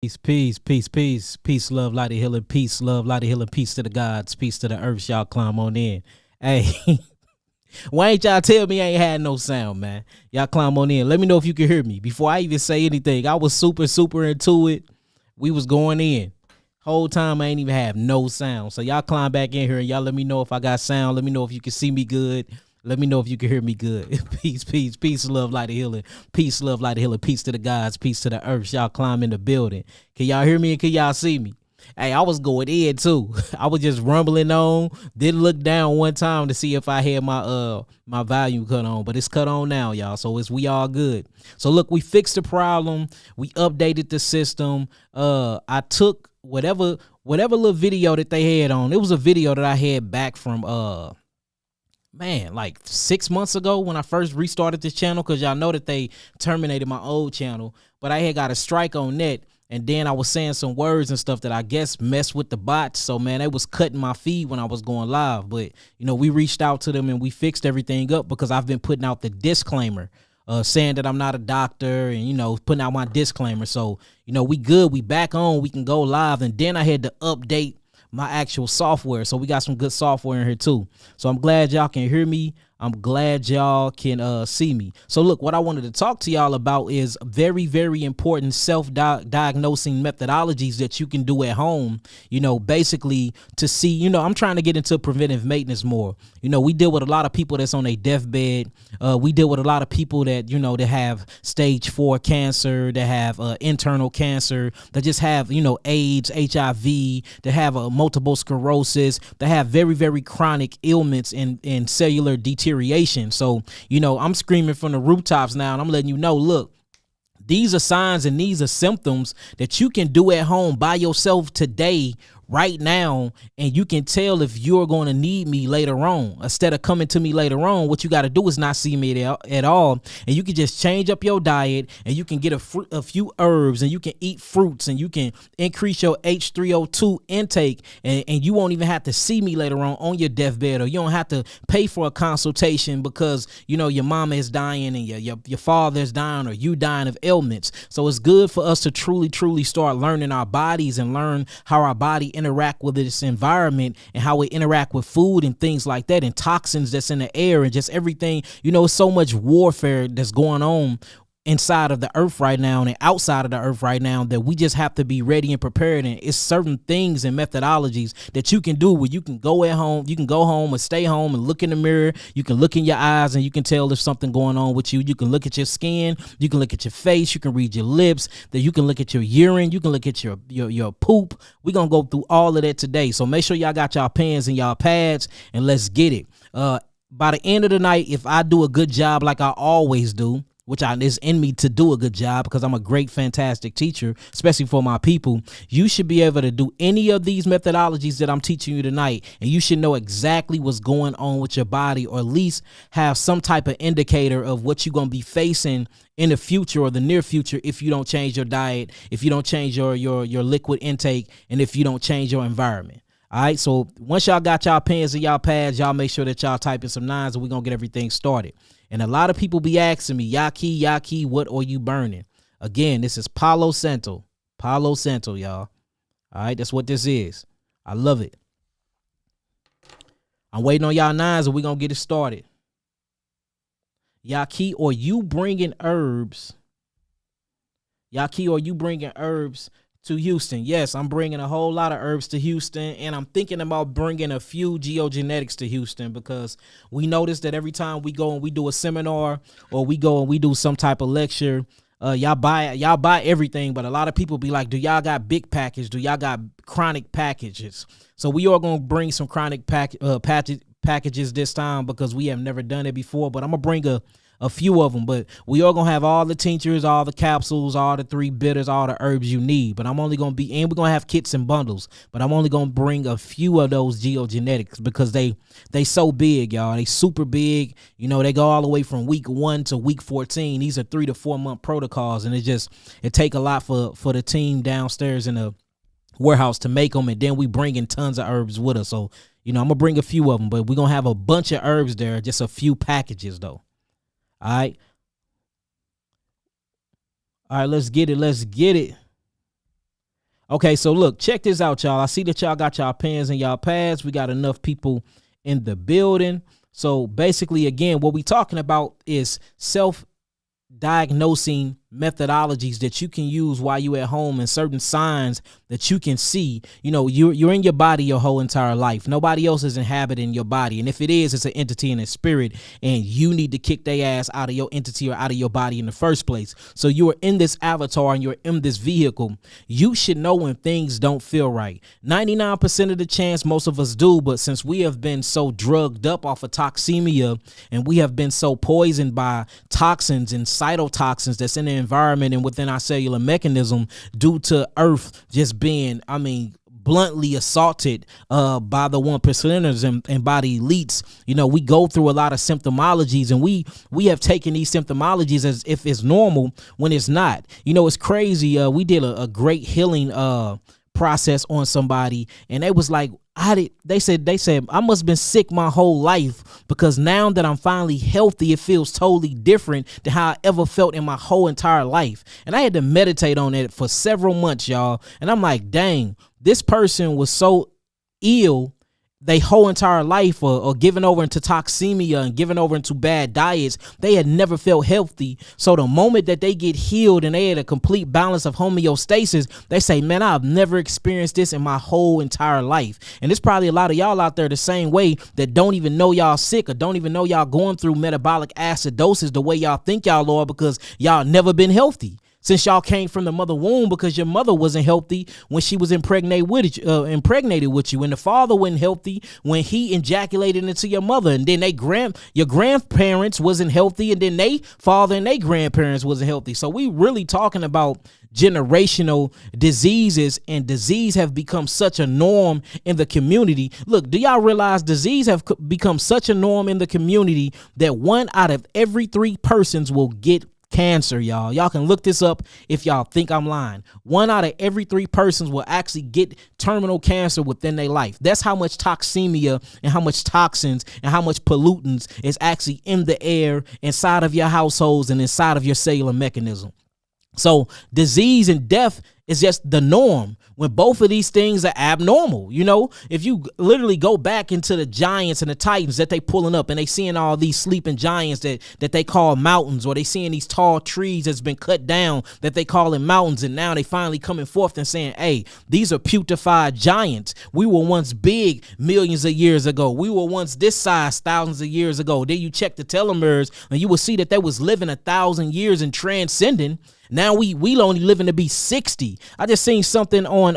Peace, love, light of healing, peace, love, light of healing, peace to the gods, peace to the earth. Y'all climb on in. Hey, why ain't y'all tell me I ain't had no sound, man? Y'all climb on in. Let me know if you can hear me. Before I even say anything, I was super into it. We was going in. Whole time I ain't even have no sound. So y'all climb back in here and y'all let me know if I got sound. Let me know if you can see me good. Let me know if you can hear me good. Peace, love, light of healing. Peace, love, light of healing. Peace to the gods, peace to the earth. Y'all climb in the building. Can y'all hear me and can y'all see me? Hey, I was going in too. I was just rumbling on. Didn't look down one time to see if I had my volume cut on, but it's cut on now, y'all. So we all good. So look, we fixed the problem. We updated the system. I took whatever little video that they had on. It was a video that I had back from like 6 months ago when I first restarted this channel, because y'all know that they terminated my old channel, but I had got a strike on that, and then I was saying some words and stuff that I guess messed with the bots. So man, they was cutting my feed when I was going live. But you know, we reached out to them and we fixed everything up, because I've been putting out the disclaimer, saying that I'm not a doctor, and you know, putting out my disclaimer. So you know, we good, we back on, we can go live. And then I had to update my actual software, so we got some good software in here too. So I'm glad y'all can hear me. I'm glad y'all can see me. So look, what I wanted to talk to y'all about is very important self-diagnosing methodologies that you can do at home, you know, basically to see, you know, I'm trying to get into preventive maintenance more. You know, we deal with a lot of people that's on a deathbed. We deal with a lot of people that, you know, that have stage 4 cancer, that have internal cancer, that just have, you know, AIDS, HIV, that have multiple sclerosis, that have very chronic ailments and cellular deterioration. So, you know, I'm screaming from the rooftops now, and I'm letting you know, look, these are signs and these are symptoms that you can do at home by yourself today, right now, and you can tell if you're going to need me later on. Instead of coming to me later on, what you got to do is not see me at all, and you can just change up your diet, and you can get a few herbs, and you can eat fruits, and you can increase your H3O2 intake, and you won't even have to see me later on your deathbed, or you don't have to pay for a consultation because, you know, your mama is dying and your father is dying, or you dying of ailments. So it's good for us to truly start learning our bodies and learn how our body interact with this environment and how we interact with food and things like that, and toxins that's in the air, and just everything. You know, so much warfare that's going on inside of the earth right now and outside of the earth right now, that we just have to be ready and prepared. And it's certain things and methodologies that you can do where you can go at home, you can go home or stay home and look in the mirror. You can look in your eyes and you can tell if something going on with you. You can look at your skin, you can look at your face, you can read your lips, that you can look at your urine, you can look at your poop. We're gonna go through all of that today. So make sure y'all got y'all pens and y'all pads, and let's get it. By the end of the night, if I do a good job like I always do, which is in me to do a good job because I'm a great, fantastic teacher, especially for my people, you should be able to do any of these methodologies that I'm teaching you tonight, and you should know exactly what's going on with your body, or at least have some type of indicator of what you're going to be facing in the future or the near future if you don't change your diet, if you don't change your liquid intake, and if you don't change your environment. All right, so once y'all got y'all pens and y'all pads, y'all make sure that y'all typing some 9s, and we're going to get everything started. And a lot of people be asking me, Yaki, what are you burning? Again, this is Palo Santo, y'all. All right, that's what this is. I love it. I'm waiting on y'all 9s, and we're going to get it started. Yaki, are you bringing herbs? Yaki, are you bringing herbs to Houston? Yes, I'm bringing a whole lot of herbs to Houston, and I'm thinking about bringing a few geogenetics to Houston, because we notice that every time we go and we do a seminar, or we go and we do some type of lecture, y'all buy everything, but a lot of people be like, do y'all got big package? Do y'all got chronic packages? So we are going to bring some chronic packages this time, because we have never done it before, but I'm going to bring a few of them. But we are going to have all the tinctures, all the capsules, all the 3 bitters, all the herbs you need. But I'm only going to be, and we're going to have kits and bundles, but I'm only going to bring a few of those geogenetics, because they so big, y'all. They super big. You know, they go all the way from week 1 to week 14. These are 3 to 4 month protocols, and it take a lot for the team downstairs in the warehouse to make them, and then we bring in tons of herbs with us. So, you know, I'm gonna bring a few of them, but we're gonna have a bunch of herbs there, just a few packages though. All right, let's get it. Okay, so look, check this out, y'all. I see that y'all got y'all pens and y'all pads. We got enough people in the building. So basically, again, what we talking about is self-diagnosing methodologies that you can use while you at home, and certain signs that you can see. You know, you're in your body your whole entire life. Nobody else is inhabiting your body, and if it is, it's an entity and a spirit, and you need to kick their ass out of your entity or out of your body in the first place. So you are in this avatar and you're in this vehicle. You should know when things don't feel right. 99% of the chance, most of us do, but since we have been so drugged up off of toxemia, and we have been so poisoned by toxins and cytotoxins that's in the environment and within our cellular mechanism, due to Earth just being, bluntly assaulted by the 1%ers and by the elites. You know, we go through a lot of symptomologies, and we have taken these symptomologies as if it's normal when it's not. You know, it's crazy. We did a great healing process on somebody, and they was like, they said I must have been sick my whole life, because now that I'm finally healthy, it feels totally different than how I ever felt in my whole entire life. And I had to meditate on it for several months, y'all. And I'm like, dang, this person was so ill they whole entire life, or given over into toxemia and given over into bad diets. They had never felt healthy. So the moment that they get healed and they had a complete balance of homeostasis, they say, man, I've never experienced this in my whole entire life. And there's probably a lot of y'all out there the same way, that don't even know y'all sick, or don't even know y'all going through metabolic acidosis the way y'all think y'all are, because y'all never been healthy since y'all came from the mother womb, because your mother wasn't healthy when she was impregnated with you, and the father wasn't healthy when he ejaculated into your mother, and then your grandparents wasn't healthy, and then they father and they grandparents wasn't healthy. So we really talking about generational diseases, and disease have become such a norm in the community. Look, do y'all realize disease have become such a norm in the community that 1 out of every 3 persons will get cancer, y'all. Y'all can look this up if y'all think I'm lying. 1 out of every 3 persons will actually get terminal cancer within their life. That's how much toxemia and how much toxins and how much pollutants is actually in the air, inside of your households and inside of your cellular mechanism. So disease and death is just the norm when both of these things are abnormal. You know, if you literally go back into the giants and the titans that they pulling up, and they seeing all these sleeping giants that they call mountains, or they seeing these tall trees that's been cut down that they call them mountains, and now they finally coming forth and saying, hey, these are putrefied giants. We were once big millions of years ago. We were once this size thousands of years ago. Then you check the telomeres and you will see that they was living 1,000 years and transcending. Now we only living to be 60. I just seen something on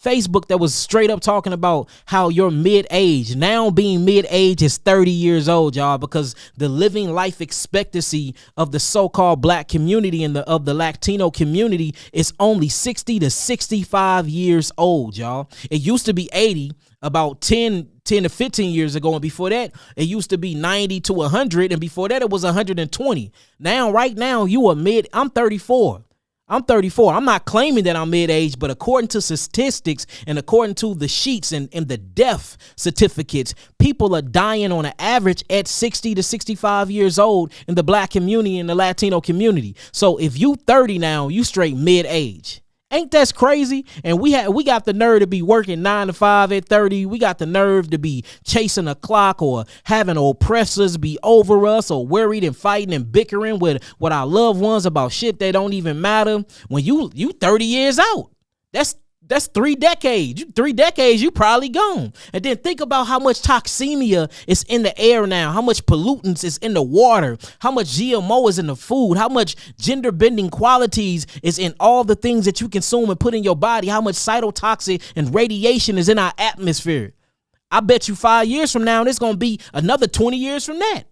Facebook that was straight up talking about how your mid-age, now being mid-age, is 30 years old, y'all, because the living life expectancy of the so-called black community and of the Latino community is only 60 to 65 years old, y'all. It used to be 80 about 10 to 15 years ago, and before that it used to be 90 to 100, and before that it was 120. Now, right now, I'm 34. I'm not claiming that I'm mid-age, but according to statistics and according to the sheets and the death certificates, people are dying on an average at 60 to 65 years old in the black community and the Latino community. So if you 30 now, you straight mid-age. Ain't that crazy? And we got the nerve to be working 9 to 5 at 30. We got the nerve to be chasing a clock, or having oppressors be over us, or worried and fighting and bickering with our loved ones about shit that don't even matter. When you 30 years out, that's 3 decades. 3 decades, you probably gone. And then think about how much toxemia is in the air now, how much pollutants is in the water, how much GMO is in the food, how much gender bending qualities is in all the things that you consume and put in your body, how much cytotoxic and radiation is in our atmosphere. I bet you 5 years from now, it's going to be another 20 years from that.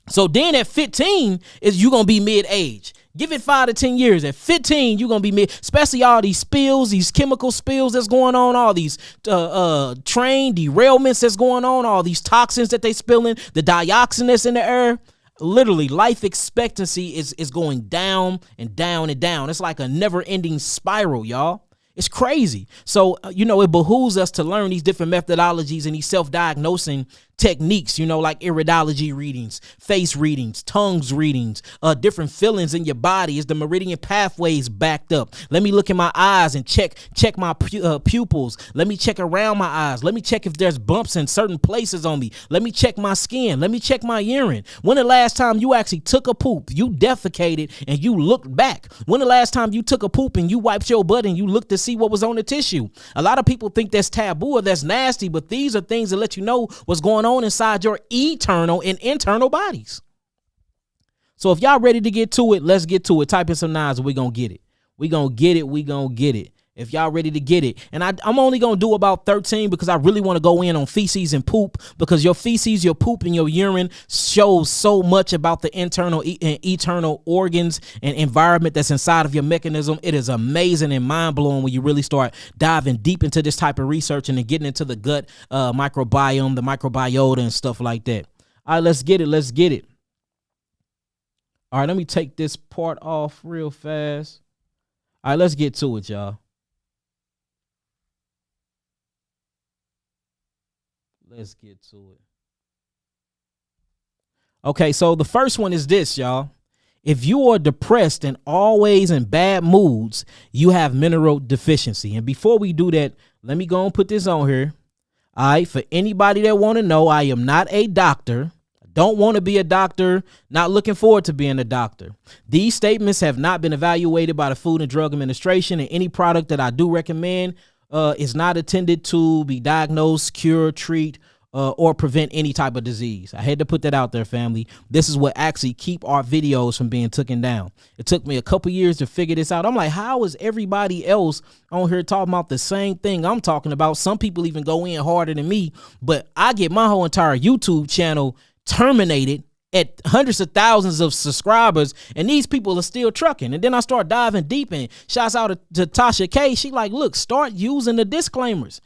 So then at 15 is you going to be mid-age. Give it 5 to 10 years. At 15, you're going to be especially all these spills, these chemical spills that's going on, all these train derailments that's going on, all these toxins that they spilling, the dioxin that's in the air. Literally, life expectancy is going down and down and down. It's like a never-ending spiral, y'all. It's crazy. So, it behooves us to learn these different methodologies and these self-diagnosing techniques, like iridology readings, face readings, tongues readings, different feelings in your body. Is the meridian pathways backed up? Let me look in my eyes and check my pupils. Let me check around my eyes. Let me check if there's bumps in certain places on me. Let me check my skin. Let me check my urine. When the last time you actually took a poop, you defecated and you looked back? When the last time you took a poop and you wiped your butt and you looked to see what was on the tissue? A lot of people think that's taboo or that's nasty, but these are things that let you know what's going on inside your eternal and internal bodies. So if y'all ready to get to it, let's get to it. Type in some nines and we're going to get it. We're going to get it. We're going to get it. If y'all ready to get it. And I'm only going to do about 13 because I really want to go in on feces and poop, because your feces, your poop, and your urine shows so much about the internal and eternal organs and environment that's inside of your mechanism. It is amazing and mind-blowing when you really start diving deep into this type of research and then getting into the gut microbiome, the microbiota, and stuff like that. All right, let's get it. Let's get it. All right, let me take this part off real fast. All right, let's get to it, y'all. Let's get to it. Okay, so the first one is this, y'all. If you are depressed and always in bad moods, you have mineral deficiency. And before we do that, let me go and put this on here. All right, for anybody that want to know, I am not a doctor. I don't want to be a doctor. Not looking forward to being a doctor. These statements have not been evaluated by the Food and Drug Administration, and any product that I do recommend is not intended to be diagnosed, cure, treat, or prevent any type of disease. I had to put that out there, family. This is what actually keep our videos from being taken down. It took me a couple years to figure this out. I'm like, how is everybody else on here talking about the same thing I'm talking about? Some people even go in harder than me, but I get my whole entire YouTube channel terminated at hundreds of thousands of subscribers, and these people are still trucking. And then I start diving deep, and shouts out to Tasha K. She like, look, start using the disclaimers.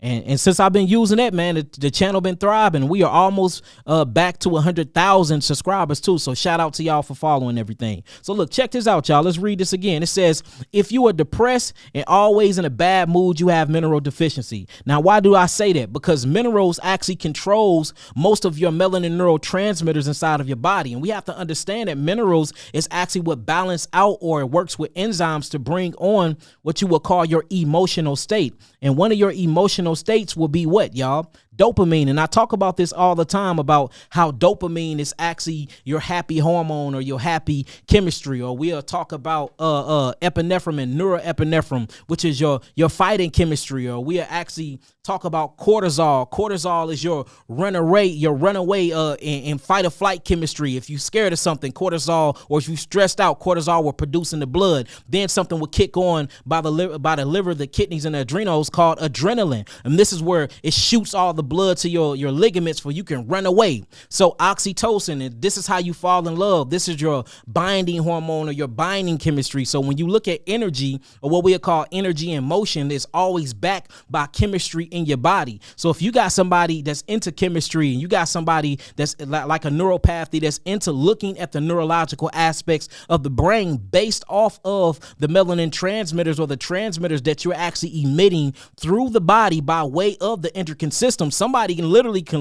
And since I've been using that, man, the channel been thriving. We are almost back to 100,000 subscribers too. So shout out to y'all for following everything. So look, check this out, y'all. Let's read this again. It says, if you are depressed and always in a bad mood, you have mineral deficiency. Now, why do I say that? Because minerals actually controls most of your melanin neurotransmitters inside of your body. And we have to understand that minerals is actually what balance out, or it works with enzymes to bring on what you would call your emotional state. And one of your emotional states will be what, y'all? Dopamine. And I talk about this all the time, about how dopamine is actually your happy hormone or your happy chemistry. Or we'll talk about epinephrine and norepinephrine, which is your fighting chemistry. Or we'll actually talk about cortisol. Cortisol is your runaway and fight or flight chemistry. If you're scared of something, cortisol, or if you're stressed out, cortisol will produce in the blood. Then something will kick on by the liver, the kidneys, and the adrenals, called adrenaline. And this is where it shoots all the blood to your ligaments for you can run away. So oxytocin, and this is how you fall in love. This is your binding hormone or your binding chemistry. So when you look at energy, or what we call energy in motion, it's always backed by chemistry in your body. So if you got somebody that's into chemistry, and you got somebody that's like a neuropathy that's into looking at the neurological aspects of the brain based off of the melanin transmitters, or the transmitters that you're actually emitting through the body by way of the endocrine system, somebody can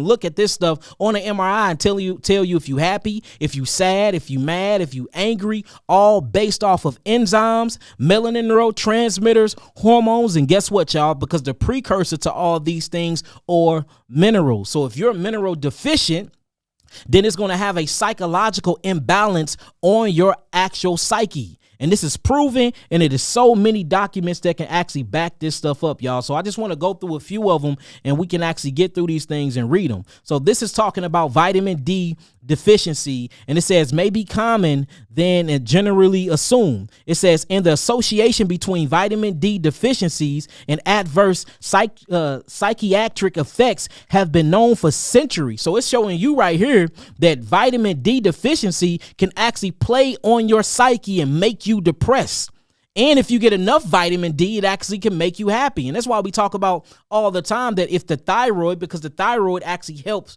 look at this stuff on an MRI and tell you if you happy, if you sad, if you mad, if you angry, all based off of enzymes, melanin neurotransmitters, hormones. And guess what, y'all? Because the precursor to all these things are minerals. So if you're mineral deficient, then it's going to have a psychological imbalance on your actual psyche. And this is proven, and it is so many documents that can actually back this stuff up, y'all. So I just want to go through a few of them, and we can actually get through these things and read them. So this is talking about vitamin D deficiency, and it says may be common than generally assumed. It says, in the association between vitamin D deficiencies and adverse psychiatric effects have been known for centuries. So it's showing you right here that vitamin D deficiency can actually play on your psyche and make you depressed. And if you get enough vitamin D, it actually can make you happy. And that's why we talk about all the time that if the thyroid, because the thyroid actually helps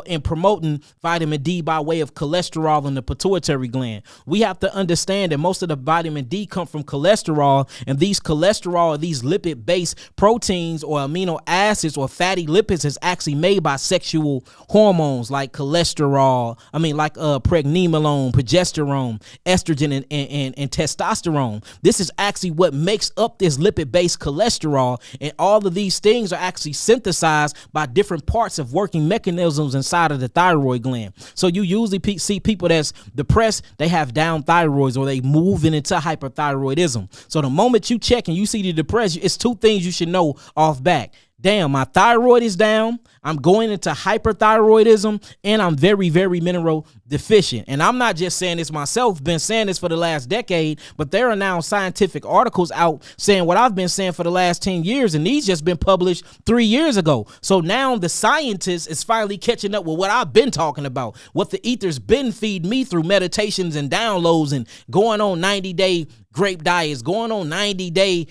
in promoting vitamin D by way of cholesterol in the pituitary gland. We have to understand that most of the vitamin D come from cholesterol, and these cholesterol, these lipid-based proteins or amino acids or fatty lipids is actually made by sexual hormones like cholesterol, pregnenolone, progesterone, estrogen, and testosterone. This is actually what makes up this lipid-based cholesterol, and all of these things are actually synthesized by different parts of working mechanisms inside of the thyroid gland. So you usually see people that's depressed, they have down thyroids or they moving into hyperthyroidism. So the moment you check and you see the depressed, it's two things you should know off back. Damn, my thyroid is down, I'm going into hyperthyroidism, and I'm very, very mineral deficient. And I'm not just saying this myself, been saying this for the last decade, but there are now scientific articles out saying what I've been saying for the last 10 years, and these just been published 3 years ago. So now the scientist is finally catching up with what I've been talking about, what the ether's been feeding me through meditations and downloads and going on 90-day grape diets, going on 90-day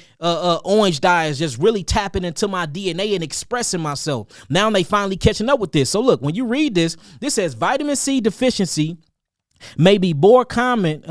orange diets, just really tapping into my DNA and expressing myself. Now they finally catching up with this. So look, when you read this, this says vitamin C deficiency may be more common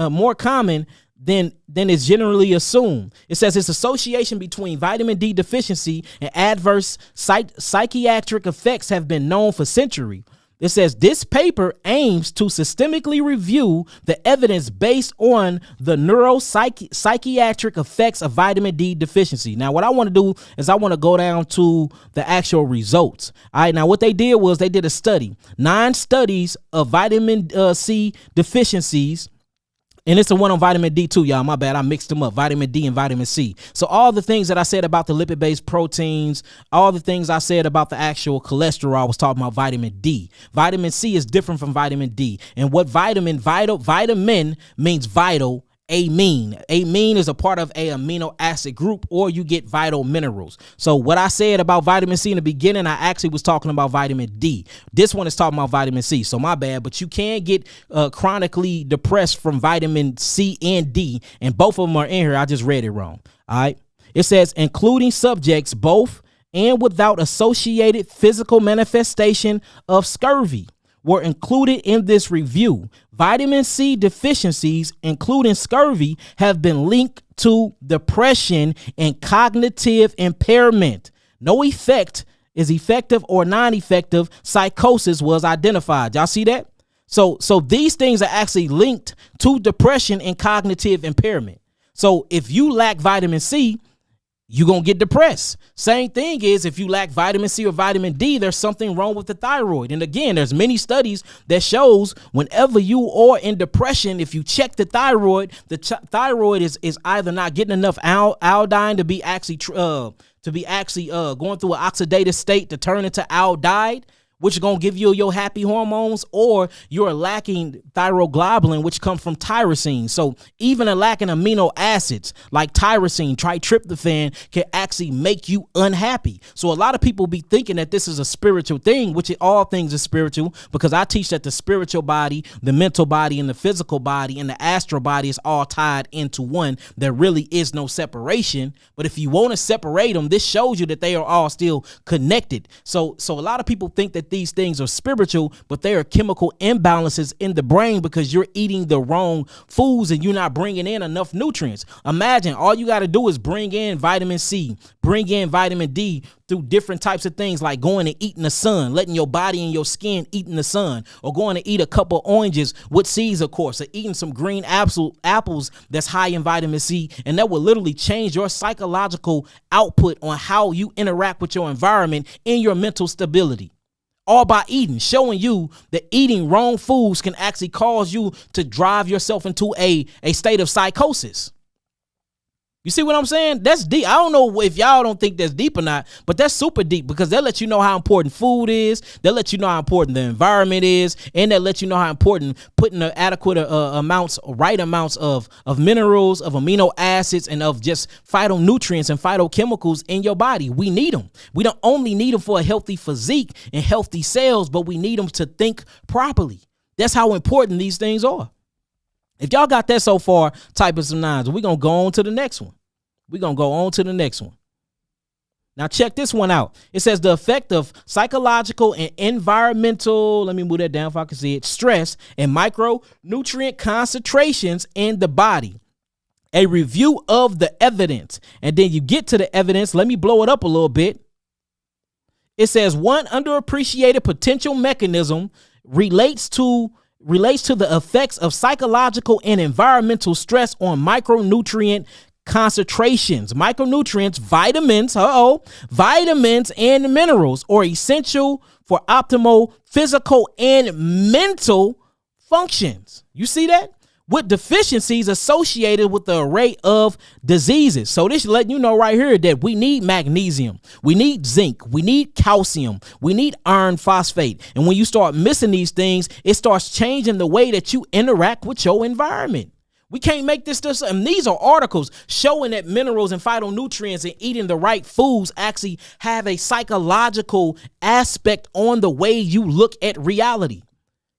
than is generally assumed. It says its association between vitamin D deficiency and adverse psychiatric effects have been known for centuries. It says this paper aims to systemically review the evidence based on the neuropsychiatric effects of vitamin D deficiency. Now, what I want to do is I want to go down to the actual results. All right. Now, what they did was they did a study, 9 studies of vitamin C deficiencies. And it's the one on vitamin D too, y'all. My bad. I mixed them up. Vitamin D and vitamin C. So all the things that I said about the lipid-based proteins, all the things I said about the actual cholesterol, I was talking about vitamin D. Vitamin C is different from vitamin D. And what vitamin means vital. Amine. Amine is a part of a amino acid group, or you get vital minerals. So what I said about vitamin C in the beginning, I actually was talking about vitamin D. This one is talking about vitamin C. So my bad, but you can get chronically depressed from vitamin C and D, and both of them are in here. I just read it wrong. All right. It says including subjects both and without associated physical manifestation of scurvy were included in this review. Vitamin C deficiencies, including scurvy, have been linked to depression and cognitive impairment. No effect is effective or non-effective psychosis was identified. Y'all see that? So these things are actually linked to depression and cognitive impairment. So if you lack vitamin C, you're going to get depressed. Same thing is if you lack vitamin C or vitamin D, there's something wrong with the thyroid. And again, there's many studies that shows whenever you are in depression, if you check the thyroid is either not getting enough iodine to be actually going through an oxidative state to turn into iodide, which is going to give you your happy hormones, or you're lacking thyroglobulin, which come from tyrosine. So even a lacking amino acids like tyrosine, tryptophan can actually make you unhappy. So a lot of people be thinking that this is a spiritual thing, which all things are spiritual, because I teach that the spiritual body, the mental body, and the physical body, and the astral body is all tied into one. There really is no separation. But if you want to separate them, this shows you that they are all still connected. So a lot of people think that these things are spiritual, but they are chemical imbalances in the brain because you're eating the wrong foods and you're not bringing in enough nutrients. Imagine all you got to do is bring in vitamin C, bring in vitamin D through different types of things like going and eating the sun, letting your body and your skin eat in the sun, or going to eat a couple oranges with seeds, of course, or eating some green apples that's high in vitamin C. And that will literally change your psychological output on how you interact with your environment and your mental stability. All by eating, showing you that eating wrong foods can actually cause you to drive yourself into a state of psychosis. You see what I'm saying? That's deep. I don't know if y'all don't think that's deep or not, but that's super deep because they'll let you know how important food is. They'll let you know how important the environment is. And they'll let you know how important putting the adequate right amounts of minerals, of amino acids, and of just phytonutrients and phytochemicals in your body. We need them. We don't only need them for a healthy physique and healthy cells, but we need them to think properly. That's how important these things are. If y'all got that so far, type in some nines. We're going to go on to the next one. Now check this one out. It says the effect of psychological and environmental, let me move that down if I can see it, stress and micronutrient concentrations in the body. A review of the evidence. And then you get to the evidence. Let me blow it up a little bit. It says one underappreciated potential mechanism relates to the effects of psychological and environmental stress on micronutrient concentrations. Micronutrients, vitamins and minerals are essential for optimal physical and mental functions. You see that? With deficiencies associated with the array of diseases. So this letting you know right here that we need magnesium, we need zinc, we need calcium, we need iron phosphate. And when you start missing these things, it starts changing the way that you interact with your environment. We can't make this stuff. And these are articles showing that minerals and phytonutrients and eating the right foods actually have a psychological aspect on the way you look at reality.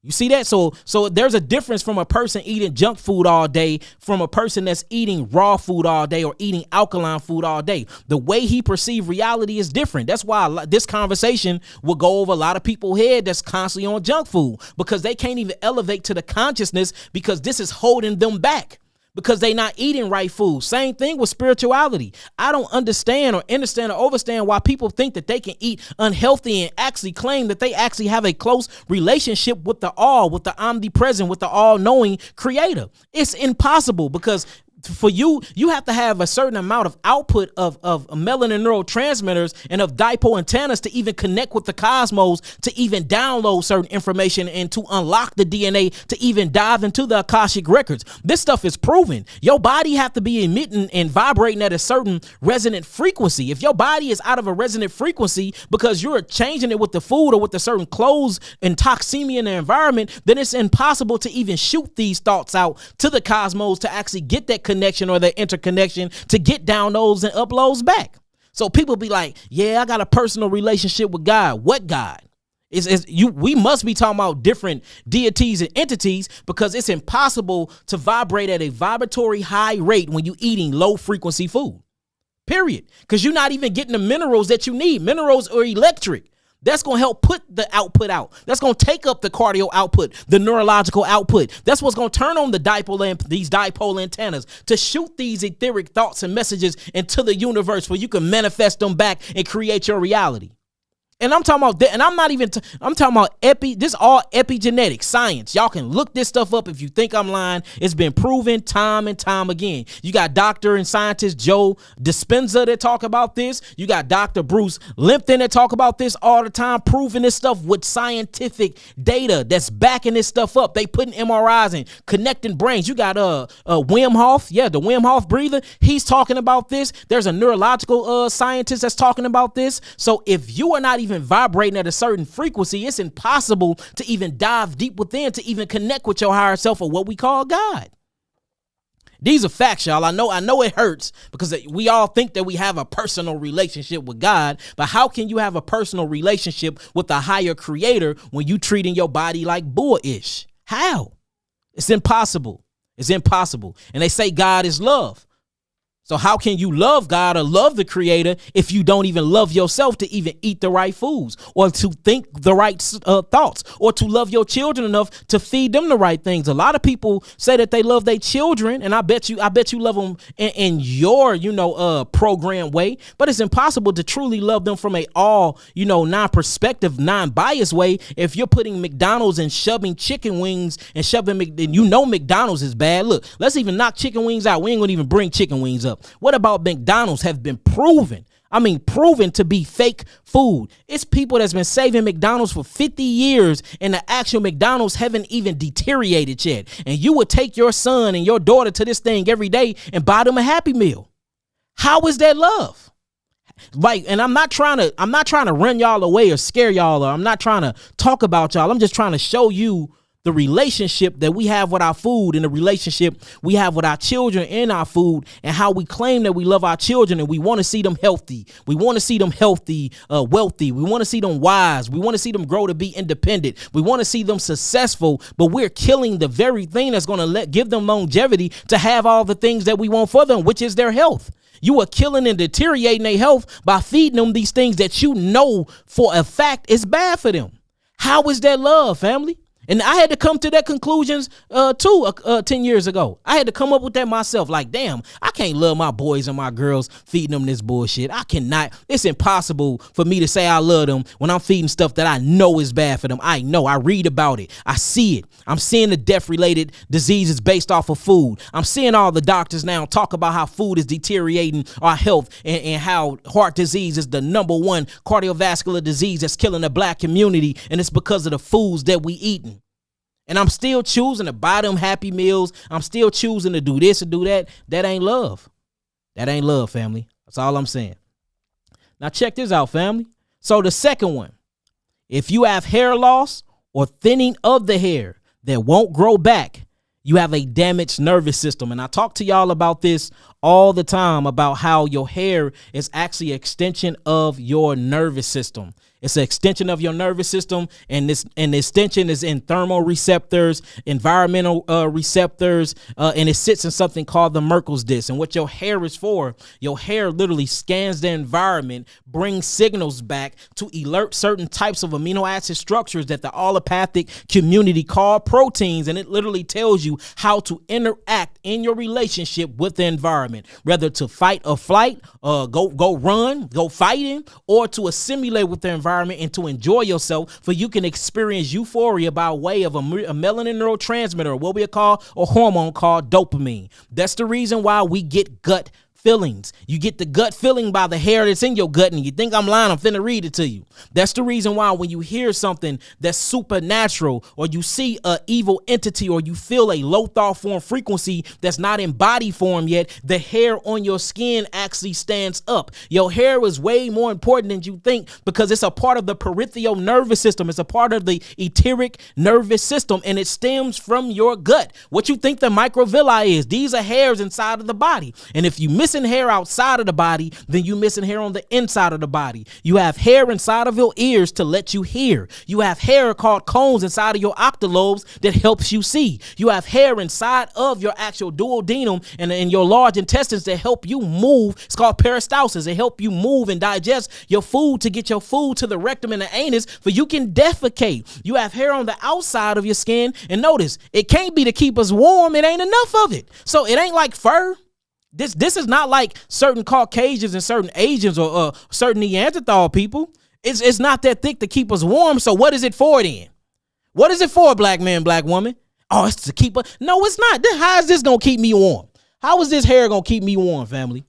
You see that? So there's a difference from a person eating junk food all day from a person that's eating raw food all day or eating alkaline food all day. The way he perceives reality is different. That's why this conversation will go over a lot of people's head that's constantly on junk food, because they can't even elevate to the consciousness, because this is holding them back. Because they not eating right food. Same thing with spirituality. I don't understand or understand why people think that they can eat unhealthy and actually claim that they actually have a close relationship with the all, with the omnipresent, with the all-knowing creator. It's impossible, because for you have to have a certain amount of output of melanin neurotransmitters and of dipole antennas to even connect with the cosmos, to even download certain information and to unlock the DNA, to even dive into the Akashic records. This stuff is proven. Your body have to be emitting and vibrating at a certain resonant frequency. If your body is out of a resonant frequency because you're changing it with the food or with the certain clothes and toxemia in the environment, then it's impossible to even shoot these thoughts out to the cosmos to actually get that connection or the interconnection to get downloads and uploads back. So people be like, yeah, I got a personal relationship with God. What God? We must be talking about different deities and entities, because it's impossible to vibrate at a vibratory high rate when you're eating low frequency food, period. Because you're not even getting the minerals that you need. Minerals are electric. That's going to help put the output out. That's going to take up the cardio output, the neurological output. That's what's going to turn on these dipole antennas to shoot these etheric thoughts and messages into the universe where you can manifest them back and create your reality. And I'm talking about that, and I'm talking about this all epigenetic science. Y'all can look this stuff up if you think I'm lying. It's been proven time and time again. You got doctor and scientist Joe Dispenza that talk about this. You got Dr. Bruce Lympton that talk about this all the time, proving this stuff with scientific data that's backing this stuff up. They putting MRIs and connecting brains. You got Wim Hof, the Wim Hof breather. He's talking about this. There's a neurological scientist that's talking about this. So if you are not even vibrating at a certain frequency, it's impossible to even dive deep within to even connect with your higher self, or what we call God. These are facts, y'all. I know it hurts, because we all think that we have a personal relationship with God, but how can you have a personal relationship with a higher creator when you treating your body like bullish? How? It's impossible. It's impossible. And they say God is love. So how can you love God or love the creator if you don't even love yourself to even eat the right foods, or to think the right thoughts, or to love your children enough to feed them the right things? A lot of people say that they love their children, and I bet you love them in your, program way, but it's impossible to truly love them from a all, non-perspective, non-biased way if you're putting McDonald's and shoving chicken wings and McDonald's is bad. Look, let's even knock chicken wings out. We ain't gonna even bring chicken wings up. What about McDonald's have been proven to be fake food? It's people that's been saving McDonald's for 50 years, and the actual McDonald's haven't even deteriorated yet. And you would take your son and your daughter to this thing every day and buy them a Happy Meal. How is that love? And I'm not trying to run y'all away or scare y'all, or I'm not trying to talk about y'all. I'm just trying to show you the the relationship that we have with our food and the relationship we have with our children and our food, and how we claim that we love our children and we want to see them healthy. We want to see them healthy, wealthy. We want to see them wise. We want to see them grow to be independent. We want to see them successful, but we're killing the very thing that's going to give them longevity to have all the things that we want for them, which is their health. You are killing and deteriorating their health by feeding them these things that you know for a fact is bad for them. How is that love, family? And I had to come to that conclusions too 10 years ago. I had to come up with that myself. Like, damn, I can't love my boys and my girls feeding them this bullshit. I cannot. It's impossible for me to say I love them when I'm feeding stuff that I know is bad for them. I know. I read about it. I see it. I'm seeing the death-related diseases based off of food. I'm seeing all the doctors now talk about how food is deteriorating our health and how heart disease is the #1 cardiovascular disease that's killing the black community. And it's because of the foods that we eating. And I'm still choosing to buy them Happy Meals. I'm still choosing to do this and do that. That ain't love. That ain't love, family. That's all I'm saying. Now check this out, family. So the second one, if you have hair loss or thinning of the hair that won't grow back, you have a damaged nervous system. And I talk to y'all about this all the time, about how your hair is actually an extension of your nervous system. It's an extension of your nervous system, and the extension is in thermoreceptors, environmental receptors, and it sits in something called the Merkel's disc. And what your hair is for, your hair literally scans the environment, brings signals back to alert certain types of amino acid structures that the allopathic community call proteins, and it literally tells you how to interact in your relationship with the environment, whether to fight or flight, go run, go fighting, or to assimilate with the environment and to enjoy yourself, for you can experience euphoria by way of a melanin neurotransmitter, what we call a hormone called dopamine. That's the reason why we get gut feelings. You get the gut feeling by the hair that's in your gut, and you think I'm lying, I'm finna read it to you. That's the reason why when you hear something that's supernatural, or you see a evil entity, or you feel a low thought form frequency that's not in body form yet, the hair on your skin actually stands up. Your hair is way more important than you think, because it's a part of the peripheral nervous system. It's a part of the etheric nervous system, and it stems from your gut. What you think the microvilli is, these are hairs inside of the body. And if you missing hair outside of the body, then you missing hair on the inside of the body. You have hair inside of your ears to let you hear. You have hair called cones inside of your octolobes that helps you see. You have hair inside of your actual duodenum and in your large intestines that help you move. It's called peristalsis. It help you move and digest your food, to get your food to the rectum and the anus, for you can defecate. You have hair on the outside of your skin, and notice, it can't be to keep us warm. It ain't enough of it. So it ain't like fur. This is not like certain Caucasians and certain Asians or certain Neanderthal people. It's not that thick to keep us warm. So what is it for then? What is it for, black man, black woman? Oh, it's to keep us. No, it's not. How is this going to keep me warm? How is this hair going to keep me warm, family?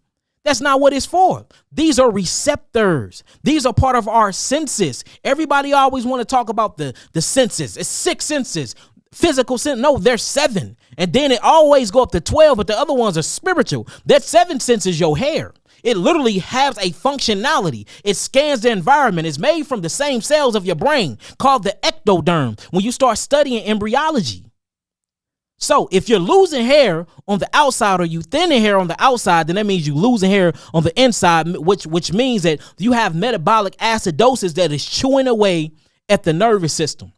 That's not what it's for. These are receptors. These are part of our senses. Everybody always want to talk about the senses. It's 6 senses. Physical sense. No, there's 7. And then it always go up to 12, but the other ones are spiritual. That 7th sense is your hair. It literally has a functionality. It scans the environment. It's made from the same cells of your brain, called the ectoderm, when you start studying embryology. So if you're losing hair on the outside, or you thinning hair on the outside, then that means you losing hair on the inside, which means that you have metabolic acidosis that is chewing away at the nervous system.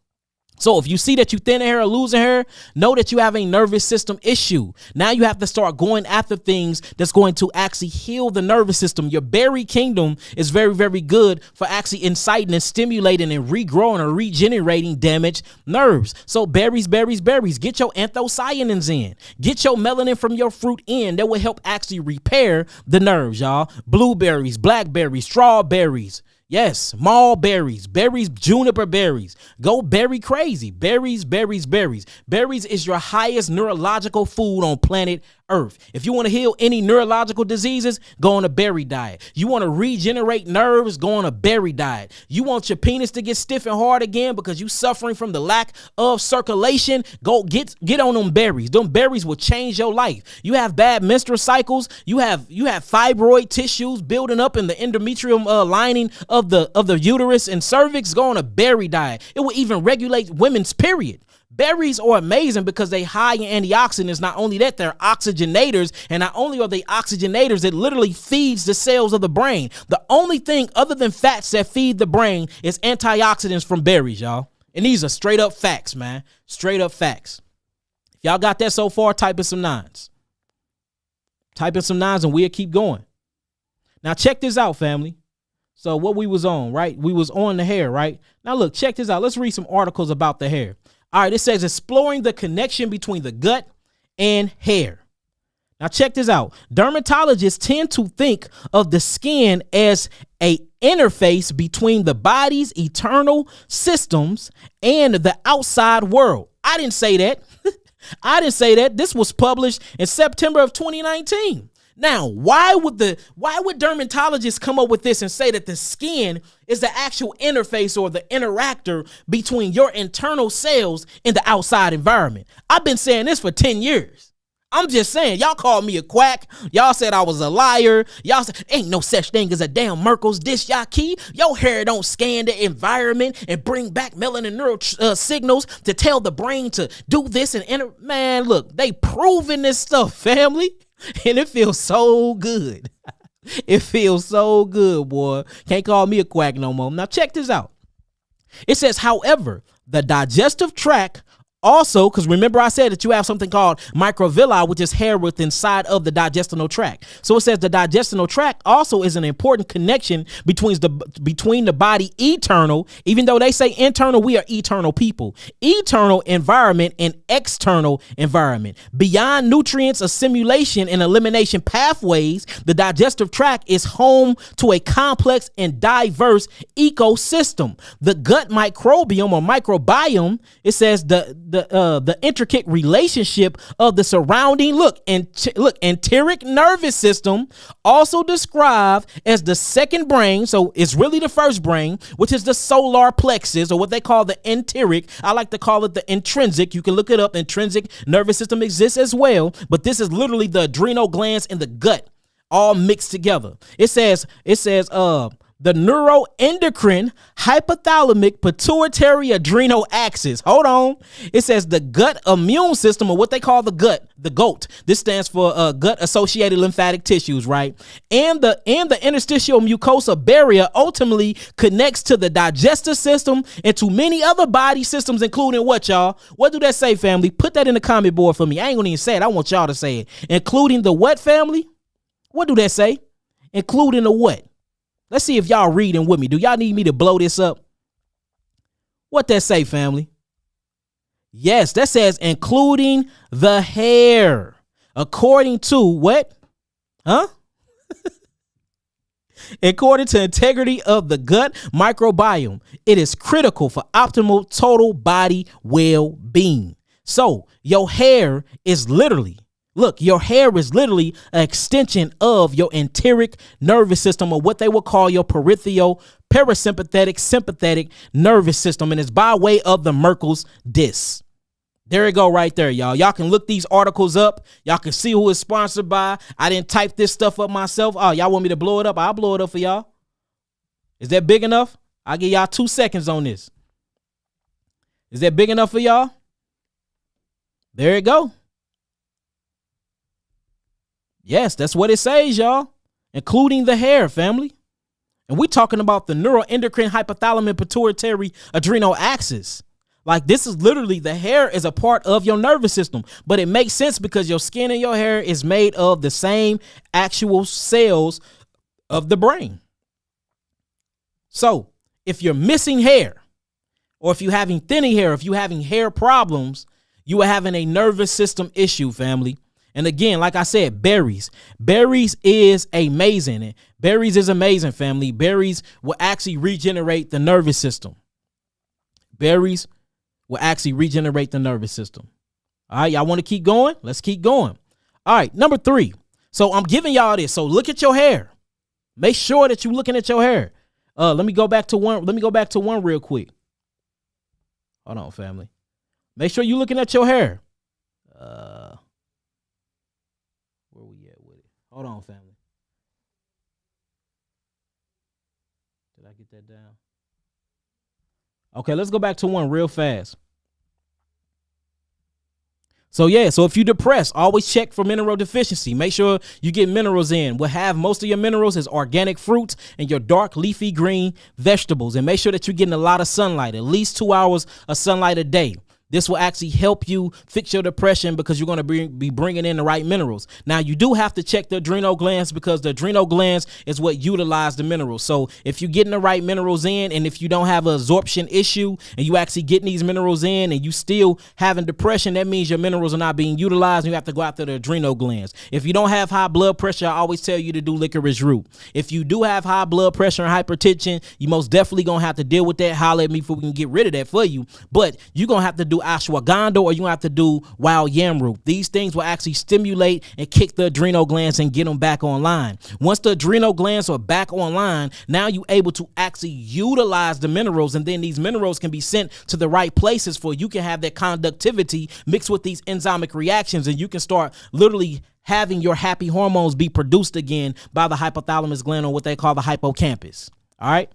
So if you see that you thinning hair or losing hair, know that you have a nervous system issue. Now you have to start going after things that's going to actually heal the nervous system. Your berry kingdom is very, very good for actually inciting and stimulating and regrowing or regenerating damaged nerves. So berries. Get your anthocyanins in. Get your melanin from your fruit in. That will help actually repair the nerves, y'all. Blueberries, blackberries, strawberries. Yes, mulberries, berries, juniper berries. Go berry crazy. Berries. Berries is your highest neurological food on planet Earth. If you want to heal any neurological diseases, go on a berry diet. You want to regenerate nerves, go on a berry diet. You want your penis to get stiff and hard again because you suffering from the lack of circulation, go get on them berries. Them berries will change your life. You have bad menstrual cycles, you have fibroid tissues building up in the endometrium lining of the uterus and cervix, go on a berry diet. It will even regulate women's period. Berries are amazing because they high in antioxidants. Not only that, they're oxygenators. And not only are they oxygenators, it literally feeds the cells of the brain. The only thing other than fats that feed the brain is antioxidants from berries, y'all. And these are straight up facts, man. Straight up facts. If y'all got that so far, type in some nines. Type in some nines and we'll keep going. Now check this out, family. So what we was on, right? We was on the hair, right? Now look, check this out. Let's read some articles about the hair. All right, it says exploring the connection between the gut and hair. Now check this out. Dermatologists tend to think of the skin as a interface between the body's internal systems and the outside world. I didn't say that. I didn't say that. This was published in September of 2019. Now, why would dermatologists come up with this and say that the skin is the actual interface or the interactor between your internal cells and the outside environment? I've been saying this for 10 years. I'm just saying, y'all called me a quack. Y'all said I was a liar. Y'all said, ain't no such thing as a damn Merkel's dish, y'all key. Your hair don't scan the environment and bring back melanin neural signals to tell the brain to do this and man, look, they proving this stuff, family. And it feels so good. It feels so good, boy. Can't call me a quack no more. Now check this out. It says, however, the digestive tract also, because remember I said that you have something called microvilli, which is hair within inside of the digestional tract. So it says the digestional tract also is an important connection between the body eternal, even though they say internal, we are eternal people, eternal environment and external environment. Beyond nutrients, assimilation and elimination pathways, the digestive tract is home to a complex and diverse ecosystem. The gut microbiome or microbiome, it says the intricate relationship of the surrounding enteric nervous system, also described as the second brain. So it's really the first brain, which is the solar plexus, or what they call the enteric. I like to call it the intrinsic. You can look it up. Intrinsic nervous system exists as well, but this is literally the adrenal glands in the gut all mixed together. It says the neuroendocrine hypothalamic pituitary adrenal axis. Hold on. It says the gut immune system, or what they call the GOAT. This stands for gut associated lymphatic tissues, right? And the interstitial mucosa barrier ultimately connects to the digestive system and to many other body systems, including what, y'all? What do that say, family? Put that in the comment board for me. I ain't gonna even say it. I want y'all to say it. Including the what, family? What do that say? Including the what? Let's see if y'all reading with me. Do y'all need me to blow this up? What that say, family? Yes, that says including the hair. According to what? Huh? According to integrity of the gut microbiome, it is critical for optimal total body well-being. So your hair is literally an extension of your enteric nervous system, or what they would call your peripheral, parasympathetic, sympathetic nervous system. And it's by way of the Merkel's disc. There you go right there, y'all. Y'all can look these articles up. Y'all can see who it's sponsored by. I didn't type this stuff up myself. Oh, y'all want me to blow it up? I'll blow it up for y'all. Is that big enough? I'll give y'all 2 seconds on this. Is that big enough for y'all? There you go. Yes, that's what it says, y'all, including the hair, family. And we're talking about the neuroendocrine hypothalamic pituitary adrenal axis. Like, this is literally, the hair is a part of your nervous system, but it makes sense because your skin and your hair is made of the same actual cells of the brain. So if you're missing hair, or if you're having thinning hair, if you're having hair problems, you are having a nervous system issue, family. And again, like I said, berries is amazing. Berries is amazing, family. Berries will actually regenerate the nervous system. Berries will actually regenerate the nervous system. All right, y'all want to keep going? Let's keep going. All right, number 3. So I'm giving y'all this. So look at your hair. Make sure that you're looking at your hair. Let me go back to one. Let me go back to one real quick. Hold on, family. Make sure you're looking at your hair. Where we at with it? Hold on, family. Did I get that down? Okay, let's go back to one real fast. So yeah, so if you're depressed, always check for mineral deficiency. Make sure you get minerals in. What have most of your minerals is organic fruits and your dark leafy green vegetables. And make sure that you're getting a lot of sunlight, at least 2 hours of sunlight a day. This will actually help you fix your depression because you're going to be bringing in the right minerals. Now, you do have to check the adrenal glands because the adrenal glands is what utilize the minerals. So if you're getting the right minerals in, and if you don't have an absorption issue and you actually getting these minerals in and you still having depression, that means your minerals are not being utilized and you have to go after the adrenal glands. If you don't have high blood pressure, I always tell you to do licorice root. If you do have high blood pressure and hypertension, you most definitely going to have to deal with that. Holler at me before we can get rid of that for you. But you're going to have to do ashwagandha, or you have to do wild yam root. These things will actually stimulate and kick the adrenal glands and get them back online. Once the adrenal glands are back online, now you're able to actually utilize the minerals, and then these minerals can be sent to the right places for you can have that conductivity mixed with these enzymic reactions, and you can start literally having your happy hormones be produced again by the hypothalamus gland, or what they call the hippocampus. All right.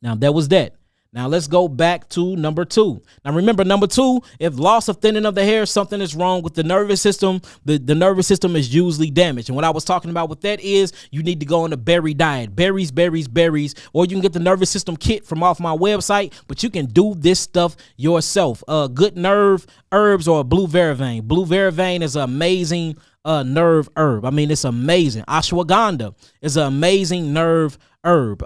Now that was that. Now let's go back to number 2. Now remember, number 2, if loss of thinning of the hair, something is wrong with the nervous system. The nervous system is usually damaged. And what I was talking about with that is you need to go on a berry diet. Berries, or you can get the nervous system kit from off my website, but you can do this stuff yourself. Good nerve herbs or blue vervain. Blue vervain is an amazing nerve herb. I mean, it's amazing. Ashwagandha is an amazing nerve herb.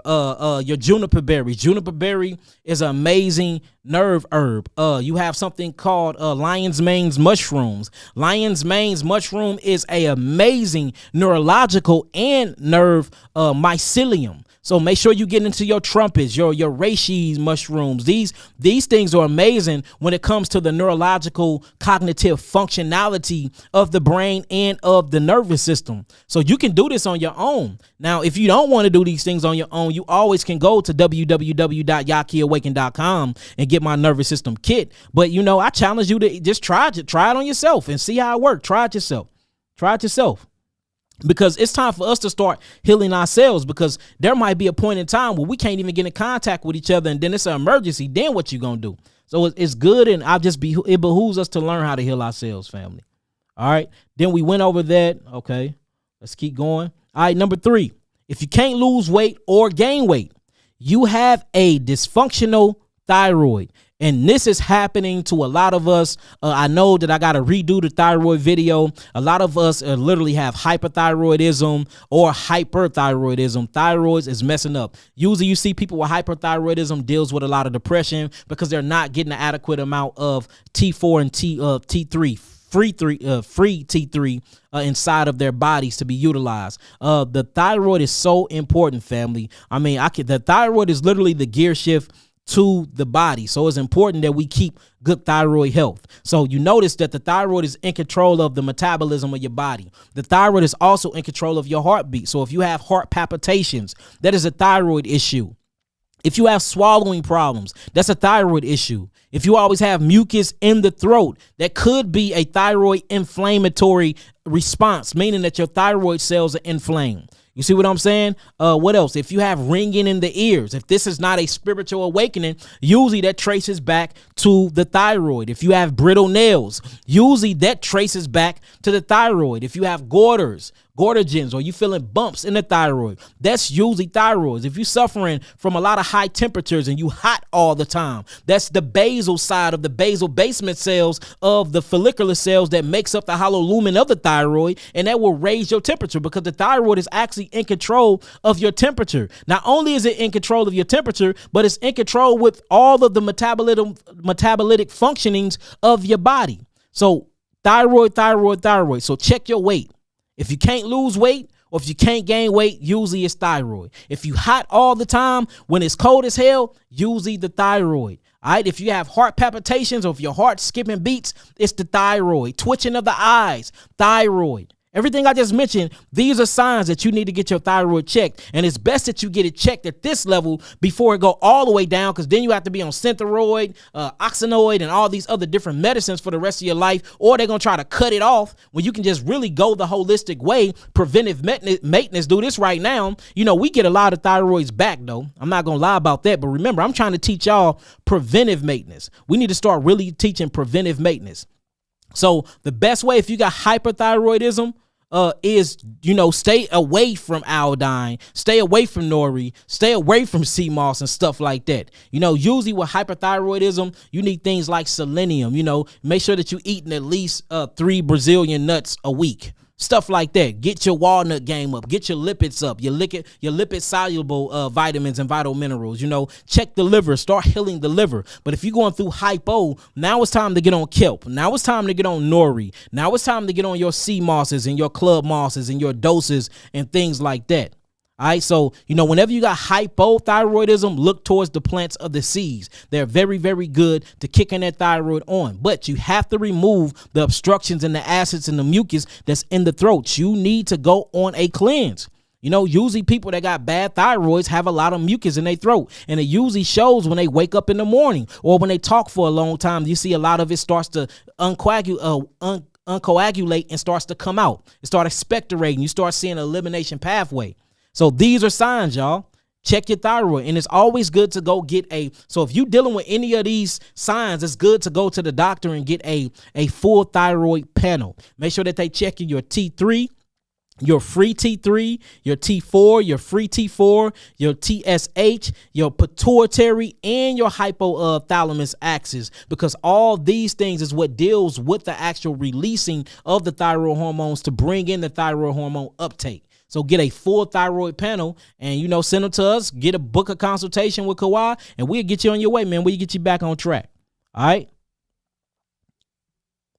Your juniper berry. Juniper berry is an amazing nerve herb. You have something called lion's mane's mushrooms. Lion's mane's mushroom is a amazing neurological and nerve mycelium. So make sure you get into your trumpets, your reishi mushrooms. These things are amazing when it comes to the neurological cognitive functionality of the brain and of the nervous system. So you can do this on your own. Now, if you don't want to do these things on your own, you always can go to www.yakiawaken.com and get my nervous system kit. But, I challenge you to just try it on yourself and see how it works. Try it yourself. Because it's time for us to start healing ourselves, because there might be a point in time where we can't even get in contact with each other, and then it's an emergency. Then what you gonna do? So it's good, and it behooves us to learn how to heal ourselves, family. All right. Then we went over that. Okay, let's keep going. All right, number 3. If you can't lose weight or gain weight, you have a dysfunctional thyroid. And this is happening to a lot of us. I know that I got to redo the thyroid video. A lot of us literally have hyperthyroidism or hyperthyroidism. Thyroids is messing up. Usually you see people with hyperthyroidism deals with a lot of depression because they're not getting an adequate amount of T4 and T3. Free T3 inside of their bodies to be utilized. The thyroid is so important, family. I mean, the thyroid is literally the gear shift to the body. So it's important that we keep good thyroid health. So you notice that the thyroid is in control of the metabolism of your body. The thyroid is also in control of your heartbeat. So if you have heart palpitations, that is a thyroid issue. If you have swallowing problems, that's a thyroid issue. If you always have mucus in the throat, that could be a thyroid inflammatory response, meaning that your thyroid cells are inflamed. You see what I'm saying? What else? If you have ringing in the ears, if this is not a spiritual awakening, usually that traces back to the thyroid. If you have brittle nails, usually that traces back to the thyroid. If you have goitrogens, or you feeling bumps in the thyroid, that's usually thyroids. If you're suffering from a lot of high temperatures and you hot all the time, that's the basal side of the basal basement cells of the follicular cells that makes up the hollow lumen of the thyroid, and that will raise your temperature because the thyroid is actually in control of your temperature. Not only is it in control of your temperature, but it's in control with all of the metabolitic functionings of your body. So thyroid. So check your weight. If you can't lose weight or if you can't gain weight, usually it's thyroid. If you hot all the time when it's cold as hell, usually the thyroid. All right. If you have heart palpitations or if your heart's skipping beats, it's the thyroid. Twitching of the eyes, thyroid. Everything I just mentioned, these are signs that you need to get your thyroid checked. And it's best that you get it checked at this level before it go all the way down, because then you have to be on Synthroid, Oxenoid, and all these other different medicines for the rest of your life, or they're going to try to cut it off when you can just really go the holistic way. Preventive maintenance, do this right now. We get a lot of thyroids back, though. I'm not going to lie about that. But remember, I'm trying to teach y'all preventive maintenance. We need to start really teaching preventive maintenance. So the best way if you got hyperthyroidism is, stay away from iodine, stay away from nori, stay away from sea moss and stuff like that. Usually with hyperthyroidism, you need things like selenium. Make sure that you're eating at least 3 Brazilian nuts a week. Stuff like that. Get your walnut game up. Get your lipids up. Your lipid soluble vitamins and vital minerals. Check the liver. Start healing the liver. But if you're going through hypo, now it's time to get on kelp. Now it's time to get on nori. Now it's time to get on your sea mosses and your club mosses and your doses and things like that. All right, so, whenever you got hypothyroidism, look towards the plants of the seas. They're very, very good to kicking that thyroid on. But you have to remove the obstructions and the acids and the mucus that's in the throat. You need to go on a cleanse. Usually people that got bad thyroids have a lot of mucus in their throat. And it usually shows when they wake up in the morning or when they talk for a long time. You see a lot of it starts to uncoagulate and starts to come out. It starts expectorating. You start seeing an elimination pathway. So these are signs, y'all. Check your thyroid. And it's always good to go get so if you're dealing with any of these signs, it's good to go to the doctor and get a full thyroid panel. Make sure that they check your T3, your free T3, your T4, your free T4, your TSH, your pituitary, and your hypothalamus axis, because all these things is what deals with the actual releasing of the thyroid hormones to bring in the thyroid hormone uptake. So get a full thyroid panel and, send them to us, book a consultation with Kawhi, and we'll get you on your way, man. We'll get you back on track. All right.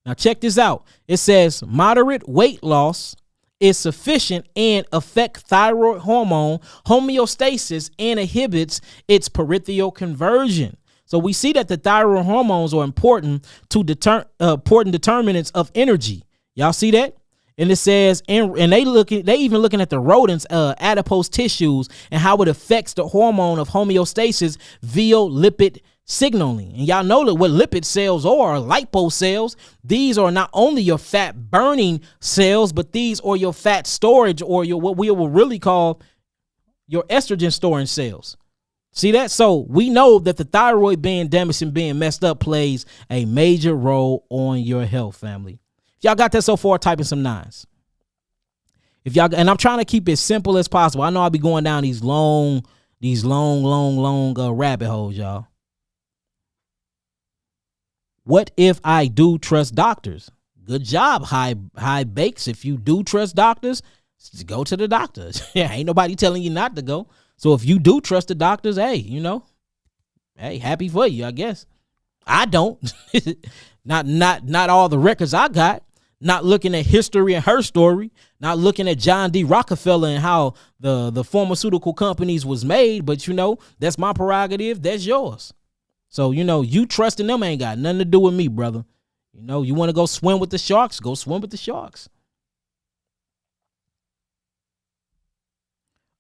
Now check this out. It says moderate weight loss is sufficient and affect thyroid hormone homeostasis and inhibits its peripheral conversion. So we see that the thyroid hormones are important determinants of energy. Y'all see that? And it says, and they even looking at the rodents' adipose tissues and how it affects the hormone of homeostasis via lipid signaling. And y'all know that what lipid cells are lipo cells. These are not only your fat burning cells, but these are your fat storage or what we will really call your estrogen storing cells. See that? So we know that the thyroid being damaged and being messed up plays a major role on your health, family. Y'all got that so far, type in some 9s. And I'm trying to keep it as simple as possible. I know I'll be going down these long rabbit holes, y'all. What if I do trust doctors? Good job, high bakes. If you do trust doctors, go to the doctors. Yeah, ain't nobody telling you not to go. So if you do trust the doctors, hey, happy for you, I guess. I don't. Not all the records I got. Not looking at history and her story, not looking at John D. Rockefeller and how the pharmaceutical companies was made, but that's my prerogative, that's yours. So, you trusting them ain't got nothing to do with me, brother. You want to go swim with the sharks, go swim with the sharks.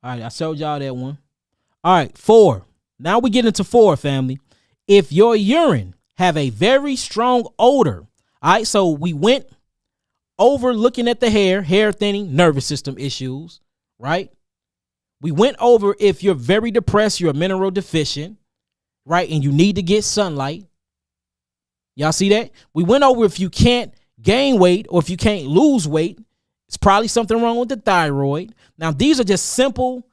All right, I showed y'all that one. All right, 4. Now we get into 4, family. If your urine have a very strong odor, all right, so we went over looking at the hair thinning, nervous system issues, right? We went over if you're very depressed, you're mineral deficient, right? And you need to get sunlight. Y'all see that? We went over if you can't gain weight or if you can't lose weight, it's probably something wrong with the thyroid. Now, these are just simple,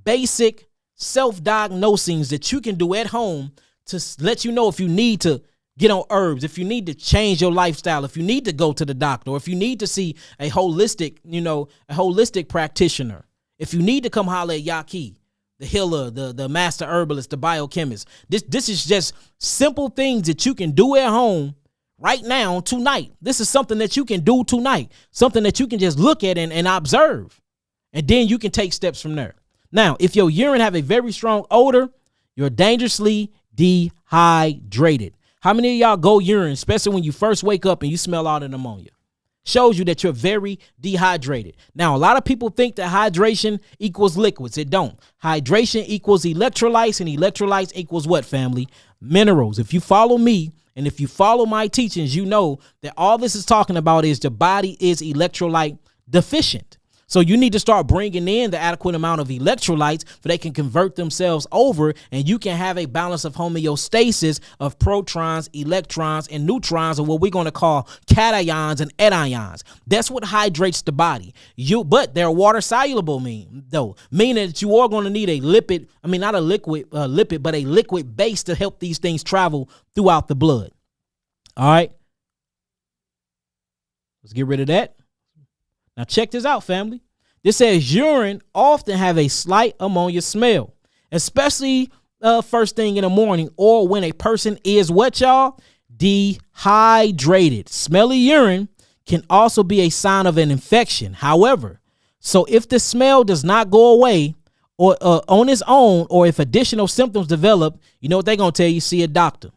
basic self-diagnosings that you can do at home to let you know if you need to get on herbs, if you need to change your lifestyle, if you need to go to the doctor, or if you need to see a holistic practitioner, if you need to come holler at Yaki, the healer, the master herbalist, the biochemist. This is just simple things that you can do at home right now, tonight. This is something that you can do tonight, something that you can just look at and observe, and then you can take steps from there. Now, if your urine have a very strong odor, you're dangerously dehydrated. How many of y'all go urine, especially when you first wake up and you smell all the pneumonia? Shows you that you're very dehydrated. Now, a lot of people think that hydration equals liquids. It don't. Hydration equals electrolytes, and electrolytes equals what, family? Minerals. If you follow me and if you follow my teachings, you know that all this is talking about is the body is electrolyte deficient. So you need to start bringing in the adequate amount of electrolytes for they can convert themselves over, and you can have a balance of homeostasis of protons, electrons, and neutrons, or what we're going to call cations and anions. That's what hydrates the body. But they're water soluble, meaning that you are going to need a lipid, not a liquid lipid, but a liquid base to help these things travel throughout the blood. All right. Let's get rid of that. Now check this out, family. This says urine often have a slight ammonia smell, especially first thing in the morning or when a person is what, y'all? Dehydrated. Smelly urine can also be a sign of an infection. However, so if the smell does not go away or on its own, or if additional symptoms develop, you know what they're going to tell you? See a doctor.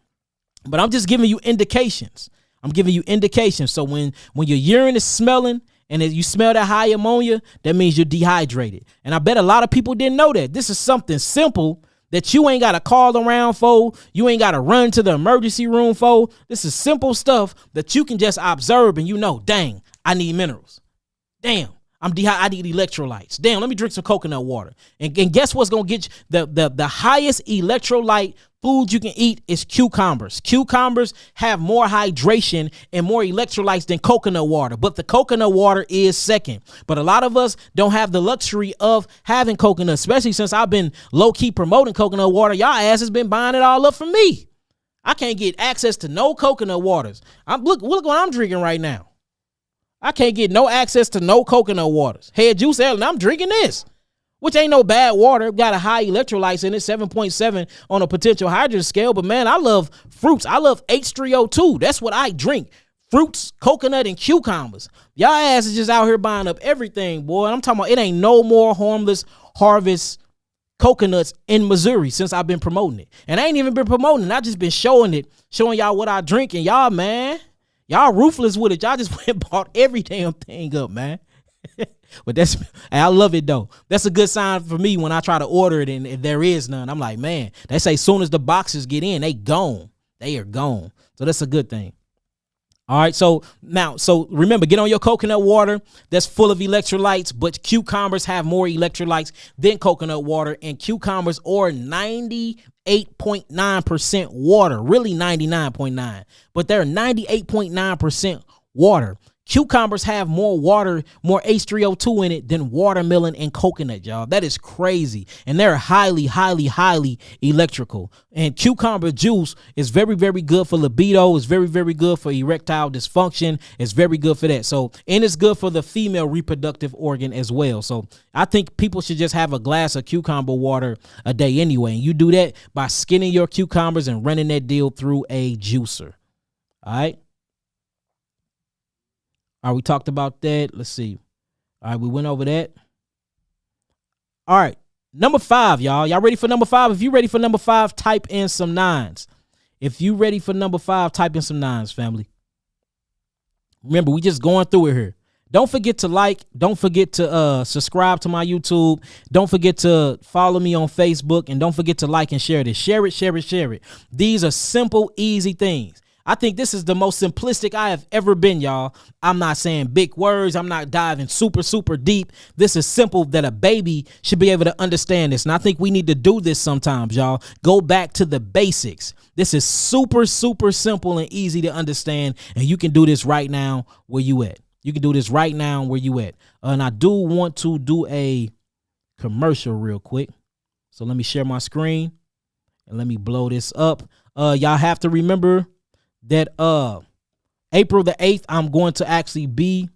But I'm just giving you indications. So when your urine is smelling, and if you smell that high ammonia, that means you're dehydrated. And I bet a lot of people didn't know that. This is something simple that you ain't got to call around for. You ain't got to run to the emergency room for. This is simple stuff that you can just observe and you know, dang, I need minerals. Damn, I need electrolytes. Damn, let me drink some coconut water. And guess what's going to get you the highest electrolyte food you can eat is cucumbers. Cucumbers have more hydration and more electrolytes than coconut water, but the coconut water is second. But a lot of us don't have the luxury of having coconut, especially since I've been low-key promoting coconut water. Y'all ass has been buying it all up for me. I can't get access to no coconut waters. Look what I'm drinking right now. I can't get no access to no coconut waters. Head juice, and I'm drinking this, which ain't no bad water. Got a high electrolytes in it, 7.7 on a potential hydrogen scale. But man, I love fruits. I love H3O2. That's what I drink. Fruits, coconut, and cucumbers. Y'all ass is just out here buying up everything, boy. I'm talking about it ain't no more harmless harvest coconuts in Missouri since I've been promoting it. And I ain't even been promoting it. I just been showing y'all what I drink. And y'all, man, y'all ruthless with it. Y'all just went and bought every damn thing up, man. But I love it though. That's a good sign for me when I try to order it and if there is none. I'm like, man, they say as soon as the boxes get in, they gone. They are gone. So that's a good thing. All right. So remember, get on your coconut water that's full of electrolytes, but cucumbers have more electrolytes than coconut water, and cucumbers are 98.9% water, really 99.9, but they're 98.9% water. Cucumbers have more water, more H3O2 in it than watermelon and coconut, y'all. That is crazy. And they're highly, highly, highly electrical. And cucumber juice is very, very good for libido. It's very, very good for erectile dysfunction. It's very good for that. So, and it's good for the female reproductive organ as well. So I think people should just have a glass of cucumber water a day anyway. And you do that by skinning your cucumbers and running that deal through a juicer. All right. All right, we talked about that. Let's see. All right, we went over that. All right, number 5, y'all. Y'all ready for number 5? If you ready for number 5, type in some 9s. If you ready for number 5, type in some 9s, family. Remember, we just going through it here. Don't forget to like. Don't forget to subscribe to my YouTube. Don't forget to follow me on Facebook. And don't forget to like and share this. Share it, share it, share it. These are simple, easy things. I think this is the most simplistic I have ever been, y'all. I'm not saying big words. I'm not diving super, super deep. This is simple that a baby should be able to understand this. And I think we need to do this sometimes, y'all. Go back to the basics. This is super, super simple and easy to understand. And you can do this right now where you at. You can do this right now where you at. And I do want to do a commercial real quick. So let me share my screen and let me blow this up. Y'all have to remember that April the 8th, I'm going to actually be,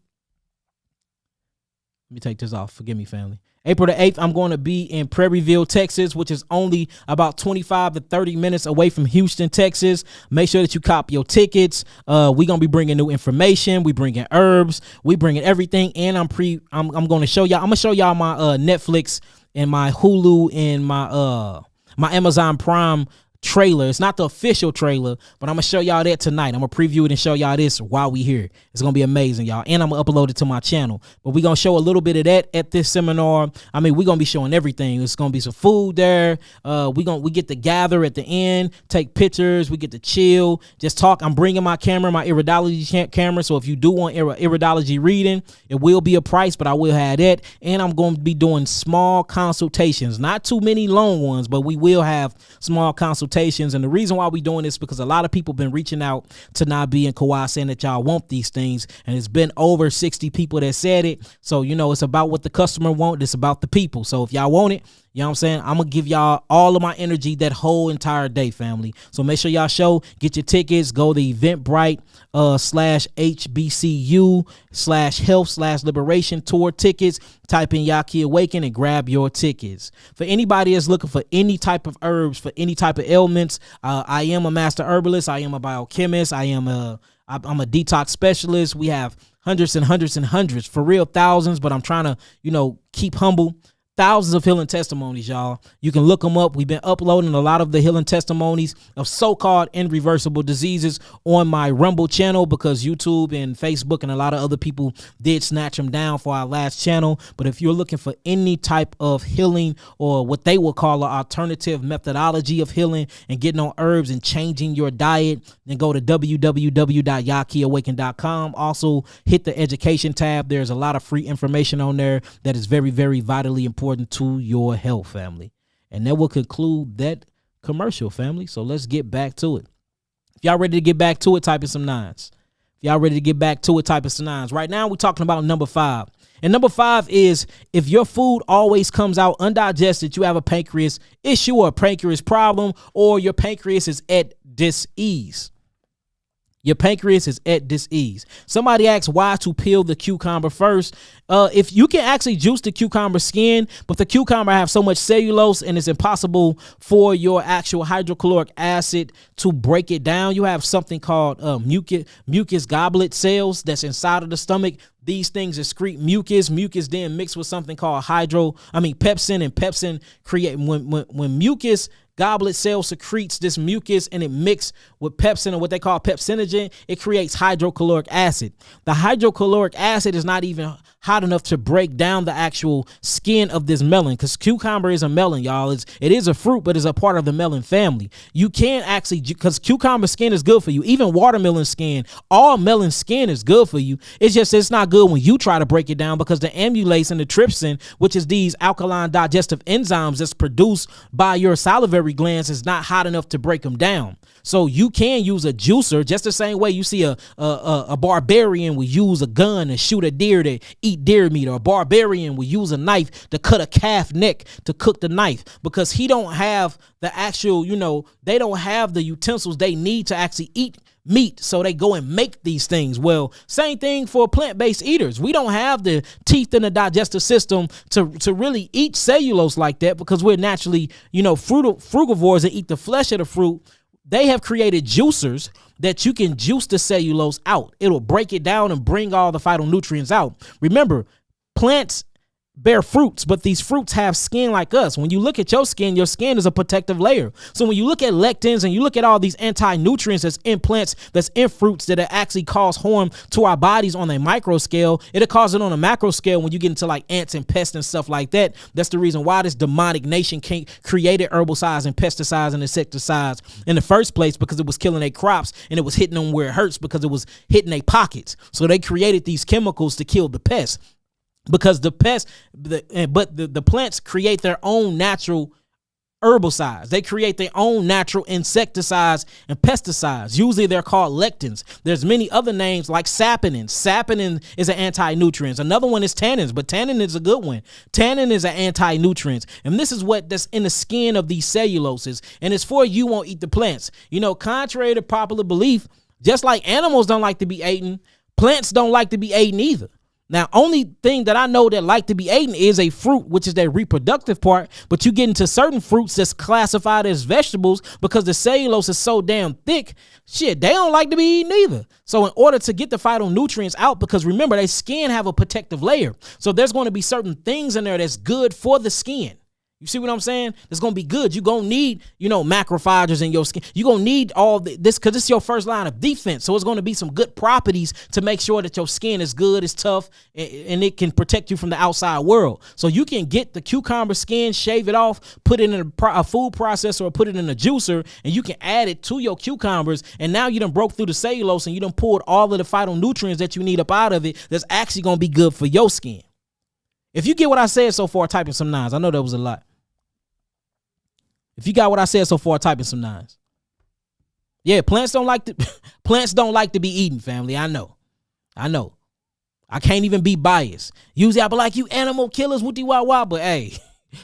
let me take this off. Forgive me, family. April the 8th, I'm going to be in Prairieville, Texas, which is only about 25 to 30 minutes away from Houston, Texas. Make sure that you cop your tickets. We're going to be bringing new information. We bringing herbs. We bringing everything. And I'm going to show y'all, I'm going to show y'all my Netflix and my Hulu and my Amazon Prime trailer. It's not the official trailer, but I'm gonna show y'all that tonight. I'm gonna preview it and show y'all this while we here. It's gonna be amazing, y'all. And I'm gonna upload it to my channel. But we're gonna show a little bit of that at this seminar. I mean, we're gonna be showing everything. It's gonna be some food there. We get to gather at the end, take pictures, we get to chill, just talk. I'm bringing my camera, my iridology camera. So if you do want iridology reading, it will be a price, but I will have that. And I'm going to be doing small consultations, not too many long ones, but we will have small consultations. And the reason why we're doing this is because a lot of people been reaching out to Nabi and Kawhi saying that y'all want these things. And it's been over 60 people that said it. So, you know, it's about what the customer want. It's about the people. So if y'all want it, you know what I'm saying? I'm going to give y'all all of my energy that whole entire day, family. So make sure y'all get your tickets. Go to Eventbrite /HBCU/health/liberation tour tickets. Type in Yaki Awaken and grab your tickets. For anybody that's looking for any type of herbs, for any type of ailments, I am a master herbalist. I am a biochemist. I'm a detox specialist. We have hundreds and hundreds and hundreds, for real, thousands, but I'm trying to, you know, keep humble. Thousands of healing testimonies, y'all. You can look them up. We've been uploading a lot of the healing testimonies of so-called irreversible diseases on my Rumble channel because YouTube and Facebook and a lot of other people did snatch them down for our last channel. But if you're looking for any type of healing or what they will call an alternative methodology of healing and getting on herbs and changing your diet, then go to www.yakiawaken.com. Also, hit the education tab. There's a lot of free information on there that is very, very vitally important to your health, family. And that will conclude that commercial, family. So let's get back to it. If y'all ready to get back to it, type in some nines. If y'all ready to get back to it, type in some nines. Right now, we're talking about number 5. And number 5 is if your food always comes out undigested, you have a pancreas issue or a pancreas problem, or your pancreas is at dis-ease. Your pancreas is at dis-ease. Somebody asked why to peel the cucumber first. If you can actually juice the cucumber skin, but the cucumber have so much cellulose and it's impossible for your actual hydrochloric acid to break it down. You have something called mucus goblet cells that's inside of the stomach. These things excrete mucus. Mucus then mixed with something called pepsin, and pepsin create when mucus goblet cell secretes this mucus and it mixed with pepsin, or what they call pepsinogen, it creates hydrochloric acid. The hydrochloric acid is not even hot enough to break down the actual skin of this melon, because cucumber is a melon, y'all. It is a fruit, but it's a part of the melon family. You can't actually, because cucumber skin is good for you. Even watermelon skin, all melon skin is good for you. It's just it's not good when you try to break it down, because the amylase and the trypsin, which is these alkaline digestive enzymes that's produced by your salivary glands, is not hot enough to break them down. So you can use a juicer just the same way you see a barbarian will use a gun to shoot a deer to eat deer meat, or a barbarian will use a knife to cut a calf neck to cook the knife, because he don't have the actual, they don't have the utensils they need to actually eat meat, so they go and make these things. Well, same thing for plant-based eaters. We don't have the teeth in the digestive system to really eat cellulose like that, because we're naturally, frugivores that eat the flesh of the fruit. They have created juicers that you can juice the cellulose out. It'll break it down and bring all the phytonutrients out. Remember, plants bear fruits, but these fruits have skin like us. When you look at your skin is a protective layer. So when you look at lectins and you look at all these anti-nutrients that's in plants, that's in fruits, that actually cause harm to our bodies on a micro scale, it'll cause it on a macro scale when you get into like ants and pests and stuff like that. That's the reason why this demonic nation created herbicides and pesticides and insecticides in the first place, because it was killing their crops and it was hitting them where it hurts, because it was hitting their pockets. So they created these chemicals to kill the pests. Because the plants create their own natural herbicides. They create their own natural insecticides and pesticides. Usually they're called lectins. There's many other names like saponin. Saponin is an anti-nutrient. Another one is tannins, but tannin is a good one. Tannin is an anti-nutrient. And this is that's in the skin of these celluloses. And it's for you won't eat the plants. Contrary to popular belief, just like animals don't like to be eaten, plants don't like to be eaten either. Now, only thing that I know that like to be eaten is a fruit, which is their reproductive part. But you get into certain fruits that's classified as vegetables because the cellulose is so damn thick. Shit, they don't like to be eaten either. So in order to get the phytonutrients out, because remember, their skin have a protective layer. So there's going to be certain things in there that's good for the skin. You see what I'm saying? It's going to be good. You're going to need, macrophages in your skin. You're going to need all this because it's your first line of defense. So it's going to be some good properties to make sure that your skin is good, it's tough, and it can protect you from the outside world. So you can get the cucumber skin, shave it off, put it in a food processor or put it in a juicer, and you can add it to your cucumbers. And now you done broke through the cellulose and you done pulled all of the phytonutrients that you need up out of it that's actually going to be good for your skin. If you get what I said so far, type in some nines. I know that was a lot. If you got what I said so far, type in some nines. Yeah, plants don't like to be eaten, family. I know. I can't even be biased. Usually I be like, you animal killers, wooty wah wah, but hey,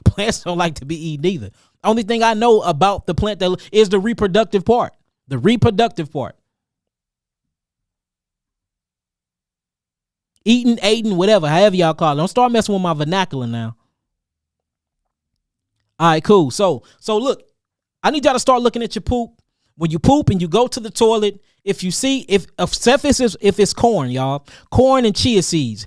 plants don't like to be eaten either. Only thing I know about the plant that is the reproductive part. The reproductive part. Eating, aiding, whatever, however y'all call it. Don't start messing with my vernacular now. All right, cool. So look, I need y'all to start looking at your poop. When you poop and you go to the toilet, if you see, if it's corn, y'all, corn and chia seeds.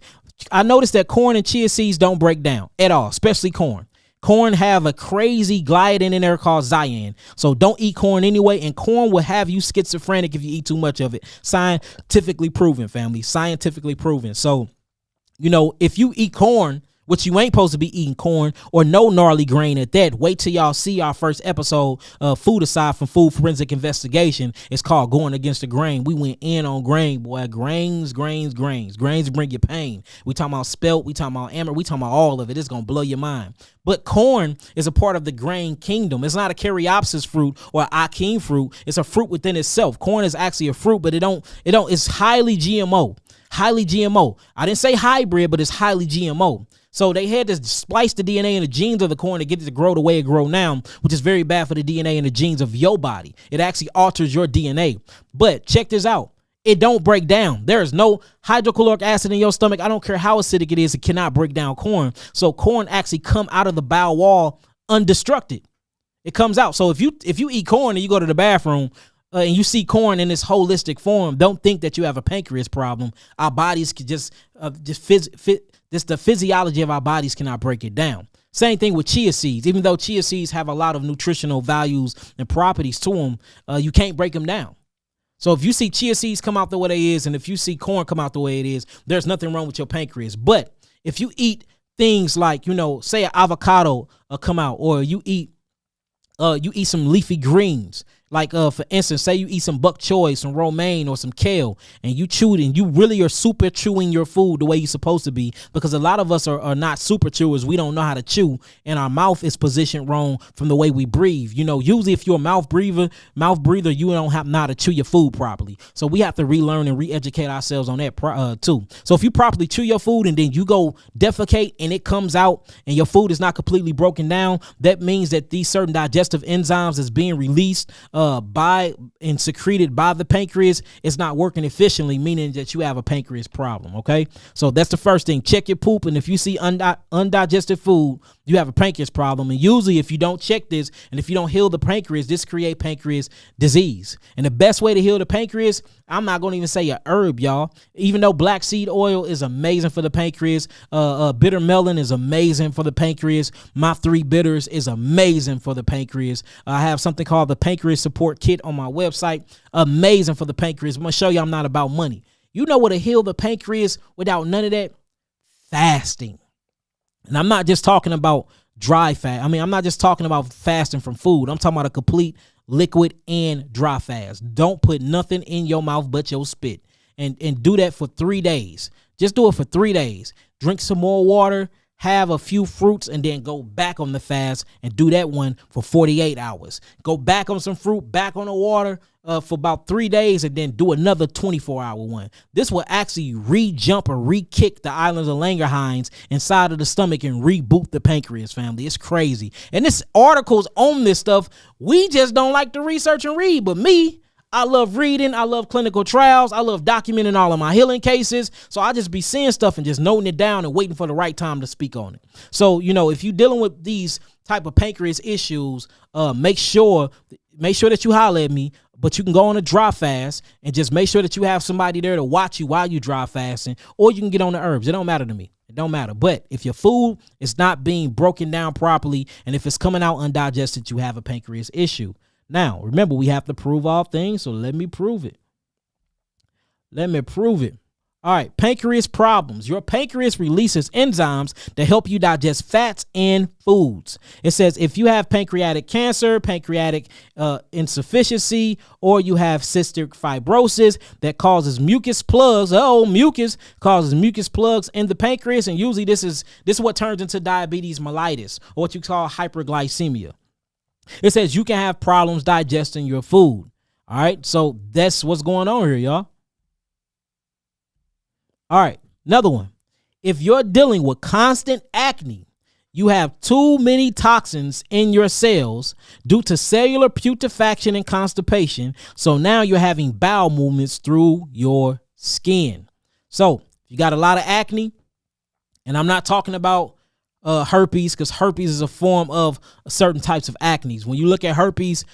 I noticed that corn and chia seeds don't break down at all, especially corn. Corn have a crazy gliadin in there called cyan. So don't eat corn anyway. And corn will have you schizophrenic if you eat too much of it. Scientifically proven, family. Scientifically proven. So, if you eat corn, which you ain't supposed to be eating corn or no gnarly grain at that. Wait till y'all see our first episode of Food Aside from Food Forensic Investigation. It's called Going Against the Grain. We went in on grain, boy. Grains. Grains bring you pain. We talking about spelt. We talking about amber. We talking about all of it. It's going to blow your mind. But corn is a part of the grain kingdom. It's not a caryopsis fruit or achene fruit. It's a fruit within itself. Corn is actually a fruit, but it's highly GMO. Highly GMO. I didn't say hybrid, but it's highly GMO. So they had to splice the DNA in the genes of the corn to get it to grow the way it grow now, which is very bad for the DNA and the genes of your body. It actually alters your DNA. But check this out. It don't break down. There is no hydrochloric acid in your stomach. I don't care how acidic it is. It cannot break down corn. So corn actually come out of the bowel wall undestructed. It comes out. So if you eat corn and you go to the bathroom, and you see corn in this holistic form, don't think that you have a pancreas problem. Our bodies can the physiology of our bodies cannot break it down. Same thing with chia seeds. Even though chia seeds have a lot of nutritional values and properties to them, you can't break them down. So if you see chia seeds come out the way they is, and if you see corn come out the way it is, there's nothing wrong with your pancreas. But if you eat things like, say an avocado come out, or you eat some leafy greens. Like, for instance, say you eat some bok choy, some romaine, or some kale, and you chew it, and you really are super chewing your food the way you're supposed to be, because a lot of us are not super chewers. We don't know how to chew, and our mouth is positioned wrong from the way we breathe. Usually if you're a mouth breather, you don't know how to chew your food properly. So we have to relearn and re-educate ourselves on that too. So if you properly chew your food and then you go defecate and it comes out and your food is not completely broken down, that means that these certain digestive enzymes is being released by and secreted by the pancreas. It's not working efficiently, meaning that you have a pancreas problem. Okay, so that's the first thing. Check your poop, and if you see undigested food, you have a pancreas problem. And usually if you don't check this and if you don't heal the pancreas, this create pancreas disease. And the best way to heal the pancreas, I'm not going to even say a herb, y'all. Even though black seed oil is amazing for the pancreas, bitter melon is amazing for the pancreas, my 3 bitters is amazing for the pancreas. I have something called the Pancreas Support Kit on my website, amazing for the pancreas. I'm going to show you I'm not about money. You know what to heal the pancreas without none of that? Fasting. And I'm not just talking about dry fast. I'm not just talking about fasting from food. I'm talking about a complete liquid and dry fast. Don't put nothing in your mouth but your spit. And do that for 3 days. Just do it for 3 days. Drink some more water, have a few fruits, and then go back on the fast and do that one for 48 hours. Go back on some fruit, back on the water for about 3 days, and then do another 24-hour one. This will actually re-jump or re-kick the islands of Langerhans inside of the stomach and reboot the pancreas, family. It's crazy. And this articles on this stuff, we just don't like to research and read. But me, I love reading. I love clinical trials. I love documenting all of my healing cases. So I just be seeing stuff and just noting it down and waiting for the right time to speak on it. So, if you're dealing with these type of pancreas issues, make sure that you holler at me. But you can go on a dry fast and just make sure that you have somebody there to watch you while you dry fasting, or you can get on the herbs. It don't matter to me. It don't matter. But if your food is not being broken down properly, and if it's coming out undigested, you have a pancreas issue. Now, remember, we have to prove all things, so let me prove it. Let me prove it. All right, pancreas problems. Your pancreas releases enzymes that help you digest fats and foods. It says if you have pancreatic cancer, pancreatic insufficiency, or you have cystic fibrosis that causes mucus plugs. Mucus causes mucus plugs in the pancreas, and usually this is what turns into diabetes mellitus, or what you call hyperglycemia. It says you can have problems digesting your food. All right, so that's what's going on here, y'all. All right, another one. If you're dealing with constant acne, you have too many toxins in your cells due to cellular putrefaction and constipation. So now you're having bowel movements through your skin. So if you got a lot of acne, and I'm not talking about herpes, because herpes is a form of certain types of acne. When you look at herpes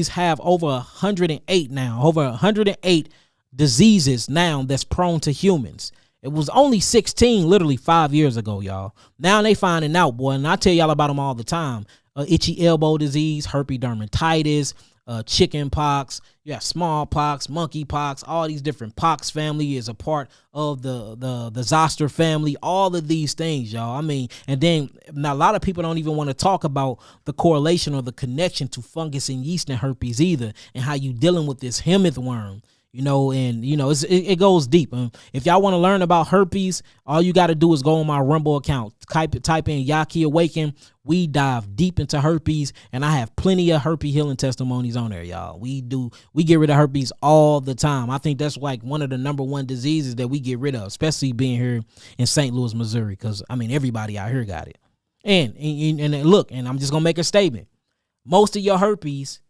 have over 108 diseases now that's prone to humans. It was only 16 literally 5 years ago, y'all. Now they finding out, boy, and I tell y'all about them all the time. Itchy elbow disease, herpes dermatitis, chicken pox, you have smallpox, monkeypox, all these different pox family is a part of the zoster family, all of these things, y'all. I mean, and then now a lot of people don't even want to talk about the correlation or the connection to fungus and yeast and herpes either, and how you dealing with this hemith worm. It goes deep. If y'all want to learn about herpes, all you got to do is go on my Rumble account, type in Yaki Awaken. We dive deep into herpes, and I have plenty of herpes healing testimonies on there, y'all. We get rid of herpes all the time. I think that's like one of the number one diseases that we get rid of, especially being here in St. Louis, Missouri, because I mean everybody out here got it. And look, and I'm just gonna make a statement. Most of your herpes,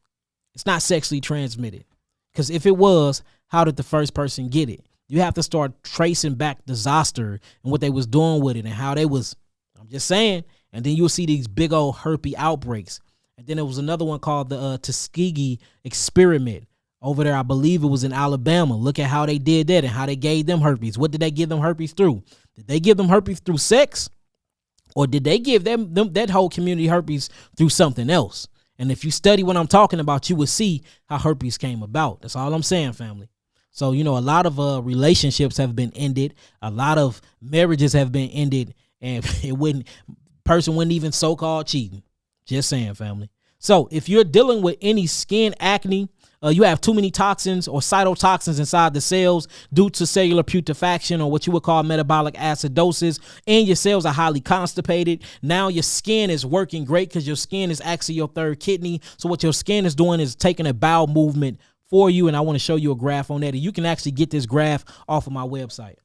it's not sexually transmitted. Because if it was, how did the first person get it? You have to start tracing back the zoster and what they was doing with it and how they was, I'm just saying. And then you'll see these big old herpes outbreaks. And then there was another one called the Tuskegee experiment over there. I believe it was in Alabama. Look at how they did that and how they gave them herpes. What did they give them herpes through? Did they give them herpes through sex? Or did they give them that whole community herpes through something else? And if you study what I'm talking about, you will see how herpes came about. That's all I'm saying, family. So, a lot of relationships have been ended. A lot of marriages have been ended. And person wouldn't even so-called cheating. Just saying, family. So if you're dealing with any skin acne, you have too many toxins or cytotoxins inside the cells due to cellular putrefaction, or what you would call metabolic acidosis, and your cells are highly constipated. Now your skin is working great because your skin is actually your third kidney. So what your skin is doing is taking a bowel movement for you, and I want to show you a graph on that. And you can actually get this graph off of my website.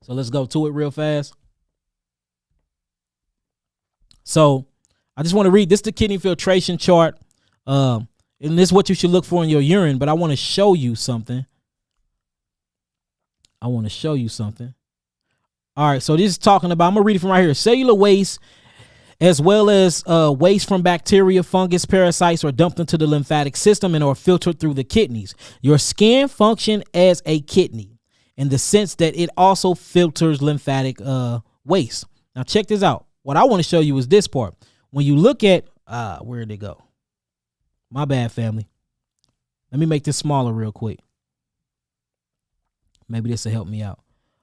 So let's go to it real fast. So I just want to read this, the kidney filtration chart. And this is what you should look for in your urine, but I want to show you something. All right, so this is talking about, I'm going to read it from right here. Cellular waste, as well as waste from bacteria, fungus, parasites, are dumped into the lymphatic system and are filtered through the kidneys. Your skin functions as a kidney in the sense that it also filters lymphatic waste. Now check this out. What I want to show you is this part. When you look at, where did it go? My bad, family. Let me make this smaller real quick. Maybe this will help me out.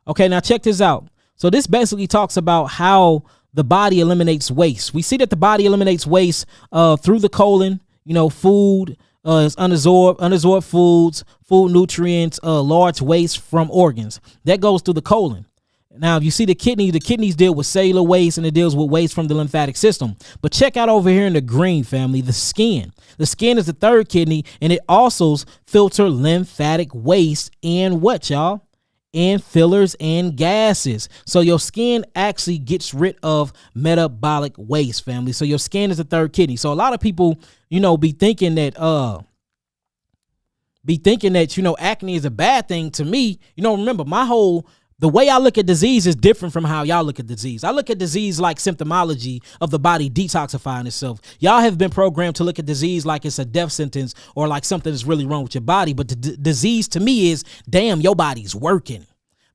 Okay, now check this out. So this basically talks about how the body eliminates waste. We see that the body eliminates waste through the colon, food, is unabsorbed foods, food nutrients, large waste from organs. That goes through the colon. Now, if you see the kidneys deal with cellular waste, and it deals with waste from the lymphatic system. But check out over here in the green, family, the skin. The skin is the third kidney, and it also filters lymphatic waste and what, y'all? And fillers and gases. So your skin actually gets rid of metabolic waste, family. So your skin is the third kidney. So a lot of people, be thinking that acne is a bad thing. To me, remember, the way I look at disease is different from how y'all look at disease. I look at disease like symptomology of the body detoxifying itself. Y'all have been programmed to look at disease like it's a death sentence or like something is really wrong with your body. But the disease to me is, damn, your body's working.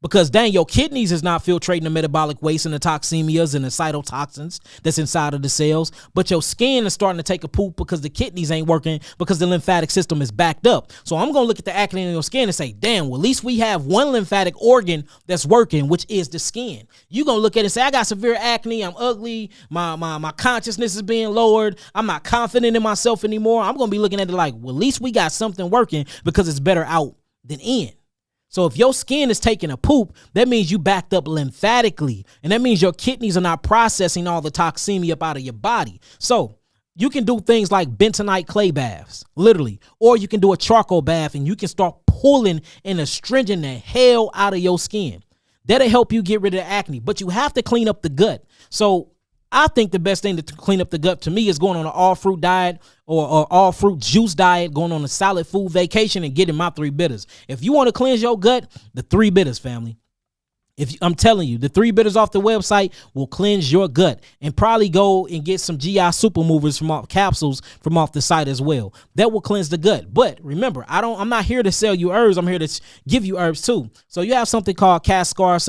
Because dang, your kidneys is not filtrating the metabolic waste and the toxemias and the cytotoxins that's inside of the cells, but your skin is starting to take a poop because the kidneys ain't working because the lymphatic system is backed up. So I'm gonna look at the acne in your skin and say, damn, well, at least we have one lymphatic organ that's working, which is the skin. You gonna look at it and say, I got severe acne, I'm ugly, my consciousness is being lowered, I'm not confident in myself anymore. I'm gonna be looking at it like, well, at least we got something working because it's better out than in. So if your skin is taking a poop, that means you backed up lymphatically. And that means your kidneys are not processing all the toxemia up out of your body. So you can do things like bentonite clay baths, literally. Or you can do a charcoal bath and you can start pulling and astringent the hell out of your skin. That'll help you get rid of the acne. But you have to clean up the gut. So I think the best thing to clean up the gut to me is going on an all fruit diet or all fruit juice diet, going on a solid food vacation and getting my 3 bitters. If you want to cleanse your gut, the 3 bitters, family. I'm telling you, the 3 bitters off the website will cleanse your gut, and probably go and get some GI super movers capsules from off the site as well. That will cleanse the gut. But remember, I'm not here to sell you herbs. I'm here to give you herbs too. So you have something called Cascar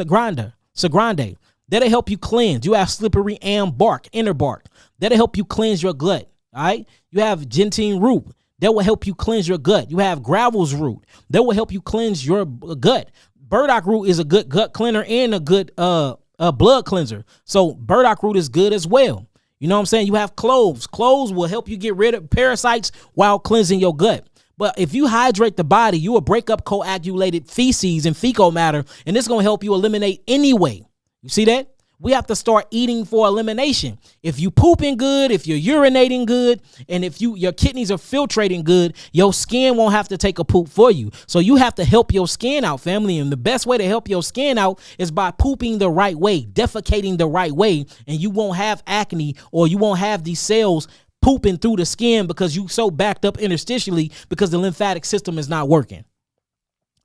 Sagrande. That'll help you cleanse. You have slippery bark, inner bark. That'll help you cleanse your gut. All right. You have gentian root. That will help you cleanse your gut. You have gravel's root. That will help you cleanse your gut. Burdock root is a good gut cleanser and a good blood cleanser. So burdock root is good as well. You know what I'm saying? You have cloves. Cloves will help you get rid of parasites while cleansing your gut. But if you hydrate the body, you will break up coagulated feces and fecal matter, and this is going to help you eliminate anyway. You see that? We have to start eating for elimination. If you pooping good, if you're urinating good, and if your kidneys are filtrating good, your skin won't have to take a poop for you. So you have to help your skin out, family. And the best way to help your skin out is by pooping the right way, defecating the right way, and you won't have acne, or you won't have these cells pooping through the skin because you so backed up interstitially because the lymphatic system is not working.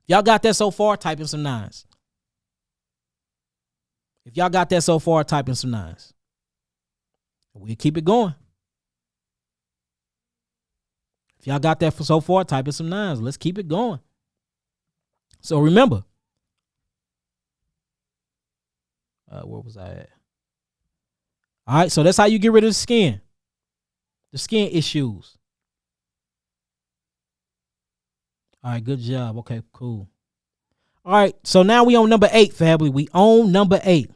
Y'all got that so far? Type in some 9s. If y'all got that so far, type in some 9s. We'll keep it going. If y'all got that for so far, type in some 9s. Let's keep it going. So remember, where was I at? All right, so that's how you get rid of the skin issues. All right, good job. Okay, cool. All right, so now we on number 8, family. We on number 8.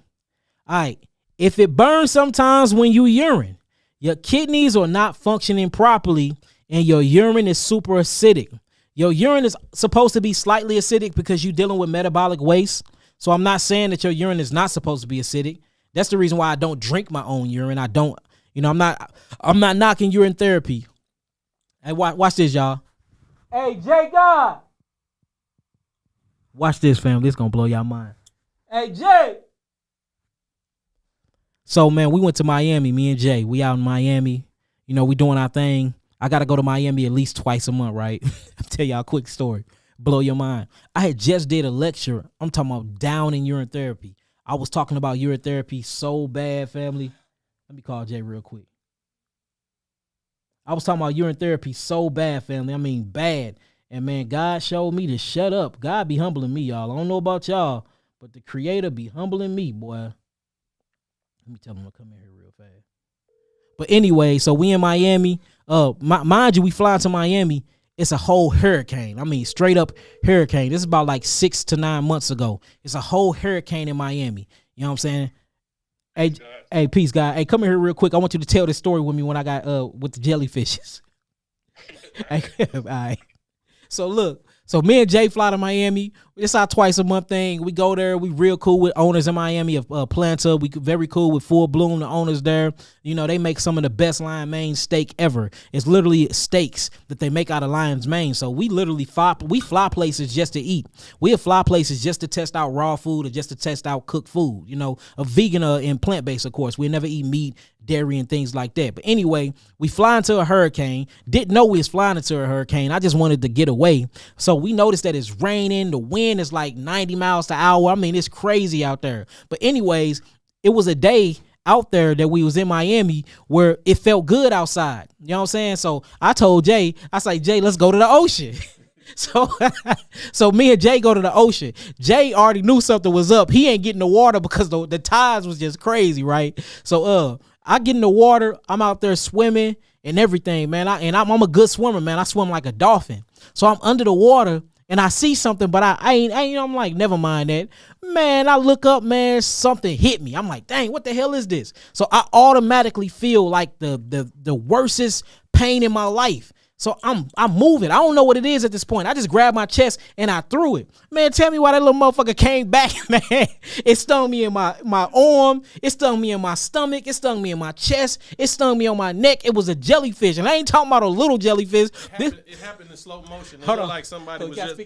All right, if it burns sometimes when you urine, your kidneys are not functioning properly and your urine is super acidic. Your urine is supposed to be slightly acidic because you're dealing with metabolic waste. So I'm not saying that your urine is not supposed to be acidic. That's the reason why I don't drink my own urine. I don't, I'm not knocking urine therapy. Hey, watch this, y'all. Hey, Jay God. Watch this, family. It's going to blow y'all mind. Hey, Jay. So, man, we went to Miami, me and Jay. We out in Miami. We doing our thing. I got to go to Miami at least twice a month, right? I'll tell y'all a quick story. Blow your mind. I had just did a lecture. I'm talking about down in urine therapy. I was talking about urine therapy so bad, family. Let me call Jay real quick. I was talking about urine therapy so bad, family. I mean, bad. And man, God showed me to shut up. God be humbling me, y'all. I don't know about y'all, but the Creator be humbling me, boy. Let me tell him to come in here real fast. But anyway, so we in Miami. Mind you, we flying to Miami. It's a whole hurricane. I mean, straight up hurricane. This is about like 6 to 9 months ago. It's a whole hurricane in Miami. You know what I'm saying? Hey, peace, guy. Hey, come in here real quick. I want you to tell this story with me when I got with the jellyfishes. Hey, all right. So look, me and Jay fly to Miami. It's our twice a month thing. We go there. We real cool with owners in Miami of Planta. We very cool with Full Bloom, the owners there. They make some of the best lion mane steak ever. It's literally steaks that they make out of lion's mane. So we literally fly places just to eat. We fly places just to test out raw food or just to test out cooked food. A vegan and plant-based, of course. We never eat meat, dairy, and things like that. But anyway, we fly into a hurricane. Didn't know we was flying into a hurricane. I just wanted to get away. So we noticed that it's raining. The wind is like 90 miles an hour. I mean, it's crazy out there. But anyways, it was a day out there that we was in Miami where it felt good outside. You know what I'm saying? So I told Jay, I say, Jay, let's go to the ocean. So, so me and Jay go to the ocean. Jay already knew something was up. He ain't getting the water because the tides was just crazy, right? So, I get in the water. I'm out there swimming and everything, man. I'm a good swimmer, man. I swim like a dolphin. So I'm under the water and I see something, but I ain't I'm like, never mind that. Man, I look up, man, something hit me. I'm like, dang, what the hell is this? So I automatically feel like the worstest pain in my life. So I'm moving. I don't know what it is at this point. I just grabbed my chest and I threw it. Man, tell me why that little motherfucker came back, man. It stung me in my arm. It stung me in my stomach. It stung me in my chest. It stung me on my neck. It was a jellyfish. And I ain't talking about a little jellyfish. It happened in slow motion. It looked like somebody was just,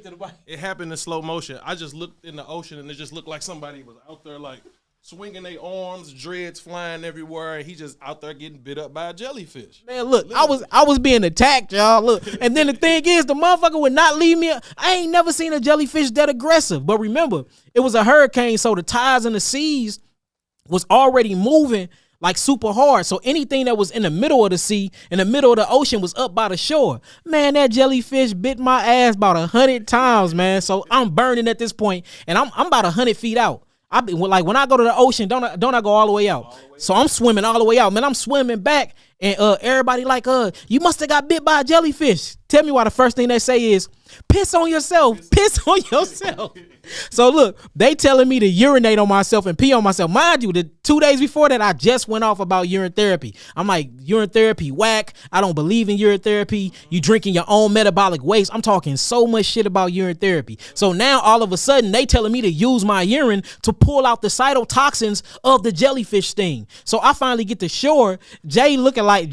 it happened in slow motion. I just looked in the ocean and it just looked like somebody was out there like swinging their arms, dreads flying everywhere, and he just out there getting bit up by a jellyfish. Man, look, literally. I was being attacked, y'all. Look, and then the thing is, the motherfucker would not leave me. I ain't never seen a jellyfish that aggressive. But remember, it was a hurricane, so the tides and the seas was already moving like super hard. So anything that was in the middle of the sea, in the middle of the ocean, was up by the shore. Man, that jellyfish bit my ass about 100 times, man. So I'm burning at this point, and I'm about 100 feet out. I be like, when I go to the ocean, don't I go all the way out? So I'm swimming all the way out, man. I'm swimming back, and everybody like, you must have got bit by a jellyfish. Tell me why the first thing they say is, piss on yourself, piss on yourself. So look, they telling me to urinate on myself and pee on myself. Mind you, the 2 days before that, I just went off about urine therapy. I'm like, urine therapy, whack. I don't believe in urine therapy. You drinking your own metabolic waste. I'm talking so much shit about urine therapy. So now all of a sudden, they telling me to use my urine to pull out the cytotoxins of the jellyfish sting. So I finally get to shore. Jay looking like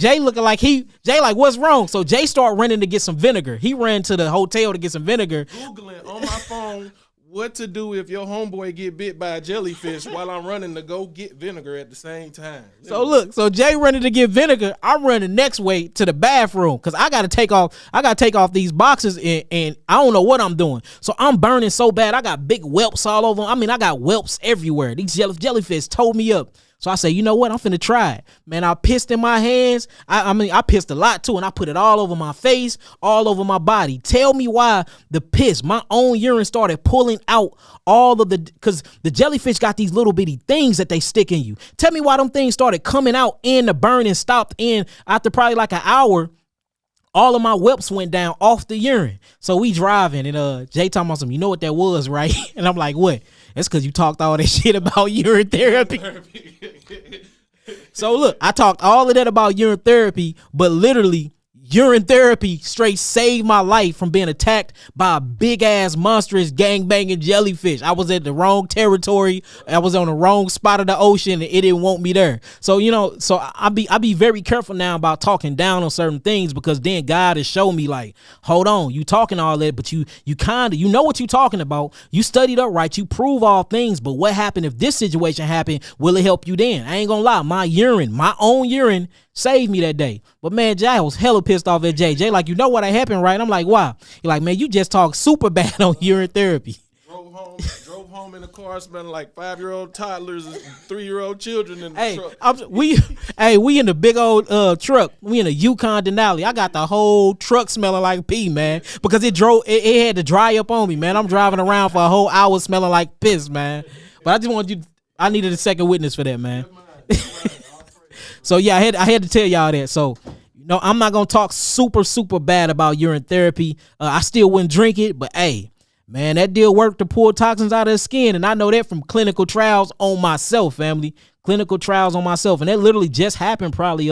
what's wrong? So Jay start running to get some vinegar. He ran to the hotel to get some vinegar. Googling on my phone what to do if your homeboy get bit by a jellyfish while I'm running to go get vinegar at the same time. So look, so Jay running to get vinegar. I'm running next way to the bathroom because I gotta take off these boxes and I don't know what I'm doing. So I'm burning so bad. I got big whelps all over. I mean, I got whelps everywhere. These jellyfish tore me up. So I say, you know what? I'm finna try it. Man, I pissed in my hands. I pissed a lot too, and I put it all over my face, all over my body. Tell me why the piss, my own urine, started pulling out all of because the jellyfish got these little bitty things that they stick in you. Tell me why them things started coming out and the burning stopped in after probably like an hour. All of my whelps went down off the urine. So we driving and Jay talking about something, you know what that was, right? And I'm like, what? That's because you talked all that shit about urine therapy. So look, I talked all of that about urine therapy, but literally urine therapy straight saved my life from being attacked by a big ass monstrous gangbanging jellyfish. I was at the wrong territory. I was on the wrong spot of the ocean and it didn't want me there. So, you know, so I be very careful now about talking down on certain things because then God has shown me like, hold on, you talking all that, but you know what you talking about. You studied up right. You prove all things. But what happened if this situation happened? Will it help you then? I ain't gonna lie. My own urine saved me that day. But man, Jay, I was hella pissed off at Jay. Jay, like, you know what happened, right? I'm like, why? He like, man, you just talked super bad on urine therapy. Drove home in the car smelling like 5-year-old toddlers and 3-year-old children in the truck. We in the big old truck. We in a Yukon Denali. I got the whole truck smelling like pee, man, because it had to dry up on me, man. I'm driving around for a whole hour smelling like piss, man. But I needed a second witness for that, man. So yeah, I had to tell y'all that. So, you know, I'm not gonna talk super bad about urine therapy. I still wouldn't drink it, but hey, man, that deal worked to pull toxins out of the skin, and I know that from clinical trials on myself, family. Clinical trials on myself, and that literally just happened probably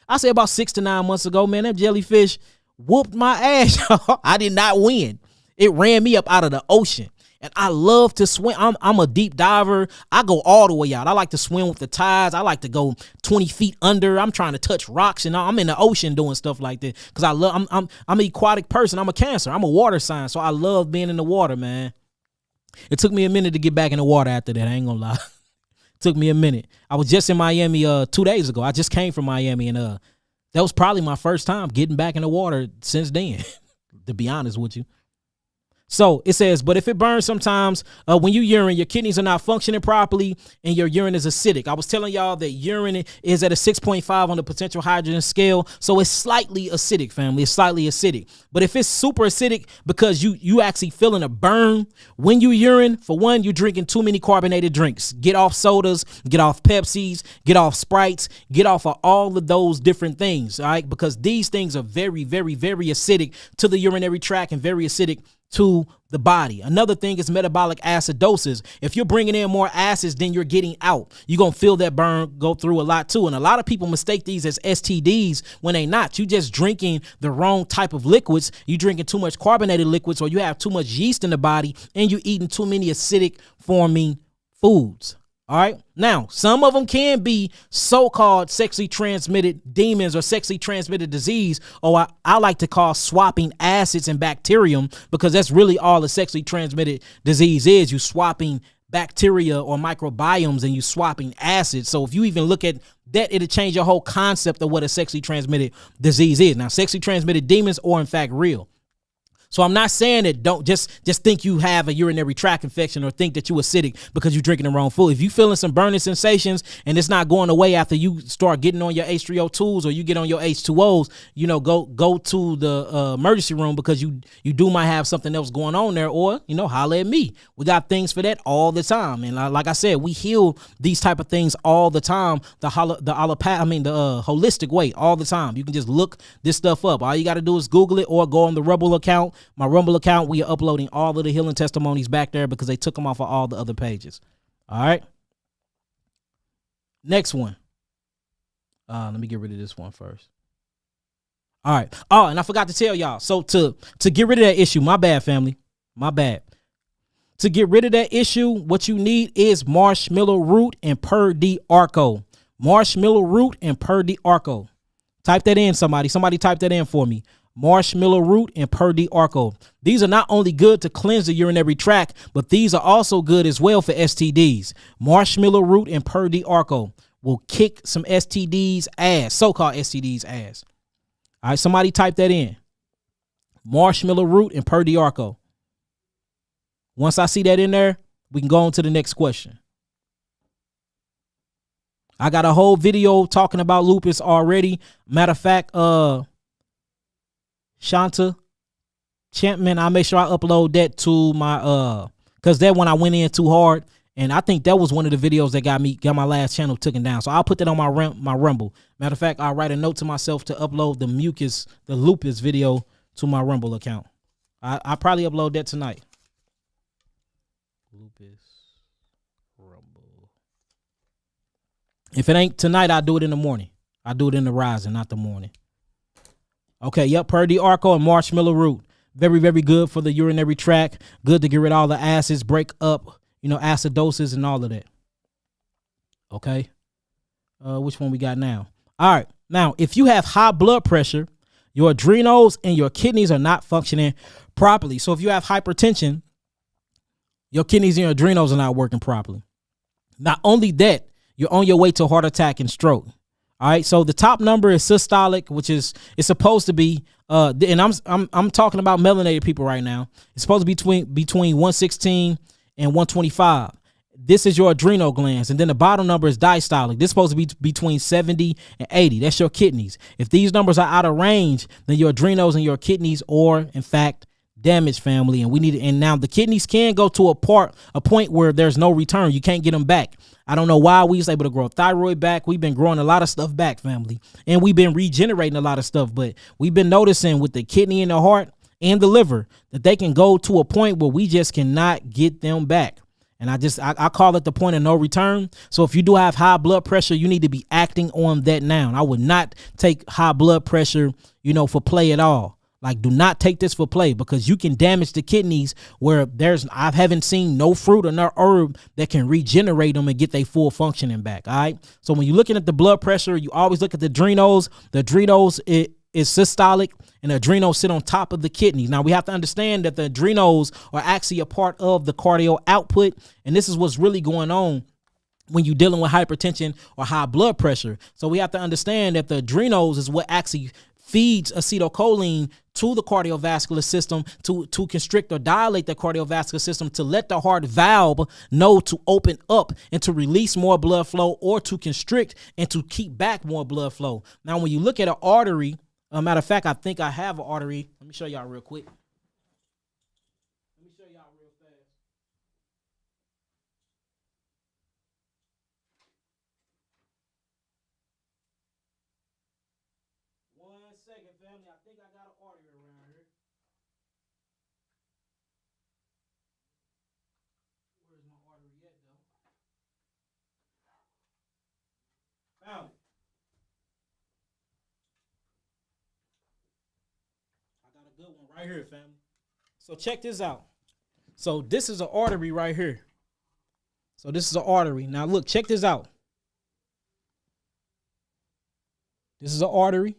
I say about 6 to 9 months ago. Man, that jellyfish whooped my ass. I did not win. It ran me up out of the ocean. And I love to swim. I'm a deep diver. I go all the way out. I like to swim with the tides. I like to go 20 feet under. I'm trying to touch rocks, and I'm in the ocean doing stuff like that because I'm an aquatic person. I'm a Cancer. I'm a water sign, so I love being in the water, man. It took me a minute to get back in the water after that. I ain't gonna lie. It took me a minute. I was just in Miami 2 days ago. I just came from Miami, and that was probably my first time getting back in the water since then, to be honest with you. So it says, but if it burns sometimes when you urine, your kidneys are not functioning properly and your urine is acidic. I was telling y'all that urine is at a 6.5 on the potential hydrogen scale. So it's slightly acidic, family. It's slightly acidic. But if it's super acidic because you actually feeling a burn when you urine, for one, you're drinking too many carbonated drinks. Get off sodas, get off Pepsis, get off Sprites, get off of all of those different things, all right? Because these things are very, very, very acidic to the urinary tract and very acidic to the body. Another thing is metabolic acidosis. If you're bringing in more acids than you're getting out, you're going to feel that burn go through a lot too. And a lot of people mistake these as STDs when they not. You just drinking the wrong type of liquids. You drinking too much carbonated liquids, or you have too much yeast in the body, and you eating too many acidic forming foods. All right. Now, some of them can be so-called sexually transmitted demons or sexually transmitted disease, or I like to call swapping acids and bacterium, because that's really all a sexually transmitted disease is. You swapping bacteria or microbiomes and you swapping acids. So if you even look at that, it'll change your whole concept of what a sexually transmitted disease is. Now, sexually transmitted demons are in fact real. So I'm not saying that don't just think you have a urinary tract infection or think that you acidic because you're drinking the wrong food. If you're feeling some burning sensations and it's not going away after you start getting on your H3O2s or you get on your H2Os, go to the emergency room, because you might have something else going on there, or, holler at me. We got things for that all the time. And like I said, we heal these type of things all the time. The holistic way all the time. You can just look this stuff up. All you got to do is Google it or go on the Rumble account. My Rumble account, we are uploading all of the healing testimonies back there because they took them off of all the other pages. All right. Next one. Let me get rid of this one first. All right. Oh, and I forgot to tell y'all. So to get rid of that issue, my bad, family. My bad. To get rid of that issue, what you need is marshmallow root and per di arco. Marshmallow root and per di arco. Type that in, somebody. Somebody type that in for me. Marshmallow root and per di arco. These are not only good to cleanse the urinary tract, but these are also good as well for STDs. Marshmallow root and per di arco will kick some STDs ass, so-called STDs ass. All right, somebody type that in. Marshmallow root and per di arco. Once I see that in there, we can go on to the next question. I got a whole video talking about lupus already. Matter of fact, Shanta Champman, I'll make sure I upload that to my because that one I went in too hard, and I think that was one of the videos that got my last channel taken down. So I'll put that on my Rumble. Matter of fact, I'll write a note to myself to upload the lupus video to my Rumble account. I'll probably upload that tonight. Lupus Rumble. If it ain't tonight, I'll do it in the morning. I'll do it in the rising, not the morning. Okay, yep, per di arco and marshmallow root. Very, very good for the urinary tract. Good to get rid of all the acids, break up, acidosis and all of that. Okay. Which one we got now? All right. Now, if you have high blood pressure, your adrenals and your kidneys are not functioning properly. So if you have hypertension, your kidneys and your adrenals are not working properly. Not only that, you're on your way to a heart attack and stroke. All right, so the top number is systolic, which is it's supposed to be, and I'm talking about melanated people right now. It's supposed to be between 116 and 125. This is your adrenal glands, and then the bottom number is diastolic. This is supposed to be between 70 and 80. That's your kidneys. If these numbers are out of range, then your adrenals and your kidneys are in fact damaged, family, and we need it. And now the kidneys can go to a point where there's no return. You can't get them back. I don't know why we was able to grow thyroid back. We've been growing a lot of stuff back, family, and we've been regenerating a lot of stuff. But we've been noticing with the kidney and the heart and the liver that they can go to a point where we just cannot get them back. And I call it the point of no return. So if you do have high blood pressure, you need to be acting on that now. And I would not take high blood pressure, for play at all. Like, do not take this for play, because you can damage the kidneys where I haven't seen no fruit or no herb that can regenerate them and get their full functioning back. All right. So when you're looking at the blood pressure, you always look at the adrenals. The adrenals is systolic, and the adrenals sit on top of the kidneys. Now we have to understand that the adrenals are actually a part of the cardio output. And this is what's really going on when you're dealing with hypertension or high blood pressure. So we have to understand that the adrenals is what actually feeds acetylcholine to the cardiovascular system to constrict or dilate the cardiovascular system to let the heart valve know to open up and to release more blood flow, or to constrict and to keep back more blood flow. Now, when you look at an artery, matter of fact, I think I have an artery. Let me show y'all real quick. Second, family. I think I got an artery around here. Where's my artery yet, though? Found it. I got a good one right here, family. So check this out. So this is an artery right here. So this is an artery. Now look, check this out. This is an artery.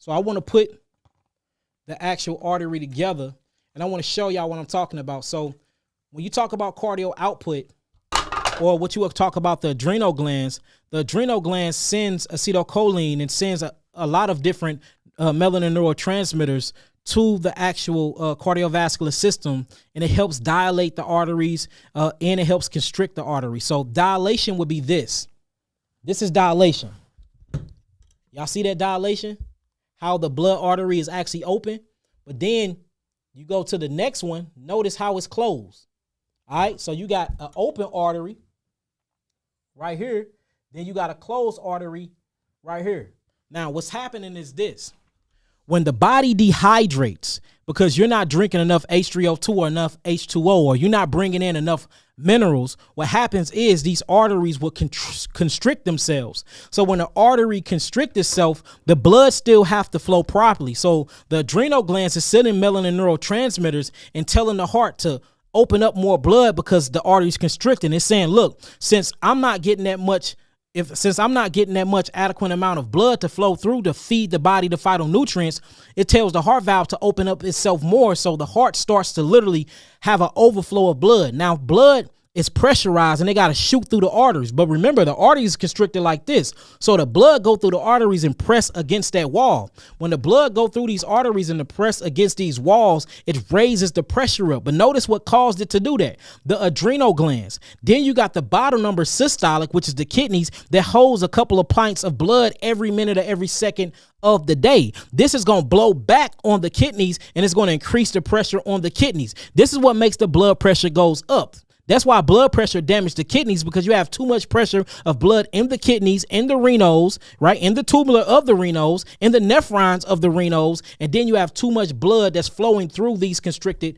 So I want to put the actual artery together, and I want to show y'all what I'm talking about. So when you talk about cardio output, or what you would talk about the adrenal glands sends acetylcholine and sends a lot of different melanin neurotransmitters to the actual cardiovascular system, and it helps dilate the arteries, and it helps constrict the arteries. So dilation would be this. This is dilation. Y'all see that dilation? How the blood artery is actually open. But then you go to the next one. Notice how it's closed. All right. So you got an open artery right here. Then you got a closed artery right here. Now, what's happening is this. When the body dehydrates because you're not drinking enough H3O2 or enough H2O, or you're not bringing in enough minerals, what happens is these arteries will constrict themselves. So when the artery constricts itself, the blood still have to flow properly. So the adrenal glands is sending melanin neurotransmitters and telling the heart to open up more blood because the artery's constricting. It's saying, look, since I'm not getting that much adequate amount of blood to flow through to feed the body the phytonutrients, it tells the heart valve to open up itself more. So the heart starts to literally have an overflow of blood. Now, blood is pressurized and they got to shoot through the arteries. But remember, the arteries constricted like this. So the blood go through the arteries and press against that wall. When the blood go through these arteries and the press against these walls, it raises the pressure up. But notice what caused it to do that. The adrenal glands. Then you got the bottom number systolic, which is the kidneys, that holds a couple of pints of blood every minute or every second of the day. This is going to blow back on the kidneys and it's going to increase the pressure on the kidneys. This is what makes the blood pressure goes up. That's why blood pressure damages the kidneys, because you have too much pressure of blood in the kidneys, in the renals, right? In the tubular of the renals, in the nephrons of the renals. And then you have too much blood that's flowing through these constricted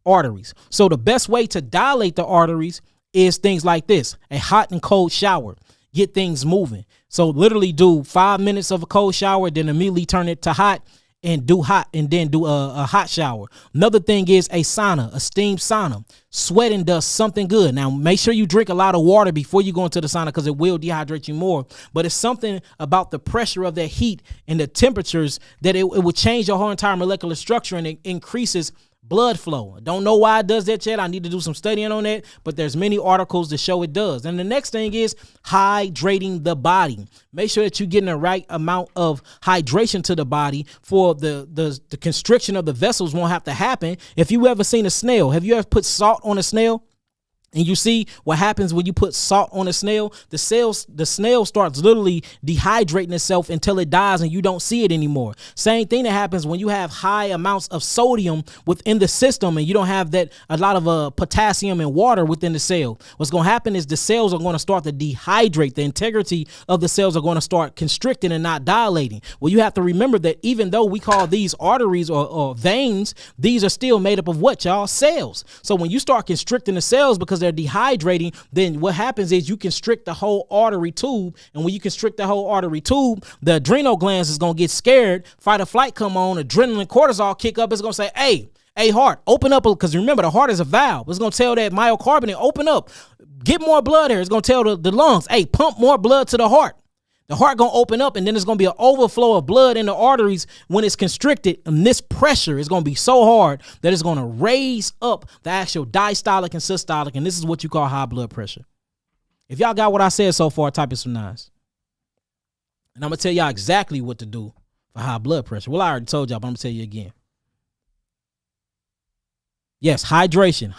arteries. So the best way to dilate the arteries is things like this: a hot and cold shower. Get things moving. So literally do 5 minutes of a cold shower, then immediately turn it to hot, and do hot, and then do a hot shower. Another thing is a sauna, a steam sauna. Sweating does something good. Now, make sure you drink a lot of water before you go into the sauna, because it will dehydrate you more. But it's something about the pressure of that heat and the temperatures that it will change your whole entire molecular structure, and it increases blood flow. I don't know why it does that yet. I need to do some studying on that, but there's many articles that show it does. And the next thing is hydrating the body. Make sure that you're getting the right amount of hydration to the body for the constriction of the vessels won't have to happen. If you ever seen a snail, have you ever put salt on a snail? And you see what happens when you put salt on a snail? The snail starts literally dehydrating itself until it dies and you don't see it anymore. Same thing that happens when you have high amounts of sodium within the system and you don't have a lot of potassium and water within the cell. What's going to happen is the cells are going to start to dehydrate. The integrity of the cells are going to start constricting and not dilating. Well, you have to remember that even though we call these arteries or veins, these are still made up of what, y'all? Cells. So when you start constricting the cells because they're dehydrating, then what happens is you constrict the whole artery tube. And when you constrict the whole artery tube, the adrenal glands is going to get scared, fight or flight come on, adrenaline, cortisol kick up. It's going to say, hey, heart, open up. Because remember, the heart is a valve. It's going to tell that myocarbonate, open up, get more blood here. It's going to tell the lungs, hey, pump more blood to the heart. The heart going to open up, and then there's going to be an overflow of blood in the arteries when it's constricted. And this pressure is going to be so hard that it's going to raise up the actual diastolic and systolic. And this is what you call high blood pressure. If y'all got what I said so far, type in some nines. And I'm going to tell y'all exactly what to do or high blood pressure? Well, I already told y'all, but I'm gonna tell you again. Yes, hydration.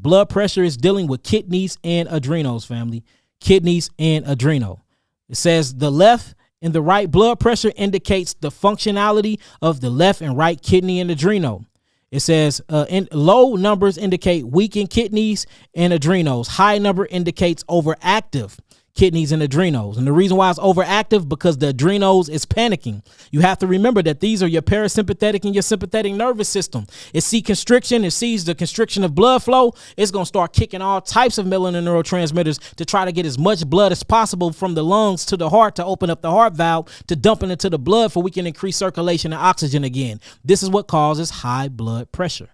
Blood pressure is dealing with kidneys and adrenals, family. Kidneys and adrenal. It says the left and the right blood pressure indicates the functionality of the left and right kidney and adrenal. It says low numbers indicate weakened kidneys and adrenals. High number indicates overactive kidneys and adrenals. And the reason why it's overactive, because the adrenals is panicking. You have to remember that these are your parasympathetic and your sympathetic nervous system. It sees constriction. It sees the constriction of blood flow. It's going to start kicking all types of melanin neurotransmitters to try to get as much blood as possible from the lungs to the heart, to open up the heart valve, to dump it into the blood so we can increase circulation and oxygen again. This is what causes high blood pressure.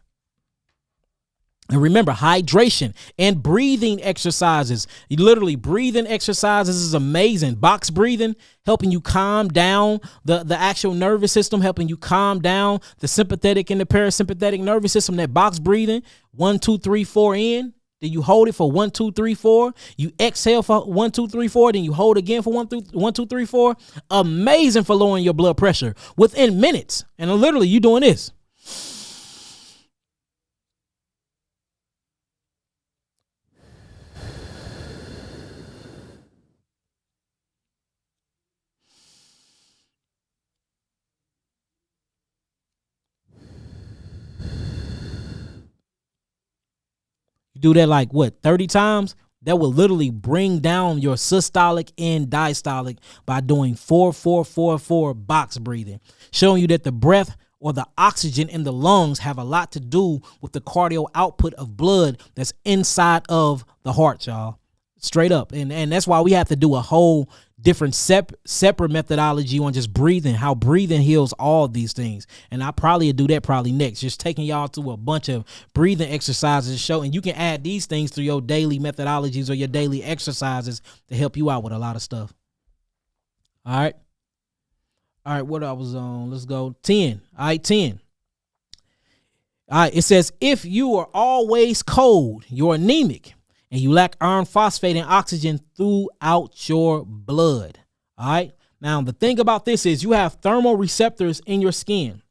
And remember, hydration and breathing exercises. Literally, breathing exercises is amazing. Box breathing, helping you calm down the actual nervous system, helping you calm down the sympathetic and the parasympathetic nervous system. That box breathing, 1, 2, 3, 4 in. Then you hold it for 1, 2, 3, 4. You exhale for 1, 2, 3, 4. Then you hold again for 1, 2, 3, 4. Amazing for lowering your blood pressure within minutes. And literally, you doing this. Do that like what, 30 times? That will literally bring down your systolic and diastolic by doing 4, 4, 4, 4 box breathing, showing you that the breath or the oxygen in the lungs have a lot to do with the cardio output of blood that's inside of the heart, y'all. Straight up. And that's why we have to do a whole different separate methodology on just breathing, how breathing heals all these things. And I probably do that next, just taking y'all through a bunch of breathing exercises to show, and you can add these things to your daily methodologies or your daily exercises to help you out with a lot of stuff. All right, what I was on, let's go 10. All right, 10. All right, it says, if you are always cold, you're anemic, and you lack iron, phosphate, and oxygen throughout your blood. All right. Now, the thing about this is you have thermoreceptors in your skin.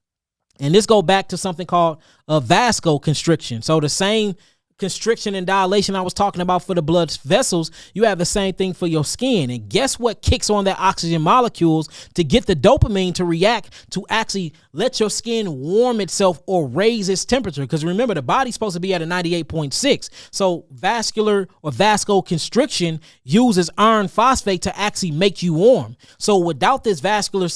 And this go back to something called a vasoconstriction. So the same constriction and dilation I was talking about for the blood vessels, you have the same thing for your skin. And guess what kicks on that oxygen molecules to get the dopamine to react to actually let your skin warm itself or raise its temperature? Because remember, the body's supposed to be at a 98.6. So vascular or vasoconstriction uses iron phosphate to actually make you warm. So without this vascular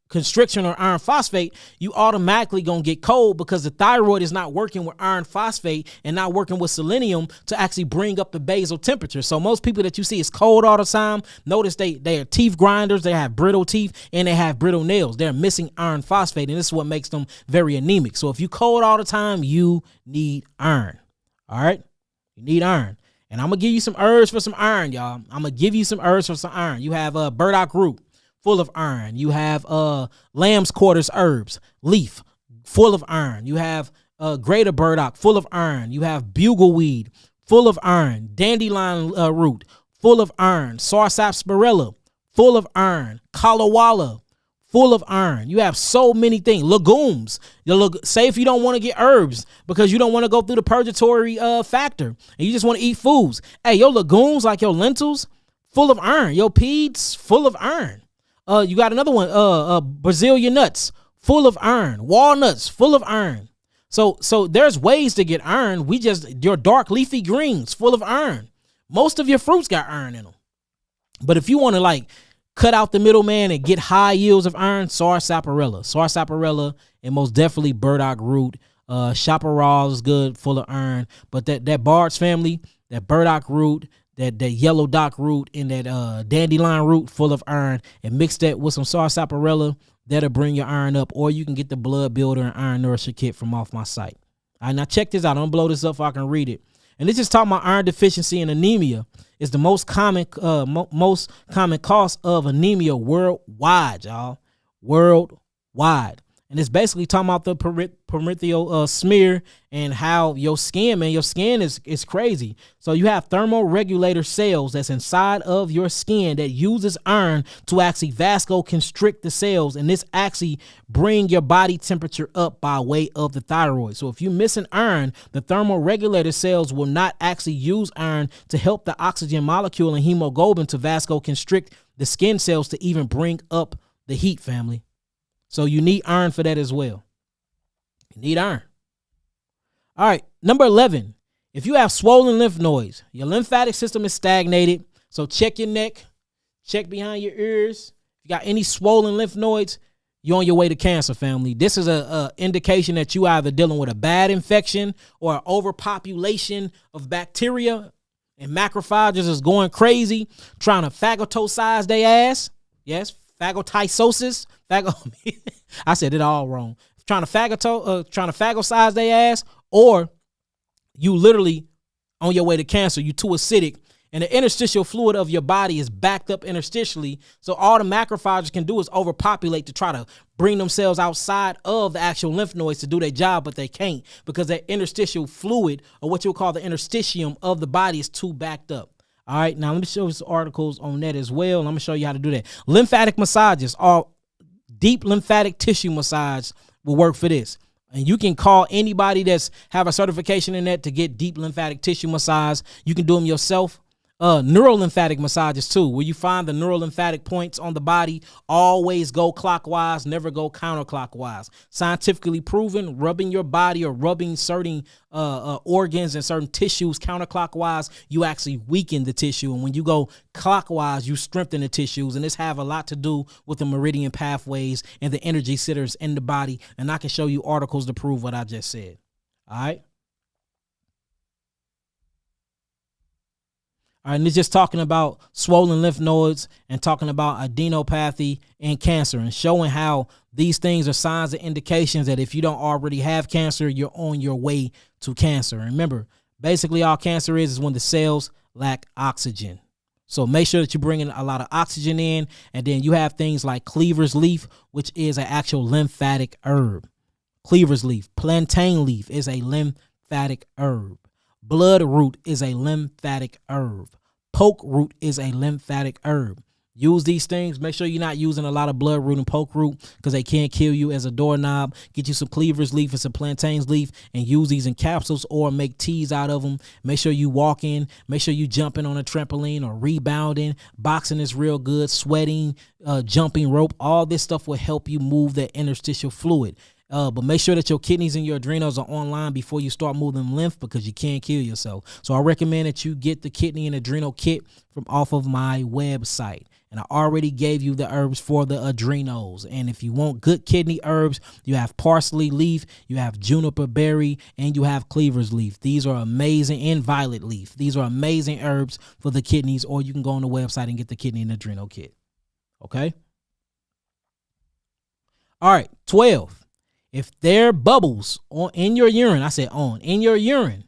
constriction or iron phosphate, you automatically gonna get cold because the thyroid is not working with iron phosphate and not working with selenium to actually bring up the basal temperature. So most people that you see is cold all the time, notice they are teeth grinders, they have brittle teeth, and they have brittle nails. They're missing iron phosphate, and this is what makes them very anemic. So if you cold all the time, you need iron. All right, you need iron. And I'm gonna give you some herbs for some iron, y'all. You have burdock root, full of iron. You have lamb's quarters herbs, leaf, full of iron. You have greater burdock, full of iron. You have bugleweed, full of iron. Dandelion root, full of iron. Sarsaparilla, full of iron. Kalawala, full of iron. You have so many things. Legumes. Say if you don't want to get herbs because you don't want to go through the purgatory factor and you just want to eat foods. Hey, your legumes, like your lentils, full of iron. Your peas, full of iron. You got another one, Brazilian nuts, full of iron. Walnuts, full of iron. So there's ways to get iron. Your dark leafy greens, full of iron. Most of your fruits got iron in them. But if you want to like cut out the middleman and get high yields of iron, sarsaparilla, and most definitely burdock root. Chaparral is good, full of iron. But that Bard's family, that burdock root, that yellow dock root, and that dandelion root, full of iron, and mix that with some sarsaparilla, that'll bring your iron up. Or you can get the blood builder and iron nourisher kit from off my site. All right, now check this out. I'm gonna blow this up so I can read it. And this is talking about iron deficiency and anemia. Is the most common cause of anemia worldwide, y'all. Worldwide. And it's basically talking about the peripheral smear and how your skin, man, your skin is crazy. So you have thermoregulator cells that's inside of your skin that uses iron to actually vasoconstrict the cells. And this actually bring your body temperature up by way of the thyroid. So if you're missing iron, the thermoregulator cells will not actually use iron to help the oxygen molecule and hemoglobin to vasoconstrict the skin cells to even bring up the heat, family. So you need iron for that as well. You need iron. All right, number 11. If you have swollen lymph nodes, your lymphatic system is stagnated. So check your neck, check behind your ears. If you got any swollen lymph nodes, you're on your way to cancer, family. This is a indication that you either dealing with a bad infection or an overpopulation of bacteria, and macrophages is going crazy, trying to phagocytose their ass. Yes, phagocytosis. I said it all wrong. Trying to phagocytose their ass, or you literally on your way to cancer. You too acidic, and the interstitial fluid of your body is backed up interstitially. So all the macrophages can do is overpopulate to try to bring themselves outside of the actual lymph nodes to do their job, but they can't because that interstitial fluid, or what you'll call the interstitium of the body, is too backed up. All right, now let me show you some articles on that as well. And I'm gonna show you how to do that. Lymphatic massages, or deep lymphatic tissue massage, will work for this. And you can call anybody that's have a certification in that to get deep lymphatic tissue massage. You can do them yourself. Neurolymphatic massages too, where you find the neurolymphatic points on the body. Always go clockwise, never go counterclockwise. Scientifically proven, rubbing your body or rubbing certain organs and certain tissues counterclockwise, you actually weaken the tissue. And when you go clockwise, you strengthen the tissues. And this have a lot to do with the meridian pathways and the energy centers in the body. And I can show you articles to prove what I just said. All right. All right, and it's just talking about swollen lymph nodes and talking about adenopathy and cancer, and showing how these things are signs and indications that if you don't already have cancer, you're on your way to cancer. And remember, basically all cancer is when the cells lack oxygen. So make sure that you're bringing a lot of oxygen in, and then you have things like cleaver's leaf, which is an actual lymphatic herb. Cleaver's leaf, plantain leaf is a lymphatic herb. Bloodroot is a lymphatic herb. Poke root is a lymphatic herb. Use these things. Make sure you're not using a lot of bloodroot and poke root because they can't kill you as a doorknob. Get you some cleaver's leaf and some plantain's leaf and use these in capsules or make teas out of them. Make sure you walking. Make sure you jumping on a trampoline or rebounding. Boxing is real good. Sweating, jumping rope. All this stuff will help you move that interstitial fluid. But make sure that your kidneys and your adrenals are online before you start moving lymph, because you can't kill yourself. So I recommend that you get the kidney and adrenal kit from off of my website. And I already gave you the herbs for the adrenals. And if you want good kidney herbs, you have parsley leaf, you have juniper berry, and you have cleaver's leaf. These are amazing, and violet leaf. These are amazing herbs for the kidneys, or you can go on the website and get the kidney and adrenal kit. Okay? All right, 12. If there are bubbles in your urine, in your urine,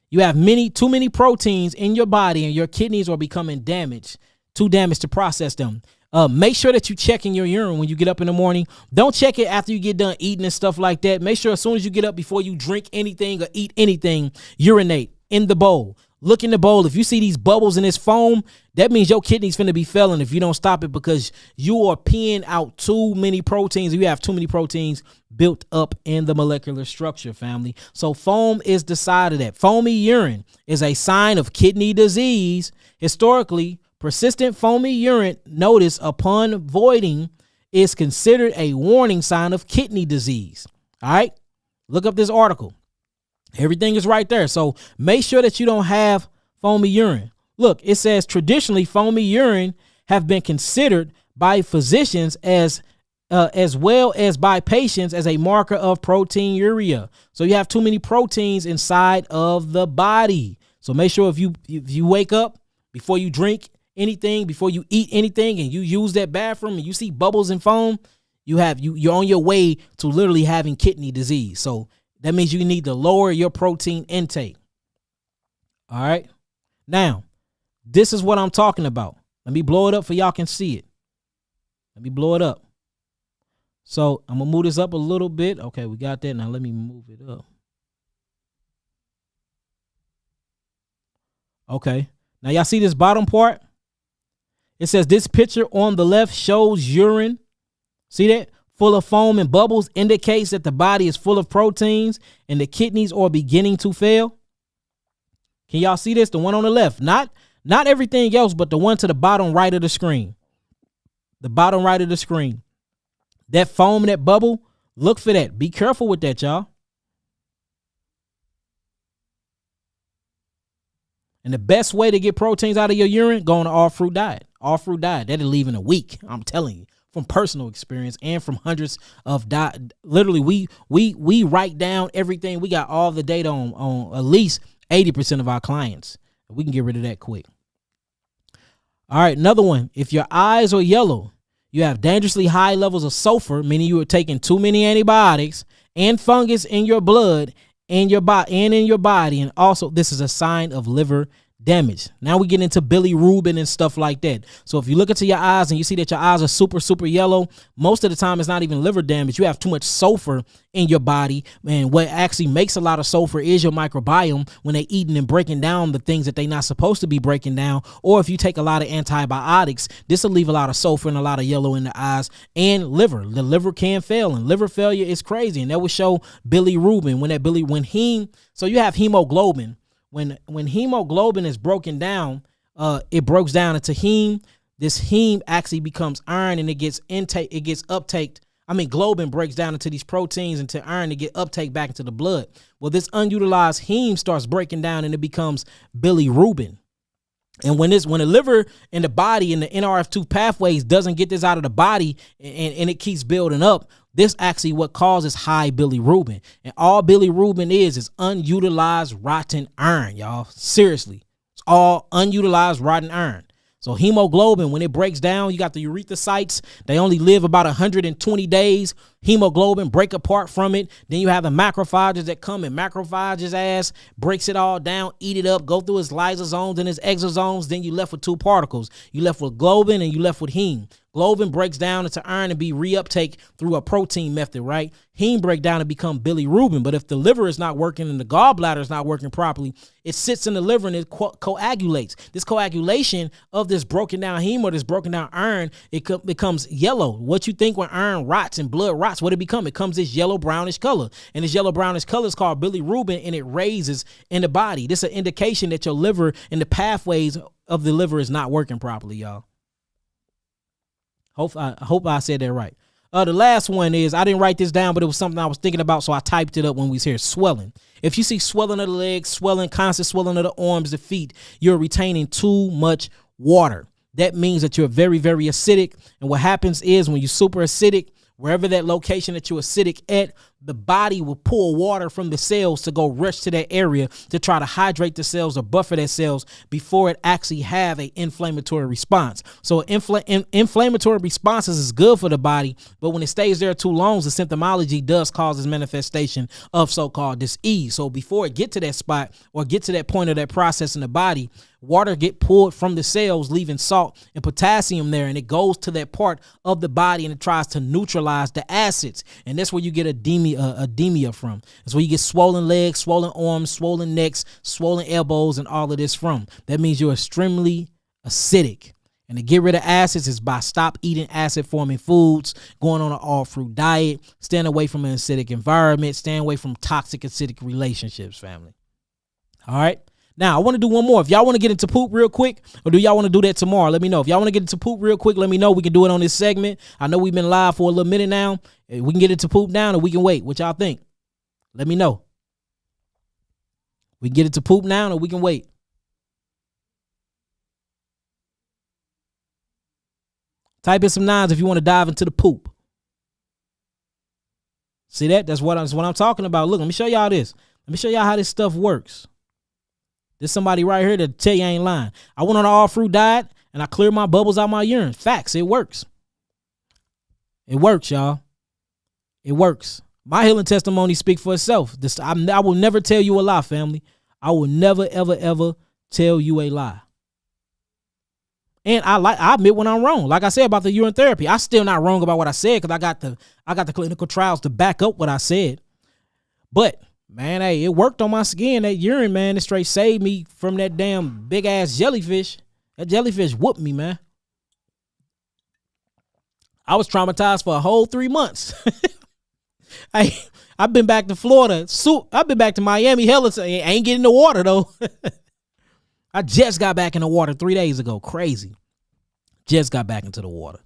you have too many proteins in your body and your kidneys are becoming too damaged to process them. Make sure that you check in your urine when you get up in the morning. Don't check it after you get done eating and stuff like that. Make sure as soon as you get up, before you drink anything or eat anything, urinate in the bowl. Look in the bowl. If you see these bubbles in this foam, that means your kidneys finna be failing if you don't stop it, because you are peeing out too many proteins. You have too many proteins built up in the molecular structure, family. So foam is the side of that. Foamy urine is a sign of kidney disease. Historically, persistent foamy urine, notice upon voiding, is considered a warning sign of kidney disease. All right, look up this article. Everything is right there. So make sure that you don't have foamy urine. Look, it says traditionally foamy urine have been considered by physicians as well as by patients as a marker of proteinuria. So you have too many proteins inside of the body. So make sure if you wake up, before you drink anything, before you eat anything, and you use that bathroom and you see bubbles and foam, you're on your way to literally having kidney disease. So that means you need to lower your protein intake. All right. Now, this is what I'm talking about. Let me blow it up for y'all can see it. Let me blow it up. So I'm gonna move this up a little bit. Okay, we got that. Now let me move it up. Okay. Now y'all see this bottom part? It says this picture on the left shows urine. See that? Full of foam and bubbles, indicates that the body is full of proteins and the kidneys are beginning to fail. Can y'all see this? The one on the left. Not everything else, but the one to the bottom right of the screen. The bottom right of the screen. That foam and that bubble, look for that. Be careful with that, y'all. And the best way to get proteins out of your urine, go on an all-fruit diet. All-fruit diet. That'll leave in a week. I'm telling you, from personal experience and from hundreds of literally, we write down everything. We got all the data on at least 80% of our clients. We can get rid of that quick. All right, another one. If your eyes are yellow, you have dangerously high levels of sulfur, meaning you are taking too many antibiotics, and fungus in your blood and in your body. And also, this is a sign of liver damage. Now we get into bilirubin and stuff like that. So if you look into your eyes and you see that your eyes are super, super yellow, most of the time it's not even liver damage. You have too much sulfur in your body. And what actually makes a lot of sulfur is your microbiome when they're eating and breaking down the things that they're not supposed to be breaking down. Or if you take a lot of antibiotics, this will leave a lot of sulfur and a lot of yellow in the eyes and liver. The liver can fail, and liver failure is crazy. And that will show bilirubin so you have hemoglobin. When hemoglobin is broken down, it breaks down into heme. This heme actually becomes iron, and globin breaks down into these proteins into iron to get uptake back into the blood. Well, this unutilized heme starts breaking down and it becomes bilirubin. And when the liver and the body and the NRF2 pathways doesn't get this out of the body and it keeps building up, this actually what causes high bilirubin. And all bilirubin is unutilized rotten iron, y'all. Seriously. It's all unutilized rotten iron. So hemoglobin, when it breaks down, you got the erythrocytes. They only live about 120 days. Hemoglobin break apart from it. Then you have the macrophages that come, and macrophages ass breaks it all down, eat it up, go through its lysosomes and its exosomes. Then you left with two particles. You left with globin and you left with heme. Globin breaks down into iron and be reuptake through a protein method, right? Heme break down and become bilirubin. But if the liver is not working and the gallbladder is not working properly, it sits in the liver and it coagulates. This coagulation of this broken down heme or this broken down iron, it becomes yellow. What you think when iron rots and blood rots, what it become? It comes this yellow brownish color. And this yellow brownish color is called bilirubin, and it raises in the body. This is an indication that your liver and the pathways of the liver is not working properly, y'all. I hope I said that right. The last one is, I didn't write this down, but it was something I was thinking about, so I typed it up when we was here. Swelling. If you see swelling of the legs, swelling, constant swelling of the arms, the feet, you're retaining too much water. That means that you're very, very acidic. And what happens is when you're super acidic, wherever that location that you're acidic at, the body will pull water from the cells to go rush to that area to try to hydrate the cells or buffer that cells before it actually have an inflammatory response. So inflammatory responses is good for the body, but when it stays there too long, the symptomology does cause this manifestation of so-called disease. So before it get to that spot or get to that point of that process in the body, water get pulled from the cells, leaving salt and potassium there, and it goes to that part of the body and it tries to neutralize the acids. And that's where you get anemia from. That's where you get swollen legs, swollen arms, swollen necks, swollen elbows, and all of this from. That means you're extremely acidic. And to get rid of acids is by stop eating acid-forming foods, going on an all-fruit diet, staying away from an acidic environment, staying away from toxic acidic relationships, family. All right? Now, I want to do one more. If y'all want to get into poop real quick, or do y'all want to do that tomorrow? Let me know. If y'all want to get into poop real quick, let me know. We can do it on this segment. I know we've been live for a little minute now. We can get into poop now, or we can wait. What y'all think? Let me know. We can get into poop now, or we can wait. Type in some nines if you want to dive into the poop. See that? That's what I'm talking about. Look, let me show y'all this. Let me show y'all how this stuff works. There's somebody right here to tell you I ain't lying. I went on an all-fruit diet, and I cleared my bubbles out my urine. Facts, it works. It works, y'all. It works. My healing testimony speaks for itself. I will never tell you a lie, family. I will never, ever, ever tell you a lie. And I admit when I'm wrong. Like I said about the urine therapy, I still not wrong about what I said because I got the clinical trials to back up what I said. But man, hey, it worked on my skin. That urine, man, it straight saved me from that damn big ass jellyfish. That jellyfish whooped me, man. I was traumatized for a whole 3 months. I've been back to Florida. I've been back to Miami. Hell, I ain't getting the water though. I just got back in the water 3 days ago. Crazy. Just got back into the water.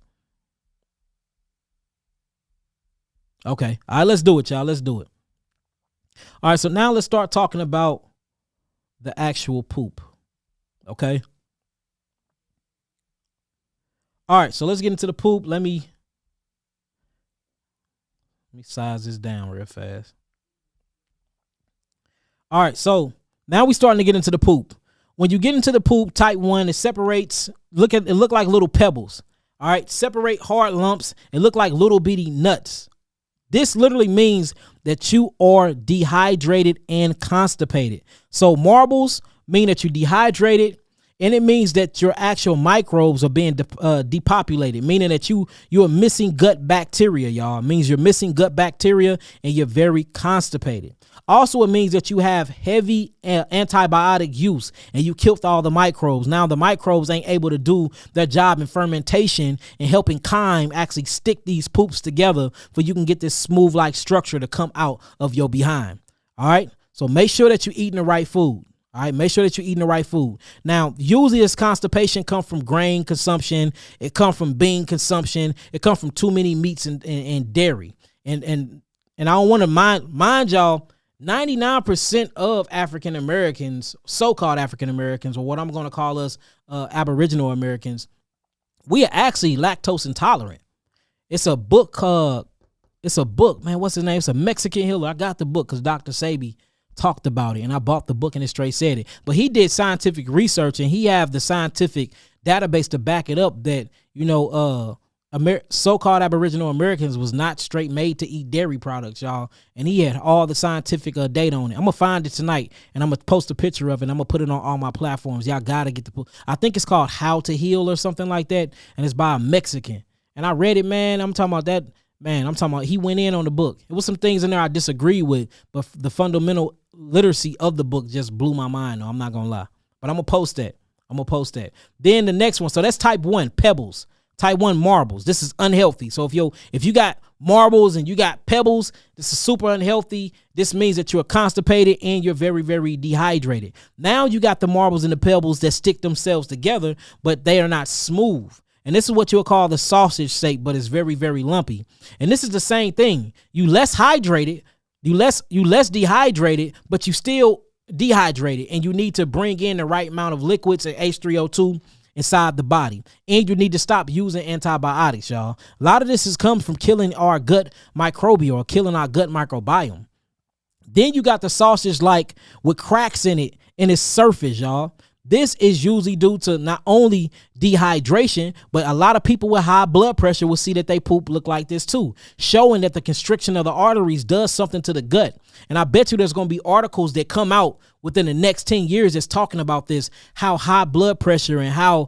Okay. All right, let's do it, y'all. Let's do it. All right, so now let's start talking about the actual poop. Okay. All right, so let's get into the poop. Let me size this down real fast. All right, so now we're starting to get into the poop. When you get into the poop, type 1, it separates, it look like little pebbles. All right, separate hard lumps and look like little bitty nuts. This literally means that you are dehydrated and constipated. So marbles mean that you're dehydrated, and it means that your actual microbes are being depopulated, meaning that you are missing gut bacteria, y'all. It means you're missing gut bacteria and you're very constipated. Also, it means that you have heavy antibiotic use and you killed all the microbes. Now the microbes ain't able to do their job in fermentation and helping chyme actually stick these poops together for you can get this smooth like structure to come out of your behind. All right. So make sure that you're eating the right food. All right, make sure that you're eating the right food. Now, usually this constipation comes from grain consumption. It comes from bean consumption. It comes from too many meats and dairy. And I don't want to mind y'all, 99% of African Americans, so-called African Americans, or what I'm going to call us Aboriginal Americans, we are actually lactose intolerant. It's a book, man, what's his name? It's a Mexican healer. I got the book because Dr. Sebi talked about it, and I bought the book and it straight said it. But he did scientific research and he have the scientific database to back it up that, so-called Aboriginal Americans was not straight made to eat dairy products, y'all. And he had all the scientific data on it. I'm going to find it tonight and I'm going to post a picture of it and I'm going to put it on all my platforms. Y'all got to get the book. I think it's called How to Heal or something like that. And it's by a Mexican. And I read it, man. I'm talking about that. Man, I'm talking about he went in on the book. It was some things in there I disagree with, but the fundamental literacy of the book just blew my mind. No, I'm not going to lie. But I'm going to post that. Then the next one. So that's type 1, pebbles. Type 1, marbles. This is unhealthy. So if you got marbles and you got pebbles, this is super unhealthy. This means that you're constipated and you're very, very dehydrated. Now you got the marbles and the pebbles that stick themselves together, but they are not smooth. And this is what you'll call the sausage shape, but it's very, very lumpy. And this is the same thing. You less hydrated, you less dehydrated, but you still dehydrated. And you need to bring in the right amount of liquids and H3O2 inside the body. And you need to stop using antibiotics, y'all. A lot of this has come from killing our gut microbiome or killing our gut microbiome. Then you got the sausage like with cracks in it and its surface, y'all. This is usually due to not only dehydration, but a lot of people with high blood pressure will see that they poop look like this too, showing that the constriction of the arteries does something to the gut. And I bet you there's going to be articles that come out within the next 10 years that's talking about this, how high blood pressure and how,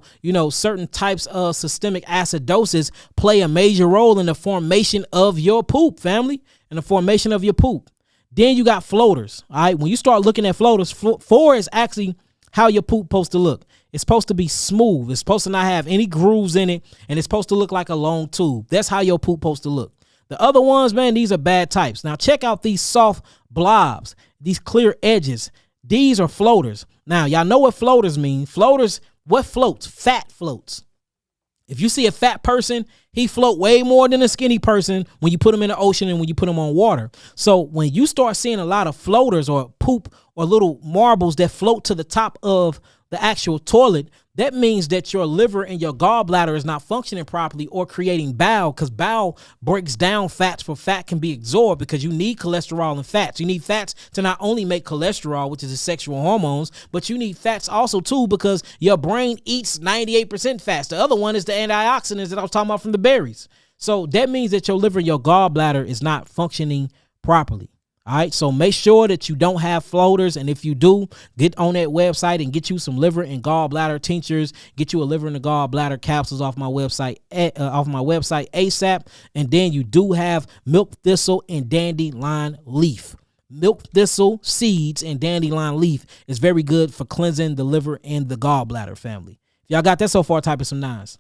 certain types of systemic acidosis play a major role in the formation of your poop, family, and the formation of your poop. Then you got floaters. All right. When you start looking at floaters, 4 is actually how your poop supposed to look. It's supposed to be smooth. It's supposed to not have any grooves in it, and it's supposed to look like a long tube. That's how your poop supposed to look. The other ones, man, these are bad types. Now check out these soft blobs, these clear edges. These are floaters. Now y'all know what floaters mean. Floaters, what floats? Fat floats. If you see a fat person, he float way more than a skinny person when you put him in the ocean and when you put him on water. So when you start seeing a lot of floaters or poop or little marbles that float to the top of the actual toilet, that means that your liver and your gallbladder is not functioning properly or creating bile, because bile breaks down fats for fat can be absorbed, because you need cholesterol and fats. You need fats to not only make cholesterol, which is the sexual hormones, but you need fats also too, because your brain eats 98% fats. The other one is the antioxidants that I was talking about from the berries. So that means that your liver and your gallbladder is not functioning properly. All right, so make sure that you don't have floaters, and if you do, get on that website and get you some liver and gallbladder tinctures. Get you a liver and a gallbladder capsules off my website ASAP. And then you do have milk thistle and dandelion leaf. Milk thistle seeds and dandelion leaf is very good for cleansing the liver and the gallbladder family. If y'all got that so far, type in some nines.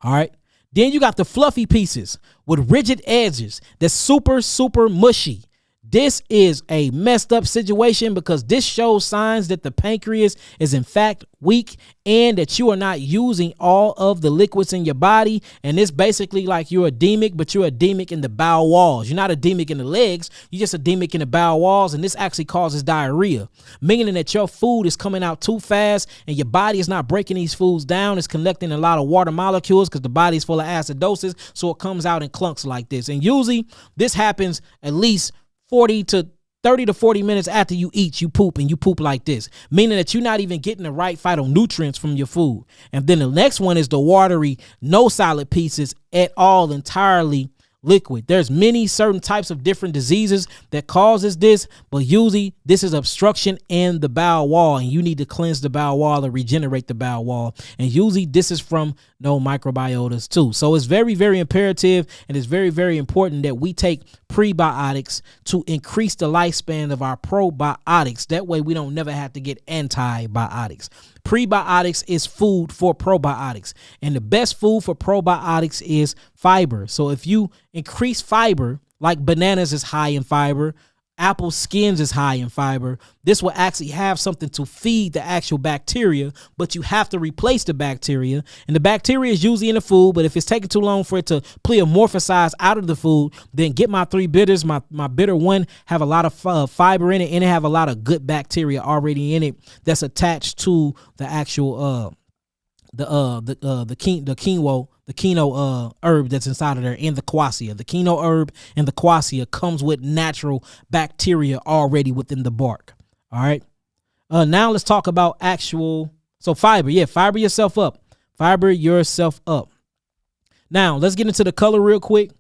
All right. Then you got the fluffy pieces with rigid edges that's super, super mushy. This is a messed up situation because this shows signs that the pancreas is in fact weak and that you are not using all of the liquids in your body. And it's basically like you're edemic, but you're edemic in the bowel walls. You're not edemic in the legs. You're just edemic in the bowel walls. And this actually causes diarrhea, meaning that your food is coming out too fast and your body is not breaking these foods down. It's collecting a lot of water molecules because the body is full of acidosis. So it comes out in clunks like this. And usually this happens at least 30 to 40 minutes after you eat, you poop, and you poop like this, meaning that you're not even getting the right phytonutrients from your food. And then the next one is the watery, no solid pieces at all, entirely liquid. There's many certain types of different diseases that causes this, but usually this is obstruction in the bowel wall, and you need to cleanse the bowel wall and regenerate the bowel wall. And usually this is from no microbiotas too. So it's very, very imperative, and it's very, very important that we take prebiotics to increase the lifespan of our probiotics. That way we don't never have to get antibiotics. Prebiotics is food for probiotics, and the best food for probiotics is fiber. So if you increase fiber, like bananas is high in fiber, apple skins is high in fiber, this will actually have something to feed the actual bacteria, but you have to replace the bacteria. And the bacteria is usually in the food, but if it's taking too long for it to pleomorphosize out of the food, then get my 3 bitters. My bitter one have a lot of fiber in it, and it have a lot of good bacteria already in it that's attached to the actual the quinoa herb that's inside of there, and the quassia. The quinoa herb and the quassia comes with natural bacteria already within the bark. All right. Now let's talk about fiber. Yeah, fiber yourself up. Fiber yourself up. Now let's get into the color real quick.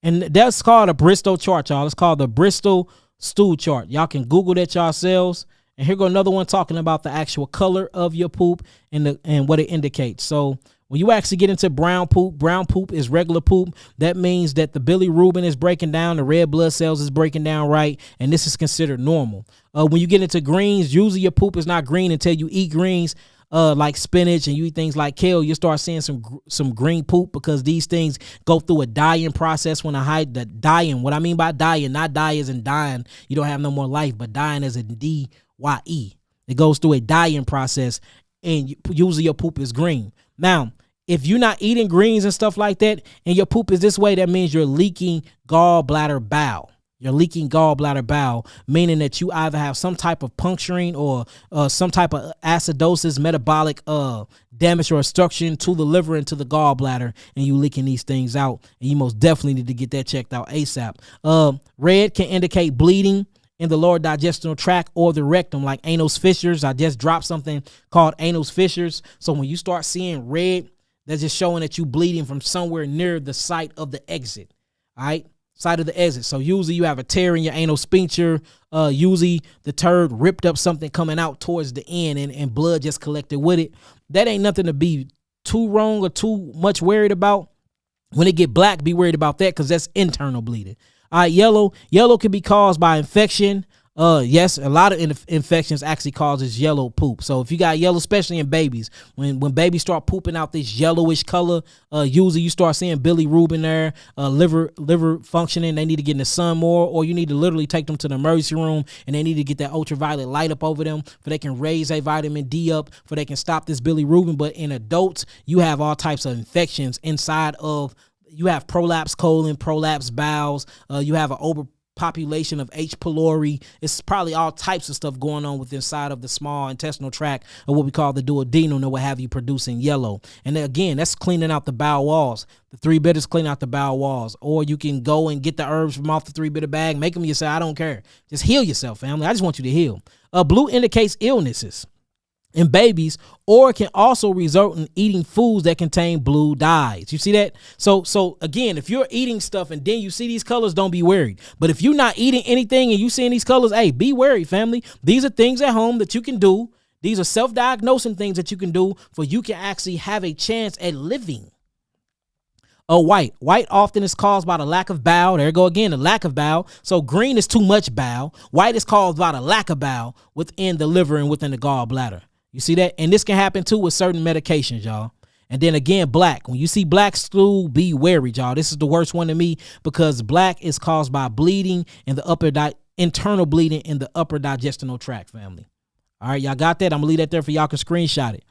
And that's called a Bristol chart, y'all. It's called the Bristol stool chart. Y'all can Google that yourselves. And here go another one talking about the actual color of your poop and what it indicates. So when you actually get into brown poop is regular poop. That means that the bilirubin is breaking down, the red blood cells is breaking down right, and this is considered normal. When you get into greens, usually your poop is not green until you eat greens like spinach and you eat things like kale. You start seeing some green poop because these things go through a dyeing process. When I hide the dyeing, what I mean by dyeing, not dye as in dying, you don't have no more life, but dying as in DYE. It goes through a dyeing process, and usually your poop is green. Now, if you're not eating greens and stuff like that, and your poop is this way, that means you're leaking gallbladder bile. You're leaking gallbladder bile, meaning that you either have some type of puncturing or some type of acidosis, metabolic damage or obstruction to the liver and to the gallbladder, and you leaking these things out. And you most definitely need to get that checked out ASAP. Red can indicate bleeding in the lower digestional tract or the rectum, like anal fissures. I just dropped something called anal fissures. So when you start seeing red, that's just showing that you bleeding from somewhere near the site of the exit. All right. Side of the exit. So usually you have a tear in your anal sphincter. Usually the turd ripped up something coming out towards the end, and blood just collected with it. That ain't nothing to be too wrong or too much worried about. When it get black, be worried about that because that's internal bleeding. All right, yellow can be caused by infection. Yes, a lot of infections actually causes yellow poop. So if you got yellow, especially in babies, when babies start pooping out this yellowish color, usually you start seeing bilirubin there, liver functioning. They need to get in the sun more, or you need to literally take them to the emergency room, and they need to get that ultraviolet light up over them for they can raise a vitamin D up, for they can stop this bilirubin. But in adults, you have all types of infections inside of. You have prolapse colon, prolapse bowels. You have an overpopulation of H. pylori. It's probably all types of stuff going on with inside of the small intestinal tract, or what we call the duodenum, or what have you, producing yellow. And then again, that's cleaning out the bowel walls. The 3 bitters clean out the bowel walls. Or you can go and get the herbs from off the 3 bitter bag, make them yourself. I don't care. Just heal yourself, family. I just want you to heal. Blue indicates illnesses. in babies, or it can also result in eating foods that contain blue dyes. You see that? So again, if you're eating stuff and then you see these colors, don't be worried. But if you're not eating anything and you seeing these colors, hey, be worried, family. These are things at home that you can do. These are self-diagnosing things that you can do for you can actually have a chance at living. White often is caused by the lack of bile. There you go again, the lack of bile. So green is too much bile. White is caused by the lack of bile within the liver and within the gallbladder. You see that? And this can happen too with certain medications, y'all. And then again, black. When you see black stool, be wary, y'all. This is the worst one to me because black is caused by bleeding in the internal bleeding in the upper digestional tract, family. All right, y'all got that? I'm going to leave that there for y'all can screenshot it.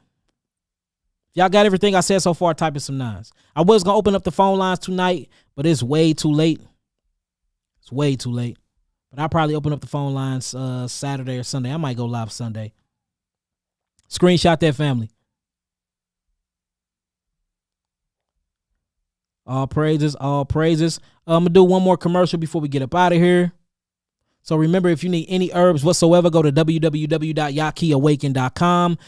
If y'all got everything I said so far, type in some nines. I was going to open up the phone lines tonight, but it's way too late. It's way too late. But I'll probably open up the phone lines Saturday or Sunday. I might go live Sunday. Screenshot that, family. All praises, all praises. I'm going to do one more commercial before we get up out of here. So remember, if you need any herbs whatsoever, go to www.yakiawaken.com.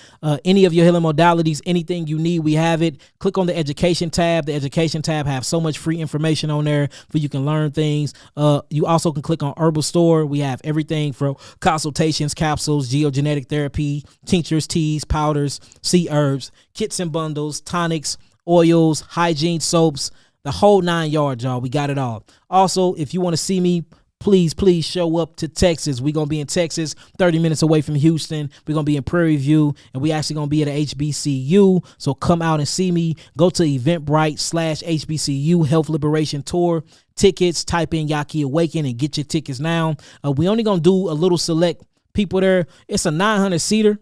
Any of your healing modalities, anything you need, we have it. Click on the education tab. The education tab have so much free information on there for you can learn things. You also can click on Herbal Store. We have everything from consultations, capsules, geogenetic therapy, tinctures, teas, powders, sea herbs, kits and bundles, tonics, oils, hygiene soaps, the whole 9 yards, y'all. We got it all. Also, if you want to see me, please show up to Texas. We're going to be in Texas, 30 minutes away from Houston. We're going to be in Prairie View, and we actually going to be at a HBCU. So come out and see me. Go to Eventbrite/HBCU Health Liberation Tour. Tickets, type in Yaki Awaken and get your tickets now. We only going to do a little select people there. It's a 900-seater.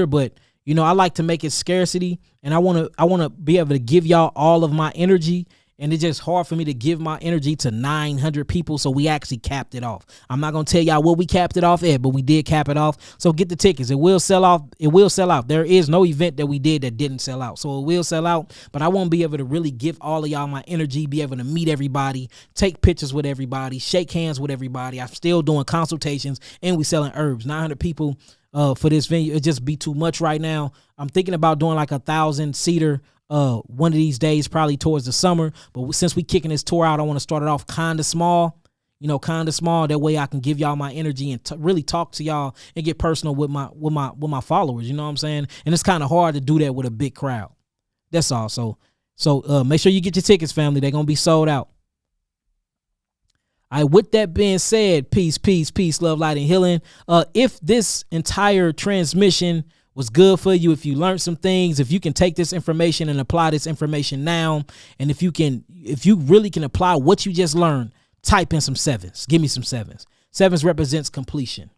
But you know, I like to make it scarcity, and I want to be able to give y'all all of my energy. And it's just hard for me to give my energy to 900 people. So we actually capped it off. I'm not going to tell y'all what we capped it off at, but we did cap it off. So get the tickets. It will sell off. It will sell out. There is no event that we did that didn't sell out. So it will sell out, but I won't be able to really give all of y'all my energy, be able to meet everybody, take pictures with everybody, shake hands with everybody. I'm still doing consultations and we selling herbs. 900 people for this venue. It just be too much right now. I'm thinking about doing like 1,000-seater one of these days, probably towards the summer. But since we kicking this tour out, I want to start it off kind of small. That way I can give y'all my energy and really talk to y'all and get personal with my followers. You know what I'm saying? And it's kind of hard to do that with a big crowd. That's all. So make sure you get your tickets, family. They're gonna be sold out. All right, with that being said, peace, love, light, and healing. If this entire transmission was good for you, if you learned some things, if you can take this information and apply this information now, and if you really can apply what you just learned, type in some sevens. Give me some sevens. Sevens represents completion.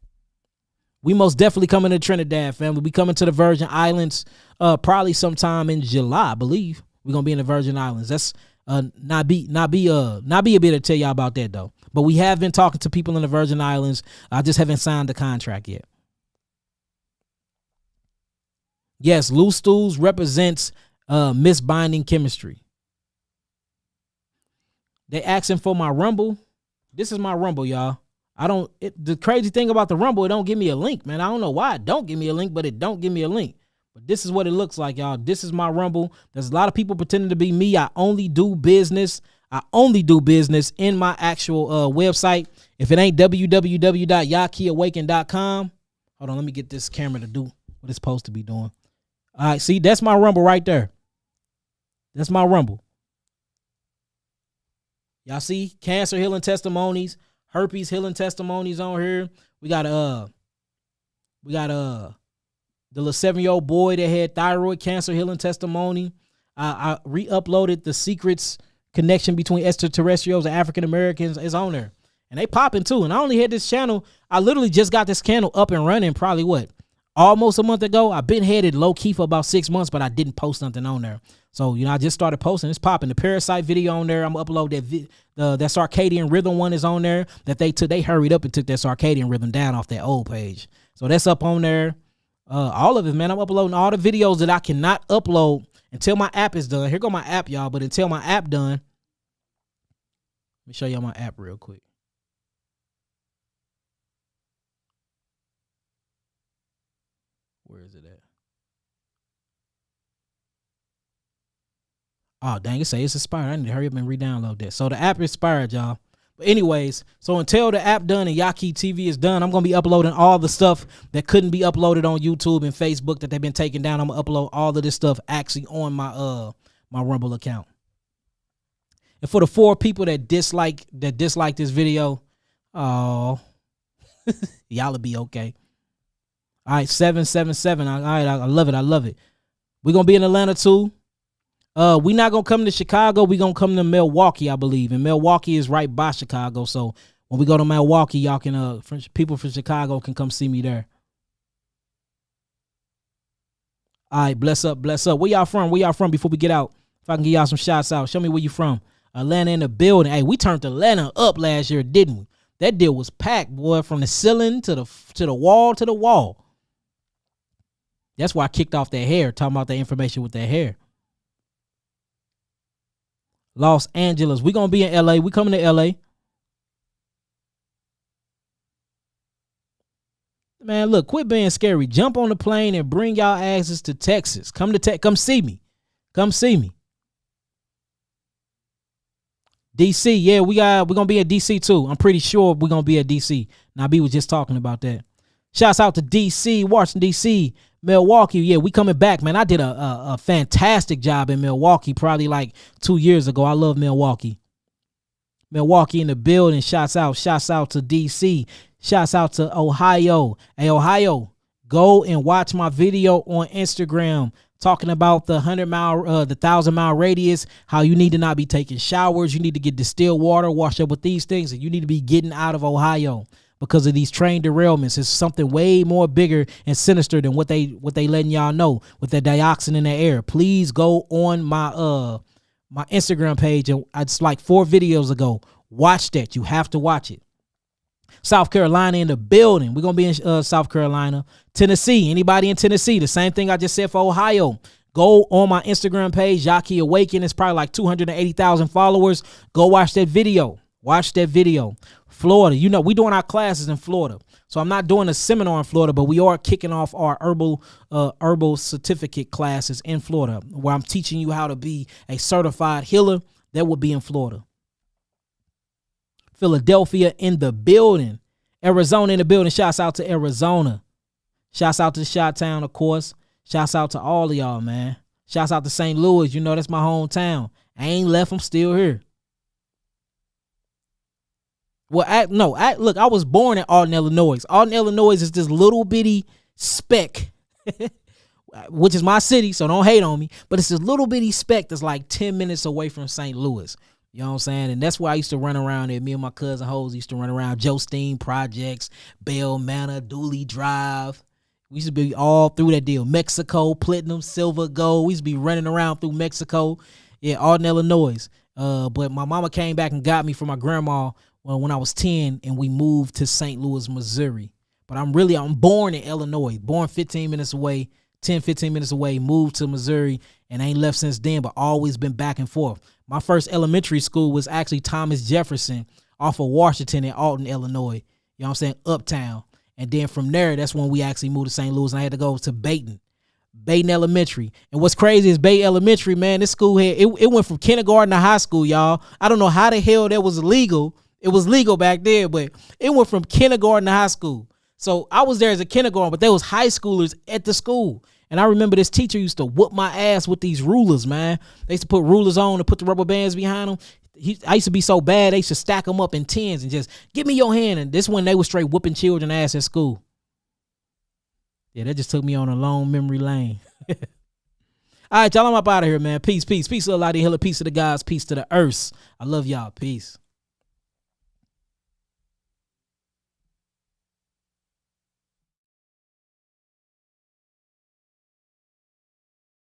We most definitely coming to Trinidad, family. We coming to the Virgin Islands probably sometime in July, I believe. We're gonna be in the Virgin Islands. That's not be able to tell y'all about that though. But we have been talking to people in the Virgin Islands. I just haven't signed the contract yet. Yes, loose stools represents misbinding chemistry. They asking for my Rumble. This is my Rumble, y'all. The crazy thing about the Rumble, it don't give me a link, man. I don't know why it don't give me a link, but it don't give me a link. But this is what it looks like, y'all. This is my Rumble. There's a lot of people pretending to be me. I only do business in my actual website. If it ain't www.yakiawaken.com. Hold on, let me get this camera to do what it's supposed to be doing. All right, see, that's my Rumble right there. That's my Rumble. Y'all see cancer healing testimonies, herpes healing testimonies on here. We got the little 7-year-old boy that had thyroid cancer healing testimony. I re-uploaded the secrets connection between extraterrestrials and African Americans is on there, and they popping too. And I only had this channel. I literally just got this channel up and running probably almost a month ago. I've been headed low key for about 6 months, but I didn't post nothing on there. So, I just started posting. It's popping. The parasite video on there. I'm gonna upload that circadian rhythm one is on there that they hurried up and took that circadian rhythm down off that old page. So that's up on there. All of it, man. I'm uploading all the videos that I cannot upload until my app is done. Here go my app, y'all. But until my app done, let me show y'all my app real quick. Where is it at? Oh, dang, it say it's expired. I need to hurry up and re-download that. So the app expired, y'all. But anyways, so until the app done and Yaki TV is done, I'm going to be uploading all the stuff that couldn't be uploaded on YouTube and Facebook that they've been taking down. I'm going to upload all of this stuff actually on my Rumble account. And for the 4 people that dislike this video, oh, y'all'll be okay. All right, 777. All right, I love it. I love it. We're going to be in Atlanta too. We not gonna come to Chicago. We gonna come to Milwaukee, I believe. And Milwaukee is right by Chicago. So when we go to Milwaukee, y'all can people from Chicago can come see me there. All right, bless up, bless up. Where y'all from? Where y'all from before we get out? If I can give y'all some shots out. Show me where you from. Atlanta in the building. Hey, we turned Atlanta up last year, didn't we? That deal was packed, boy, from the ceiling to the wall to the wall. That's why I kicked off that hair, talking about the information with that hair. Los Angeles. We're going to be in LA. We coming to LA. Man, look, quit being scary. Jump on the plane and bring y'all asses to Texas. Come see me. Come see me. DC. Yeah, we're going to be at DC too. I'm pretty sure we're going to be at DC. Nabi was just talking about that. Shouts out to DC, Washington, DC, Milwaukee. Yeah, we coming back, man. I did a fantastic job in Milwaukee probably like 2 years ago. I love Milwaukee. Milwaukee in the building. Shouts out to DC. Shouts out to Ohio. Hey, Ohio, go and watch my video on Instagram talking about the 1,000-mile radius, how you need to not be taking showers. You need to get distilled water, wash up with these things, and you need to be getting out of Ohio. Because of these train derailments, it's something way more bigger and sinister than what they letting y'all know with that dioxin in the air. Please go on my my Instagram page, and it's like 4 videos ago. Watch that. You have to watch it. South Carolina in the building. We're gonna be in South Carolina. Tennessee. Anybody in Tennessee? The same thing I just said for Ohio. Go on my Instagram page, Yaki Awaken. It's probably like 280,000 followers. Go watch that video. Watch that video. Florida, you know, we doing our classes in Florida. So I'm not doing a seminar in Florida, but we are kicking off our herbal certificate classes in Florida, where I'm teaching you how to be a certified healer. That would be in Florida. Philadelphia in the building. Arizona in the building. Shouts out to Arizona. Shouts out to Chi-Town, of course. Shouts out to all of y'all, man. Shouts out to St. Louis. You know, that's my hometown. I ain't left. I'm still here. Well, look, I was born in Alton, Illinois. Alton, Illinois is this little bitty speck, which is my city, so don't hate on me. But it's this little bitty speck that's like 10 minutes away from St. Louis. You know what I'm saying? And that's where I used to run around there. Me and my cousin Hose used to run around Jostein Projects, Bell Manor, Dooley Drive. We used to be all through that deal. Mexico, platinum, silver, gold. We used to be running around through Mexico. Yeah, Alton, Illinois. But my mama came back and got me from my grandma when I was 10, and we moved to St. Louis, Missouri. But I'm born in Illinois, born 15 minutes away, 15 minutes away, moved to Missouri, and ain't left since then, but always been back and forth. My first elementary school was actually Thomas Jefferson off of Washington in Alton, Illinois. You know what I'm saying? Uptown. And then from there, that's when we actually moved to St. Louis, and I had to go to Baton Elementary. And what's crazy is Bay Elementary, man, this school here, it went from kindergarten to high school, y'all. I don't know how the hell that was illegal. It was legal back then, but it went from kindergarten to high school. So I was there as a kindergarten, but there was high schoolers at the school. And I remember this teacher used to whoop my ass with these rulers, man. They used to put rulers on and put the rubber bands behind them. I used to be so bad, they used to stack them up in tens and just, give me your hand. And this one, they was straight whooping children ass at school. Yeah, that just took me on a long memory lane. All right, y'all, I'm up out of here, man. Peace, peace. Peace to the Lottie Hiller. Peace to the gods. Peace to the earth. I love y'all. Peace.